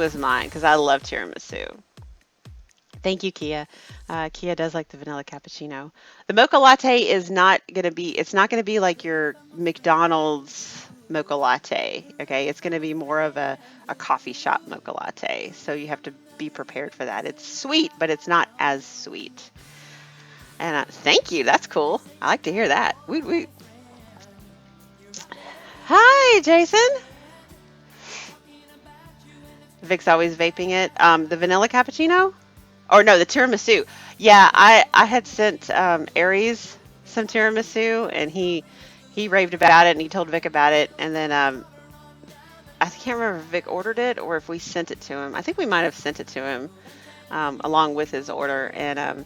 is mine because I love tiramisu. Thank you, Kia. Kia does like the vanilla cappuccino. The mocha latte is not gonna be. It's not gonna be like your McDonald's mocha latte. Okay, it's gonna be more of a coffee shop mocha latte. So you have to be prepared for that. It's sweet, but it's not as sweet. And thank you. That's cool. I like to hear that. We. Hi, Jason. Vic's always vaping it. The vanilla cappuccino. Or no, the tiramisu. Yeah, I had sent Aries some tiramisu, and he raved about it, and he told Vic about it, and then I can't remember if Vic ordered it or if we sent it to him. I think we might have sent it to him along with his order, and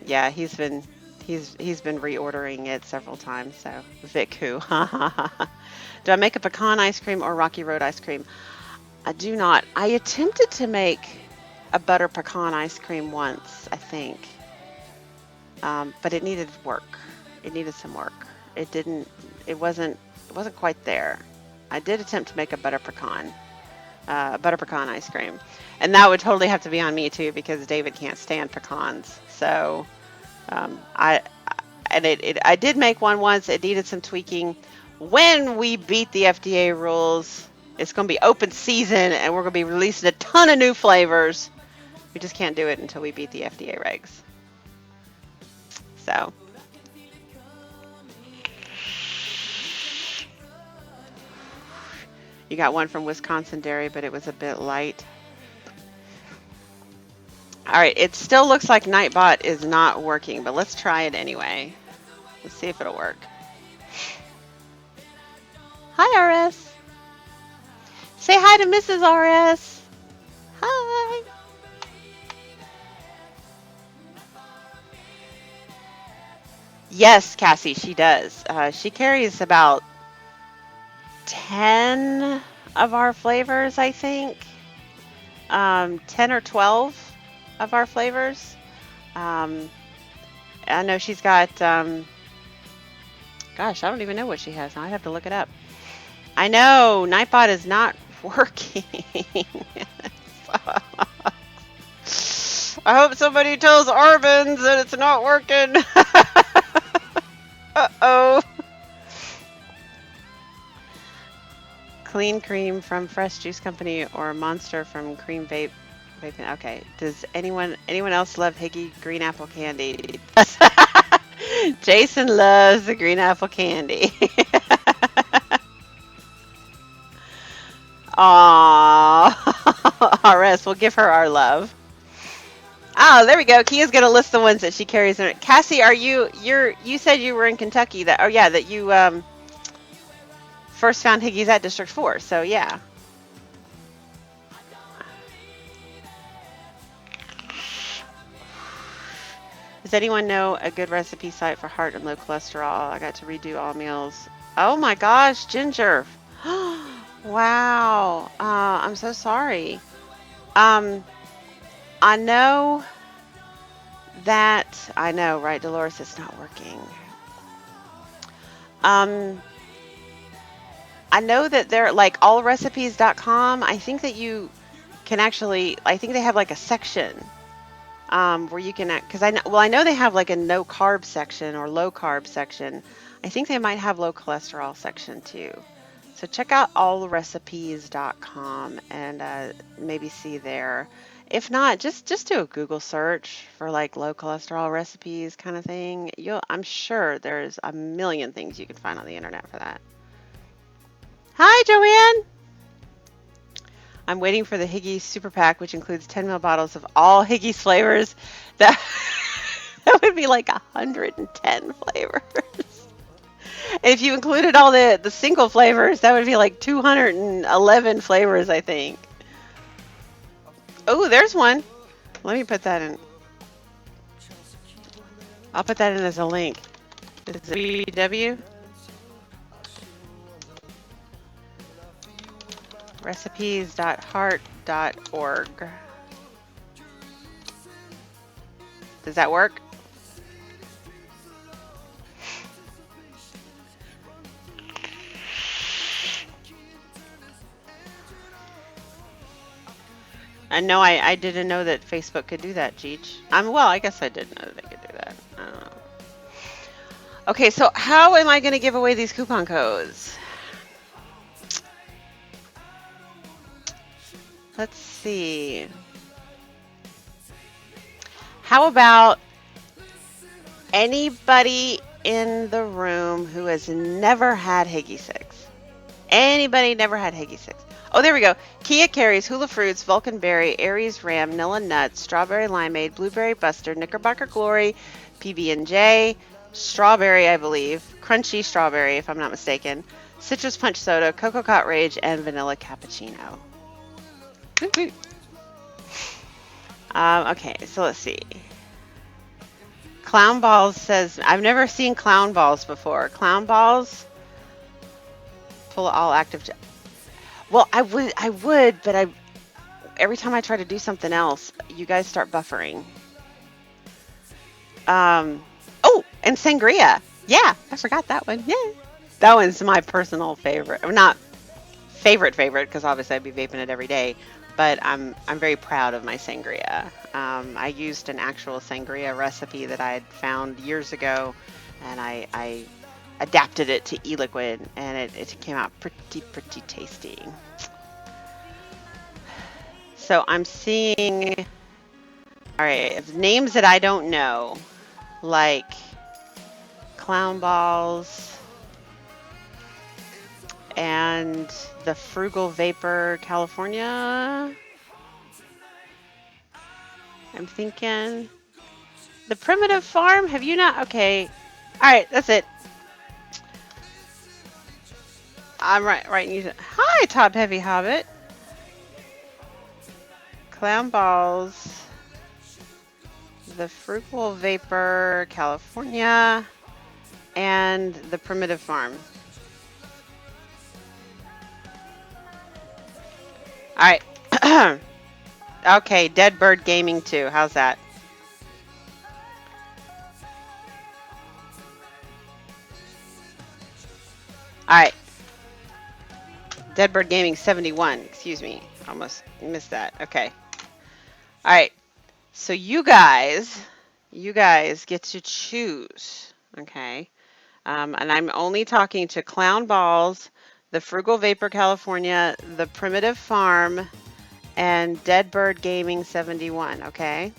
yeah, he's been reordering it several times. So Vic, who? Do I make a pecan ice cream or Rocky Road ice cream? I do not. I attempted to make a butter pecan ice cream once, I think. But it needed work. It needed some work. It didn't. It wasn't. It wasn't quite there. I did attempt to make a butter pecan ice cream, and that would totally have to be on me too because David can't stand pecans. So I and I did make one once. It needed some tweaking. When we beat the FDA rules, it's going to be open season, and we're going to be releasing a ton of new flavors. We just can't do it until we beat the FDA regs. So. You got one from Wisconsin Dairy, but it was a bit light. All right, it still looks like Nightbot is not working, but let's try it anyway. Let's see if it'll work. Hi, RS. Say hi to Mrs. RS. Hi. Yes, Cassie, she does. She carries about 10 of our flavors, I think. 10 or 12 of our flavors. I know she's got, gosh, I don't even know what she has now. I'd have to look it up. I know, Nightbot is not working. I hope somebody tells Arbenz that it's not working. Uh-oh. Clean Cream from Fresh Juice Company or Monster from Cream Vape. Vaping. Okay. Does anyone else love Higgy green apple candy? Jason loves the green apple candy. Aww. RS, we'll give her our love. Oh, there we go. Kia's gonna list the ones that she carries in it. Cassie, you said you were in Kentucky that that you first found Higgies at District 4. So yeah. Does anyone know a good recipe site for heart and low cholesterol? I got to redo all meals. Oh my gosh, Ginger. Wow. I'm so sorry. Um, I know I know, right, Dolores, it's not working. I know that they're like allrecipes.com. I think that you can actually, I think they have like a section where you can, because I know they have like a no carb section or low carb section. I think they might have low cholesterol section too. So check out allrecipes.com and maybe see there. If not, just do a Google search for like low cholesterol recipes kind of thing. I'm sure there's a million things you can find on the internet for that. Hi, Joanne. I'm waiting for the Higgies Super Pack, which includes 10 ml bottles of all Higgies flavors. That that would be like 110 flavors. And if you included all the single flavors, that would be like 211 flavors, I think. Oh, there's one. Let me put that in. I'll put that in as a link. Is it www? Recipes.heart.org. Does that work? I know I didn't know that Facebook could do that, Cheech. Well, I guess I did know that they could do that. I don't know. Okay, so how am I going to give away these coupon codes? Let's see. How about anybody in the room who has never had Higgy 6? Anybody never had Higgy 6? Oh, there we go. Kia Carries, Hula Fruits, Vulcan Berry, Aries Ram, Nilla Nuts, Strawberry Limeade, Blueberry Buster, Knickerbocker Glory, PB&J, Strawberry, I believe, Crunchy Strawberry, if I'm not mistaken, Citrus Punch Soda, Cocoa Cot Rage, and Vanilla Cappuccino. Okay, so let's see. Clown Balls says, I've never seen Clown Balls before. Clown Balls, full of all active. Well, I would, but every time I try to do something else, you guys start buffering. Oh, and Sangria. Yeah, I forgot that one. Yeah. That one's my personal favorite. Not favorite because obviously I'd be vaping it every day, but I'm very proud of my Sangria. I used an actual Sangria recipe that I had found years ago, and I adapted it to e-liquid, and it came out pretty tasty. So I'm seeing, all right, names that I don't know, like Clown Balls and the Frugal Vapor California. I'm thinking the Primitive Farm. Have you not? Okay. All right, that's it. I'm right. Hi, Top Heavy Hobbit. Clown Balls, the Frugal Vapor California, and the Primitive Farm. All right. Okay, Dead Bird Gaming 2. How's that? All right. Dead Bird Gaming 71. Excuse me. Almost missed that. Okay. All right. So you guys get to choose. Okay. And I'm only talking to Clown Balls, the Frugal Vapor California, the Primitive Farm, and Dead Bird Gaming 71. Okay.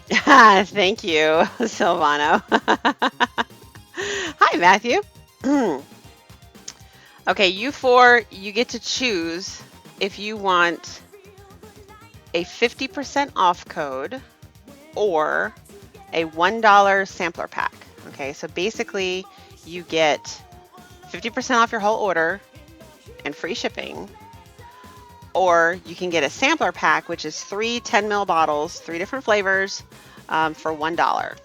Thank you, Silvano. Hi, Matthew. Okay, you four, you get to choose if you want a 50% off code or a $1 sampler pack. Okay, so basically you get 50% off your whole order and free shipping, or you can get a sampler pack, which is 3 10 ml bottles, 3 different flavors, for $1.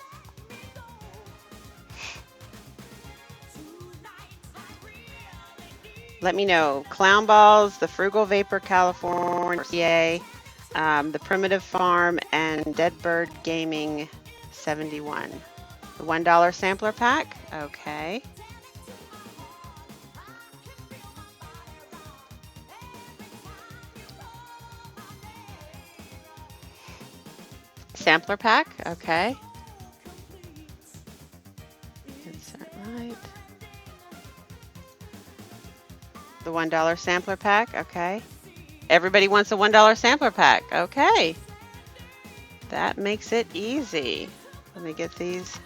Let me know. Clown Balls, the Frugal Vapor California, the Primitive Farm, and Dead Bird Gaming 71. The $1 sampler pack. Okay. Sampler pack. Okay. Insert light. The $1 sampler pack. Okay. Everybody wants a $1 sampler pack. Okay. That makes it easy. Let me get these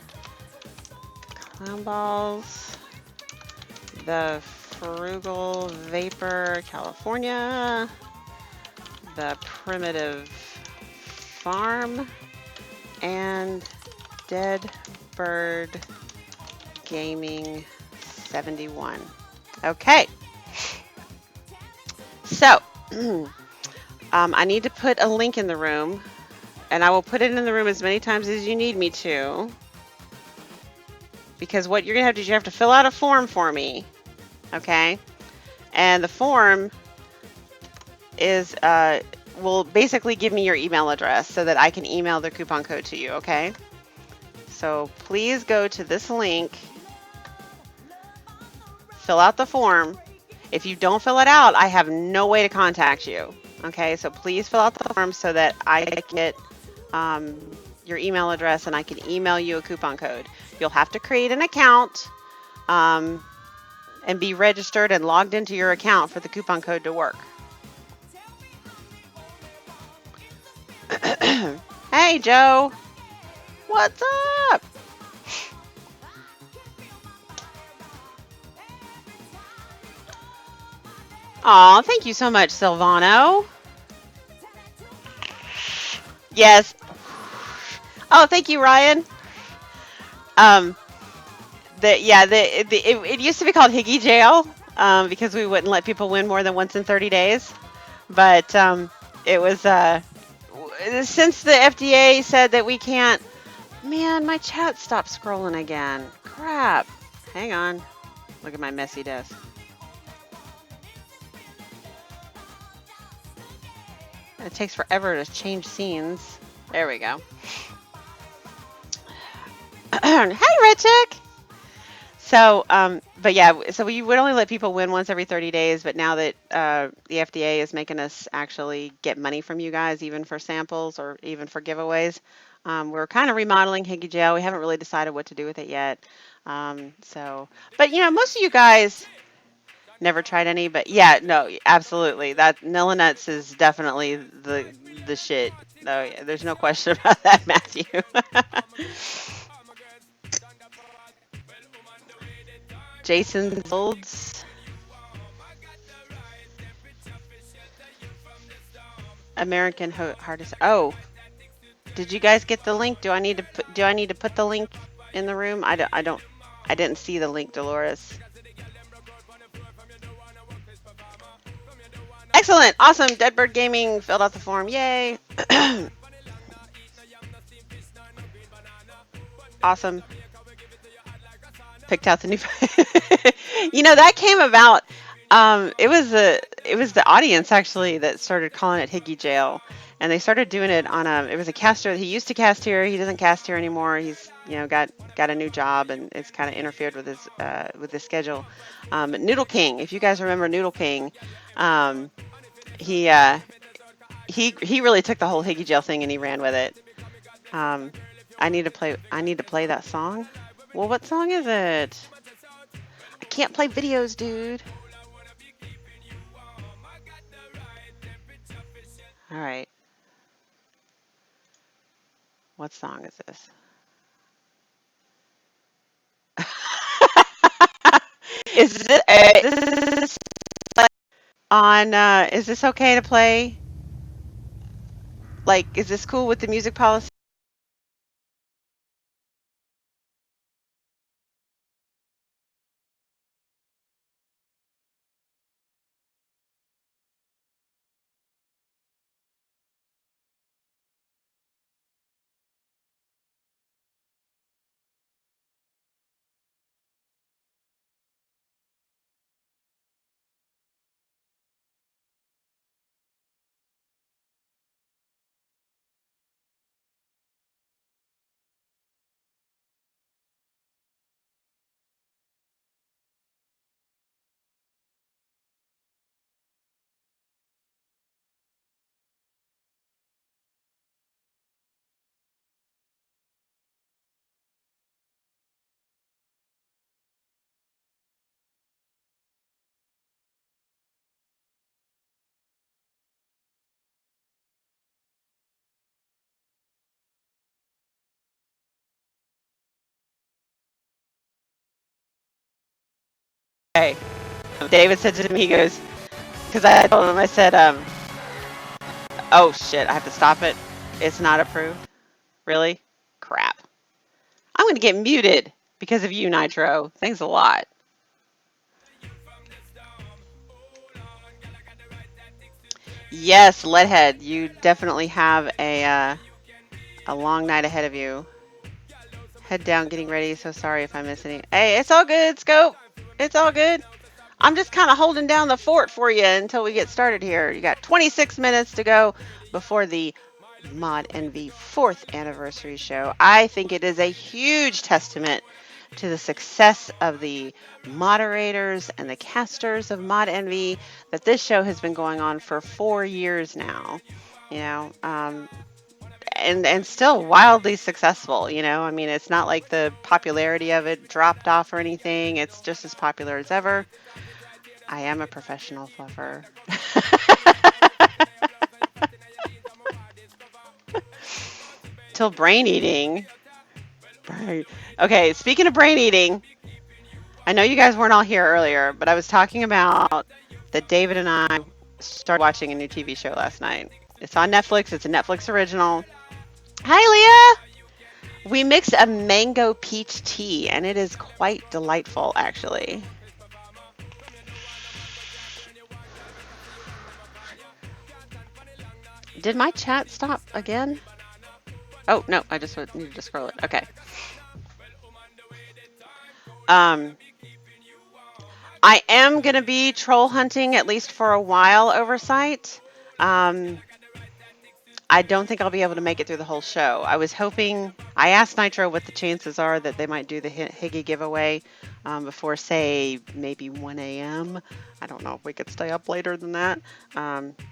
Clown Balls, the Frugal Vapor California, the Primitive Farm, and Dead Bird Gaming 71. Okay. So, I need to put a link in the room, and I will put it in the room as many times as you need me to, because what you're going to have to do is you have to fill out a form for me, okay? And the form is will basically give me your email address so that I can email the coupon code to you, okay? So please go to this link, fill out the form. If you don't fill it out, I have no way to contact you, Okay, so please fill out the form so that I get um, your email address and I can email you a coupon code. You'll have to create an account um, and be registered and logged into your account for the coupon code to work. Hey, Joe. What's up? Aw, thank you so much, Silvano. Yes. Oh, thank you, Ryan. Um, it used to be called Higgy Jail because we wouldn't let people win more than once in 30 days. But it was since the FDA said that we can't. Man, my chat stopped scrolling again. Crap. Hang on. Look at my messy desk. It takes forever to change scenes. There we go. Hey, Richard. So, but yeah, so we would only let people win once every 30 days, but now that the FDA is making us actually get money from you guys, even for samples or even for giveaways, we're kind of remodeling Higgy Jail. We haven't really decided what to do with it yet. But most of you guys never tried any, but yeah, no, absolutely. That Nilla Nuts is definitely the shit. No, yeah, there's no question about that, Matthew. Jason Olds, American Hardest. Oh, did you guys get the link? Do I need to put the link in the room? I didn't see the link, Dolores. Excellent. Awesome. Deadbird Gaming filled out the form. Yay. Awesome. Picked out the new. That came about. It was the audience actually that started calling it Higgy Jail, and they started doing it on a. It was a caster. He used to cast here. He doesn't cast here anymore. He's got a new job, and it's kind of interfered with his schedule. Noodle King, if you guys remember Noodle King, um, he uh, he really took the whole Higgy Jail thing and he ran with it. Um, I need to play that song. Well, what song is it? I can't play videos, dude. All right. What song is this? Is this on? Is this okay to play? Like, is this cool with the music policy? Okay. David said to me, he goes, because I told him, I said, oh shit, I have to stop it. It's not approved. Really? Crap. I'm going to get muted because of you, Nitro. Thanks a lot. Yes, Leadhead, you definitely have a long night ahead of you. Head down, getting ready. So sorry if I miss any. Hey, it's all good, Scope. It's all good. I'm just kind of holding down the fort for you until we get started here. You got 26 minutes to go before the Mod Envy 4th anniversary show. I think it is a huge testament to the success of the moderators and the casters of Mod Envy that this show has been going on for 4 years now. You know, and still wildly successful. You know, I mean, it's not like the popularity of it dropped off or anything. It's just as popular as ever. I am a professional fluffer. Till brain eating. Right. Okay, speaking of brain eating, I know you guys weren't all here earlier, but I was talking about that David and I started watching a new TV show last night. It's on Netflix. It's a Netflix original. Hi, Leah. We mixed a mango peach tea, and it is quite delightful, actually. Did my chat stop again? Oh, no, I just needed to scroll it. Okay. Um, I am going to be troll hunting at least for a while oversight. I don't think I'll be able to make it through the whole show. I was hoping, I asked Nitro what the chances are that they might do the Higgy giveaway before, say, maybe 1 a.m. I don't know if we could stay up later than that.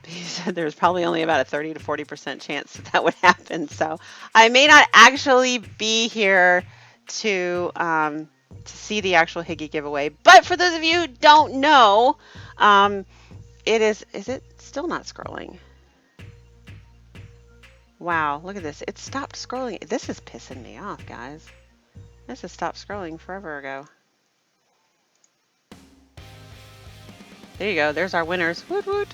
He said there's probably only about a 30 to 40% chance that that would happen. So I may not actually be here to see the actual Higgy giveaway. But for those of you who don't know, is it still not scrolling? Wow, look at this. It stopped scrolling. This is pissing me off, guys. This has stopped scrolling forever ago. There you go. There's our winners. Woot woot.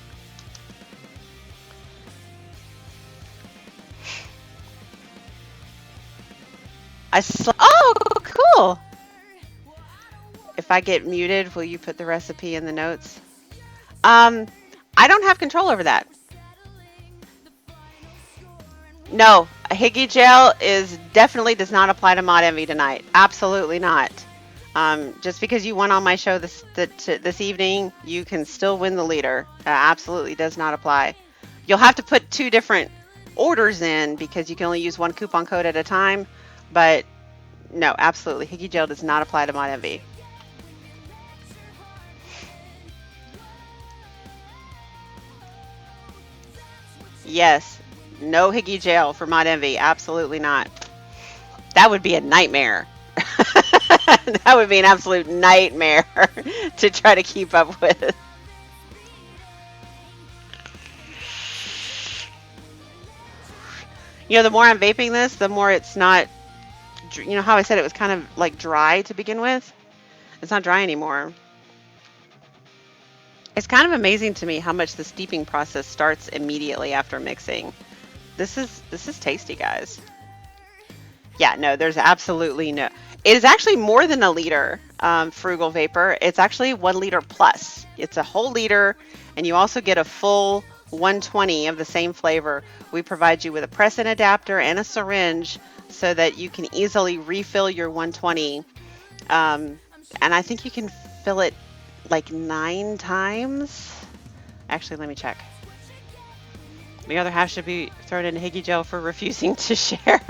Oh, cool. If I get muted, will you put the recipe in the notes? I don't have control over that. No, a Higgy gel definitely does not apply to Mod Envy tonight. Absolutely not. Just because you won on my show this evening, you can still win the leader. Absolutely does not apply. You'll have to put 2 different orders in because you can only use 1 coupon code at a time. But no, absolutely, Higgy gel does not apply to Mod Envy. Yes. No Higgy gel for Mod Envy. Absolutely not. That would be a nightmare. That would be an absolute nightmare to try to keep up with. You know, the more I'm vaping this, the more it's not, you know how I said it was kind of like dry to begin with? It's not dry anymore. It's kind of amazing to me how much the steeping process starts immediately after mixing. This is tasty, guys. Yeah, no, there's absolutely no. It is actually more than a liter, Frugal Vapor. It's actually 1 liter plus. It's a whole liter, and you also get a full 120 of the same flavor. We provide you with a press-in adapter and a syringe so that you can easily refill your 120. And I think you can fill it like 9 times. Actually, let me check. The other half should be thrown in Higgy gel for refusing to share.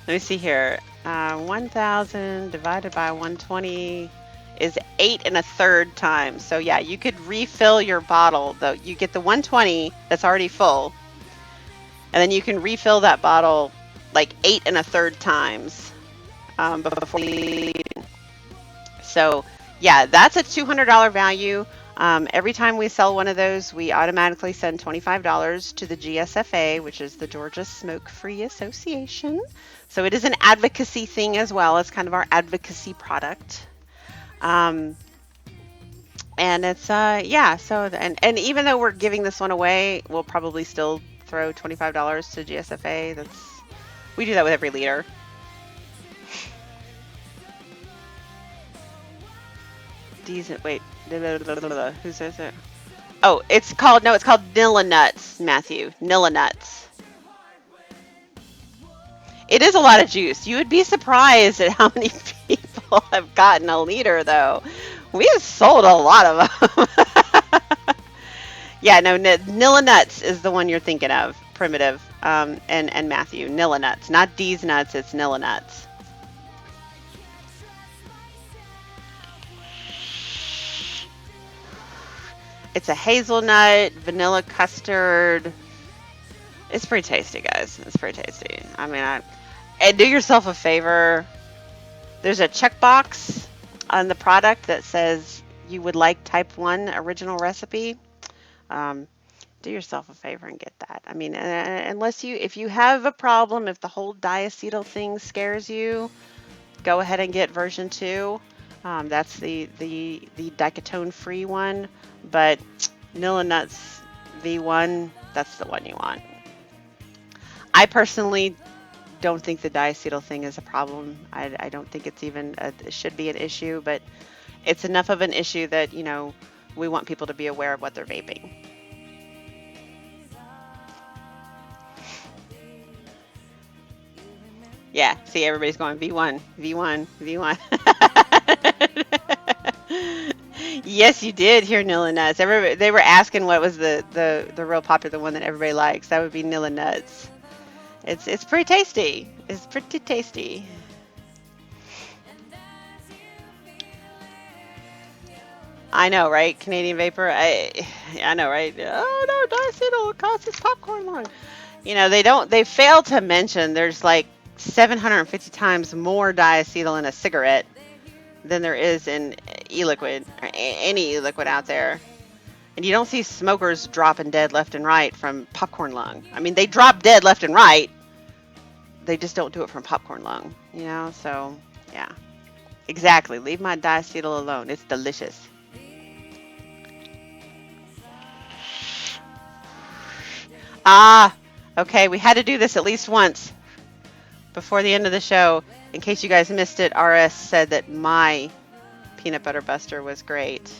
Let me see here. 1,000 divided by 120 is 8 1/3 times. So yeah, you could refill your bottle though. You get the 120 that's already full, and then you can refill that bottle like 8 1/3 times before you leave. So yeah, that's a $200 value. Every time we sell one of those, we automatically send $25 to the GSFA, which is the Georgia Smoke-Free Association. So it is an advocacy thing as well. It's kind of our advocacy product. And it's, yeah, so, and even though we're giving this one away, we'll probably still throw $25 to GSFA. We do that with every leader. Decent, wait. Who says it? Oh, it's called Nilla Nuts, Matthew. Nilla Nuts. It is a lot of juice. You would be surprised at how many people have gotten a liter, though. We have sold a lot of them. Yeah, no, Nilla Nuts is the one you're thinking of, Primitive, and Matthew. Nilla Nuts. Not these nuts, it's Nilla Nuts. It's a hazelnut, vanilla custard. It's pretty tasty, guys. It's pretty tasty. I mean, and do yourself a favor. There's a checkbox on the product that says you would like type 1 original recipe. Um, do yourself a favor and get that. I mean, unless if you have a problem, if the whole diacetyl thing scares you, go ahead and get version 2. That's the dicotone free one, but Nilla Nuts V1, that's the one you want. I personally don't think the diacetyl thing is a problem. I don't think it's even it should be an issue, but it's enough of an issue that, we want people to be aware of what they're vaping. Yeah, see, everybody's going V1, V1, V1. Yes, you did hear Nilla Nuts. Everybody, they were asking what was the real popular one that everybody likes. That would be Nilla Nuts. It's pretty tasty. It's pretty tasty. I know, right? Canadian Vapor. I know, right? Oh no, diacetyl costs us popcorn lung. They fail to mention there's like 750 times more diacetyl in a cigarette than there is in e-liquid or any e-liquid out there. And you don't see smokers dropping dead left and right from popcorn lung. I mean, they drop dead left and right. They just don't do it from popcorn lung, So, yeah. Exactly. Leave my diacetyl alone. It's delicious. Ah, okay. We had to do this at least once before the end of the show. In case you guys missed it, RS said that my peanut butter buster was great.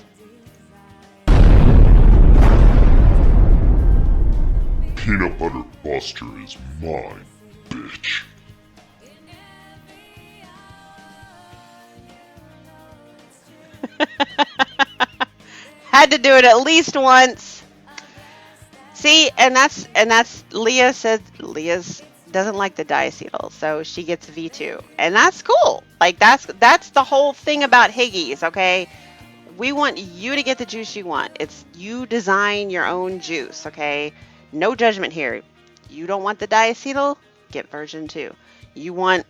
Peanut butter buster is mine, bitch. Had to do it at least once. See, and that's Leah's doesn't like the diacetyl, so she gets V2, and that's cool. Like that's the whole thing about Higgies, okay? We want you to get the juice you want. It's you design your own juice, okay? No judgment here. You don't want the diacetyl? Get version 2. You want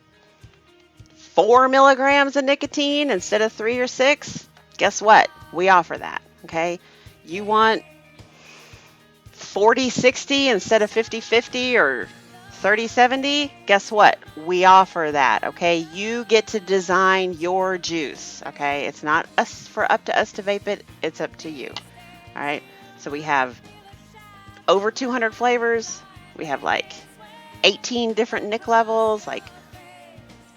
4 milligrams of nicotine instead of 3 or 6? Guess what? We offer that, okay? You want 40-60 instead of 50-50 or 30-70? Guess what? We offer that, okay? You get to design your juice, okay? It's not up to us to vape it. It's up to you, all right? So we have over 200 flavors. We have like 18 different nic levels, like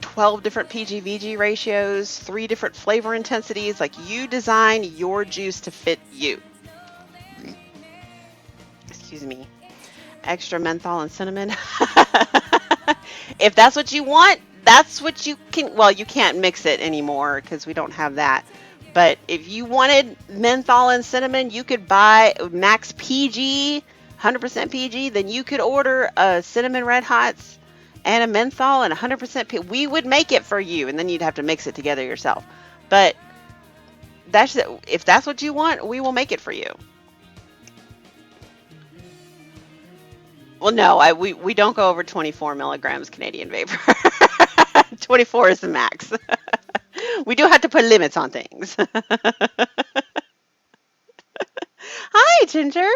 12 different PG-VG ratios, 3 different flavor intensities. Like, you design your juice to fit you. Excuse me. Extra menthol and cinnamon. If that's what you want, that's what you can. Well, you can't mix it anymore because we don't have that. But if you wanted menthol and cinnamon, you could buy max PG, 100% PG. Then you could order a cinnamon red hots and a menthol and 100% PG. We would make it for you, and then you'd have to mix it together yourself. But if that's what you want, we will make it for you. Well, no, we don't go over 24 milligrams Canadian Vapor. 24 is the max. We do have to put limits on things. Hi, Ginger.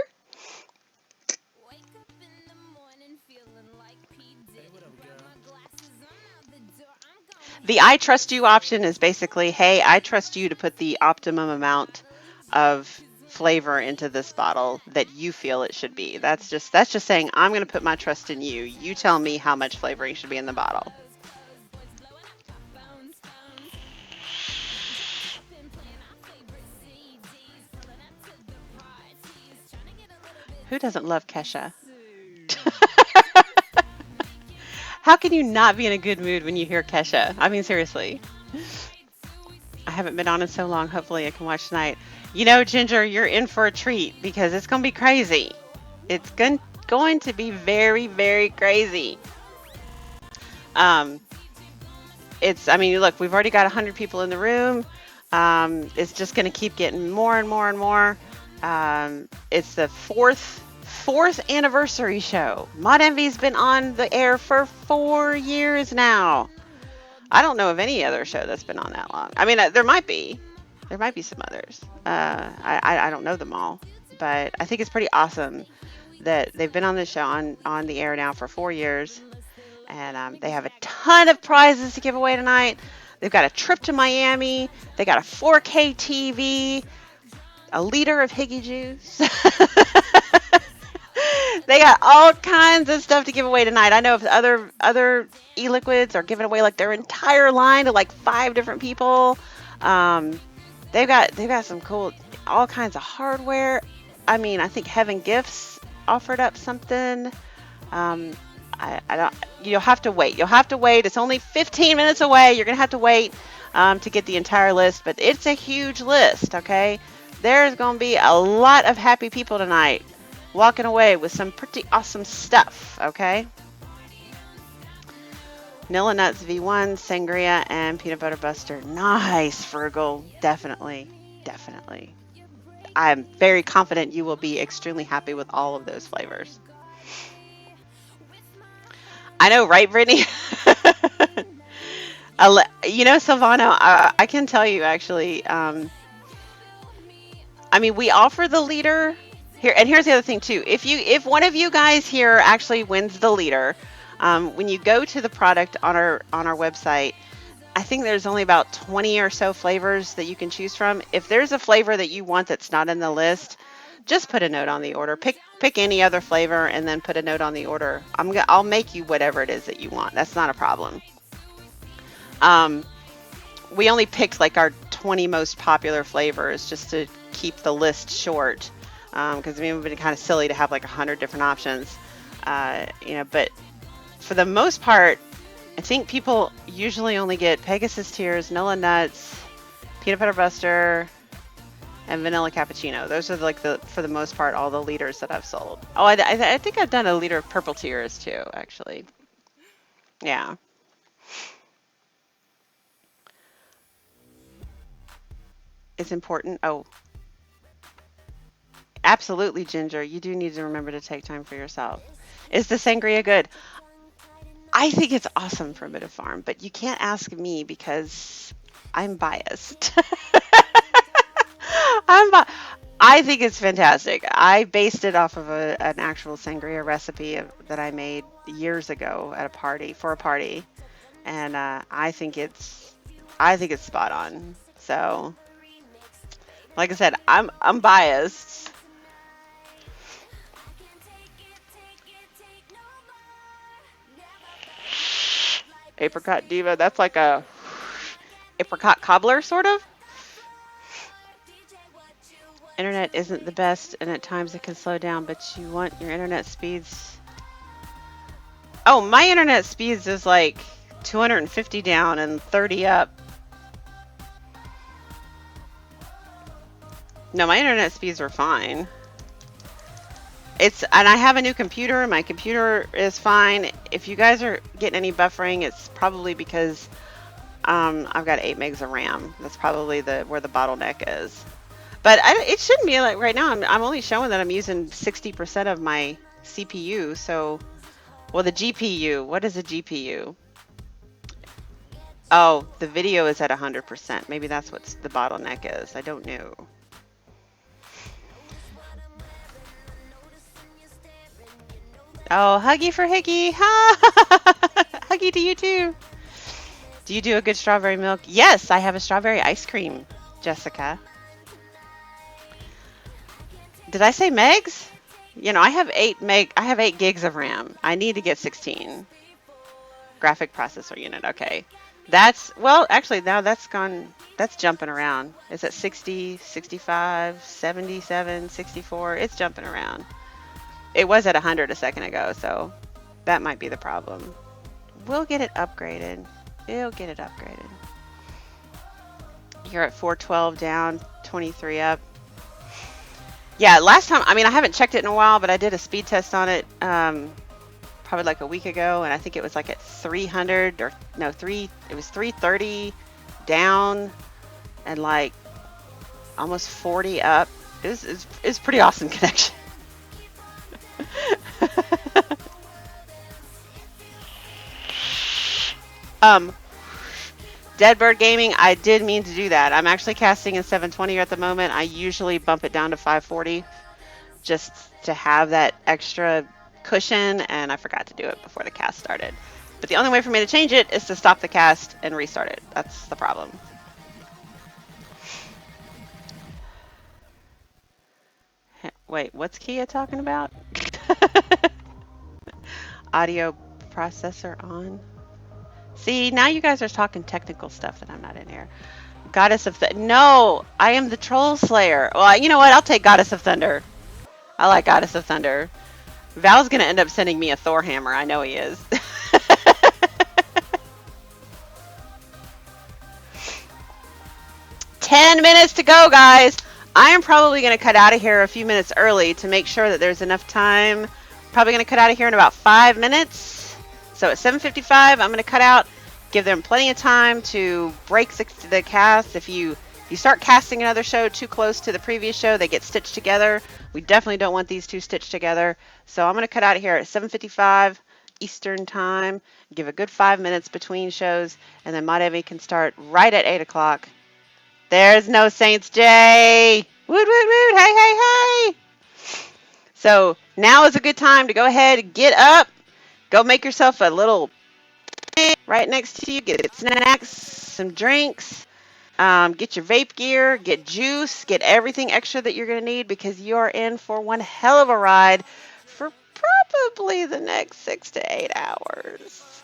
The I trust you option is basically, hey, I trust you to put the optimum amount of flavor into this bottle that you feel it should be. That's just saying I'm going to put my trust in you. You tell me how much flavoring should be in the bottle. Who doesn't love Kesha? How can you not be in a good mood when you hear Kesha? I mean, seriously. I haven't been on in so long. Hopefully I can watch tonight. Ginger, you're in for a treat because it's going to be crazy. It's going to be very, very crazy. Look, we've already got 100 people in the room. It's just going to keep getting more and more and more. It's the fourth anniversary show. Mod Envy's been on the air for 4 years now. I don't know of any other show that's been on that long. I mean, there might be some others. I don't know them all, but I think it's pretty awesome that they've been on the show on the air now for 4 years, and they have a ton of prizes to give away tonight. They've got a trip to Miami. They got a 4K TV, a liter of Higgy juice. They got all kinds of stuff to give away tonight. I know if other e-liquids are giving away like their entire line to like 5 different people. Um, they've got some cool, all kinds of hardware. I mean, I think Heaven Gifts offered up something. Um, I don't. You'll have to wait. You'll have to wait. It's only 15 minutes away. You're gonna have to wait to get the entire list, but it's a huge list. Okay, there's gonna be a lot of happy people tonight, walking away with some pretty awesome stuff. Okay. Nilla Nuts V1, Sangria, and Peanut Butter Buster. Nice, Virgil. Definitely. Definitely. I'm very confident you will be extremely happy with all of those flavors. I know, right, Brittany? You know, Silvano, I can tell you actually. I mean, we offer the leader here, and here's the other thing too. If one of you guys here actually wins the leader, when you go to the product on our website, I think there's only about 20 or so flavors that you can choose from. If there's a flavor that you want that's not in the list, just put a note on the order. Pick any other flavor and then put a note on the order. I'll make you whatever it is that you want. That's not a problem. We only picked like our 20 most popular flavors just to keep the list short. Because I mean, it would be kind of silly to have like 100 different options. But for the most part, I think people usually only get Pegasus Tears, Nilla Nuts, Peanut Butter Buster, and Vanilla Cappuccino. Those are like for the most part, all the liters that I've sold. Oh, I think I've done a liter of Purple Tears too, actually. Yeah. It's important. Oh, absolutely, Ginger. You do need to remember to take time for yourself. Is the sangria good? I think it's awesome for a bit of farm, but you can't ask me because I'm biased. I think it's fantastic. I based it off of an actual sangria recipe that I made years ago at a party and I think it's spot on. So, like I said, I'm biased. Apricot Diva, that's like a apricot cobbler, sort of. Internet isn't the best, and at times it can slow down, but you want your internet speeds. Oh, my internet speeds is like 250 down and 30 up. No, my internet speeds are fine. And I have a new computer. My computer is fine. If you guys are getting any buffering, it's probably because I've got 8 megs of RAM. That's probably where the bottleneck is. But it shouldn't be like right now. I'm only showing that I'm using 60% of my CPU. So, well, the GPU. What is a GPU? Oh, the video is at 100%. Maybe that's what the bottleneck is. I don't know. Oh, Huggy for Higgy. Huggy to you too. Do you do a good strawberry milk? Yes, I have a strawberry ice cream, Jessica. Did I say megs? You know, I have 8 gigs of RAM. I need to get 16. Graphic processor unit. Okay. Actually now that's jumping around. It's at 60, 65, 77, 64. It's jumping around. It was at 100 a second ago, so that might be the problem. We'll get it upgraded. You're at 412 down, 23 up. Yeah, last time, I mean, I haven't checked it in a while, but I did a speed test on it probably like a week ago, and I think it was like at 300 or no, it was 330 down and like almost 40 up. It's pretty awesome connection. um, Deadbird Gaming, I did mean to do that. I'm actually casting in 720 at the moment. I usually bump it down to 540 just to have that extra cushion, and I forgot to do it before the cast started. But the only way for me to change it is to stop the cast and restart it. That's the problem. Wait, what's Kia talking about? Audio processor on. See, now you guys are talking technical stuff that I'm not in here. Goddess of Thunder. No, I am the Troll Slayer. Well, you know what? I'll take Goddess of Thunder. I like Goddess of Thunder. Val's going to end up sending me a Thor hammer. I know he is. 10 minutes to go, guys. I am probably going to cut out of here a few minutes early to make sure that there's enough time. Probably going to cut out of here in about 5 minutes. So at 7:55, I'm going to cut out. Give them plenty of time to break the cast. If you start casting another show too close to the previous show, they get stitched together. We definitely don't want these two stitched together. So I'm going to cut out of here at 7:55 Eastern time. Give a good 5 minutes between shows, and then Madevi can start right at 8 o'clock. There's no Saints J. Woot, woot, woot. Hey, hey, hey. So now is a good time to go ahead and get up. Go make yourself a little right next to you. Get snacks, some drinks. Get your vape gear. Get juice. Get everything extra that you're going to need because you are in for one hell of a ride for probably the next 6 to 8 hours.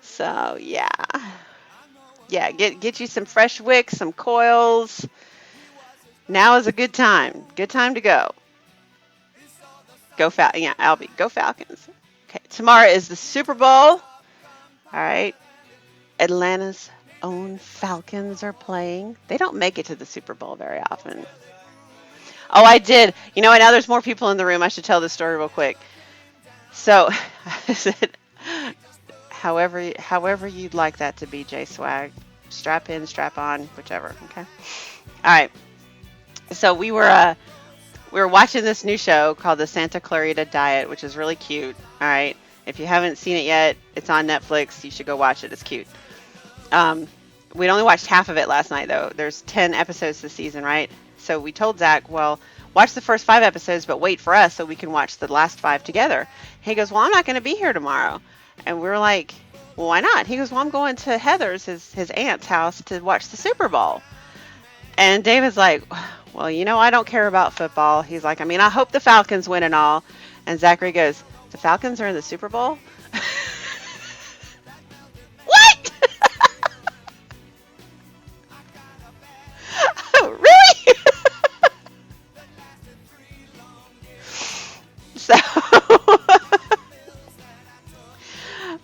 So, yeah. Yeah, get you some fresh wicks, some coils. Now is a good time. Good time to go. Go Falcons. Yeah, Albie, go Falcons. Okay, tomorrow is the Super Bowl. All right. Atlanta's own Falcons are playing. They don't make it to the Super Bowl very often. Oh, I did. You know what? Now there's more people in the room. I should tell this story real quick. So, I said, however you'd like that to be, J Swag. Strap in, strap on, whichever. Okay. All right. So we were watching this new show called the Santa Clarita Diet, which is really cute. All right. If you haven't seen it yet, it's on Netflix. You should go watch it. It's cute. We'd only watched half of it last night, though. There's 10 episodes this season, right? So we told Zach, well, watch the first 5 episodes, but wait for us so we can watch the last 5 together. He goes, well, I'm not going to be here tomorrow. And we were like, well, why not? He goes, well, I'm going to Heather's, his aunt's house, to watch the Super Bowl. And David's like, well, you know, I don't care about football. He's like, I mean, I hope the Falcons win and all. And Zachary goes, the Falcons are in the Super Bowl? What? Really? So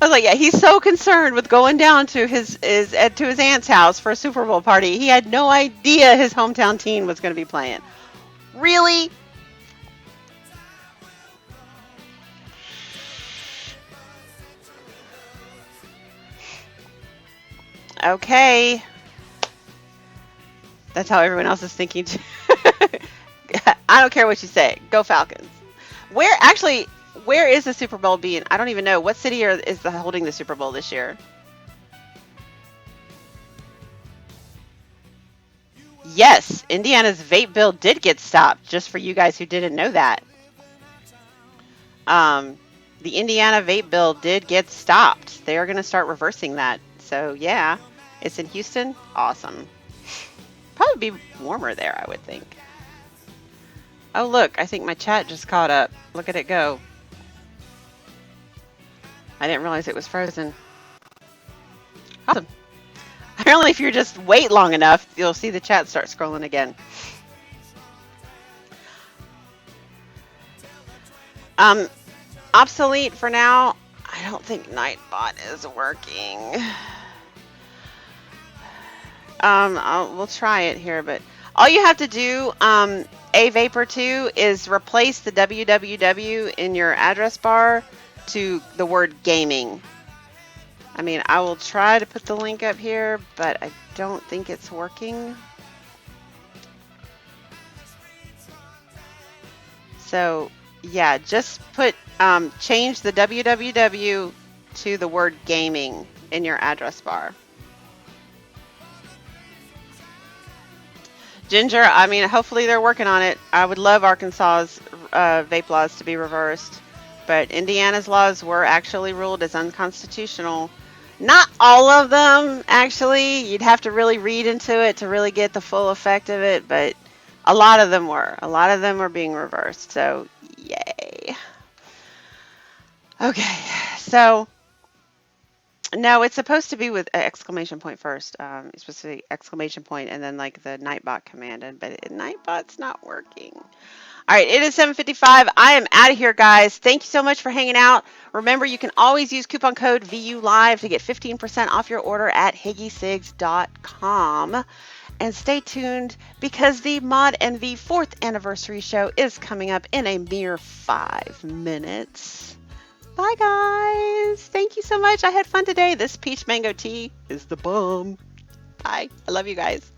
I was like, yeah, he's so concerned with going down to his aunt's house for a Super Bowl party. He had no idea his hometown team was going to be playing. Really? Okay. That's how everyone else is thinking too. I don't care what you say. Go Falcons. Where is the Super Bowl being? I don't even know. What city is holding the Super Bowl this year? Yes, Indiana's vape bill did get stopped, just for you guys who didn't know that. The Indiana vape bill did get stopped. They are going to start reversing that. So, yeah, it's in Houston. Awesome. Probably be warmer there, I would think. Oh, look, I think my chat just caught up. Look at it go. I didn't realize it was frozen. Awesome. Apparently, if you just wait long enough, you'll see the chat start scrolling again. Obsolete for now. I don't think Nightbot is working. We'll try it here, but all you have to do, a Vapor 2, is replace the www in your address bar to the word gaming. I mean, I will try to put the link up here, but I don't think it's working. So yeah, just put change the www to the word gaming in your address bar. Ginger, I mean, hopefully they're working on it. I would love Arkansas's vape laws to be reversed, but Indiana's laws were actually ruled as unconstitutional. Not all of them, actually. You'd have to really read into it to really get the full effect of it, but a lot of them were. A lot of them were being reversed, so yay. Okay, so no, it's supposed to be with an exclamation point first. It's supposed to be exclamation point and then like the Nightbot command, but Nightbot's not working. All right, it is 7:55. I am out of here, guys. Thank you so much for hanging out. Remember, you can always use coupon code VULIVE to get 15% off your order at higgysigs.com. And stay tuned because the Mod NV 4th anniversary show is coming up in a mere 5 minutes. Bye, guys. Thank you so much. I had fun today. This peach mango tea is the bomb. Bye. I love you guys.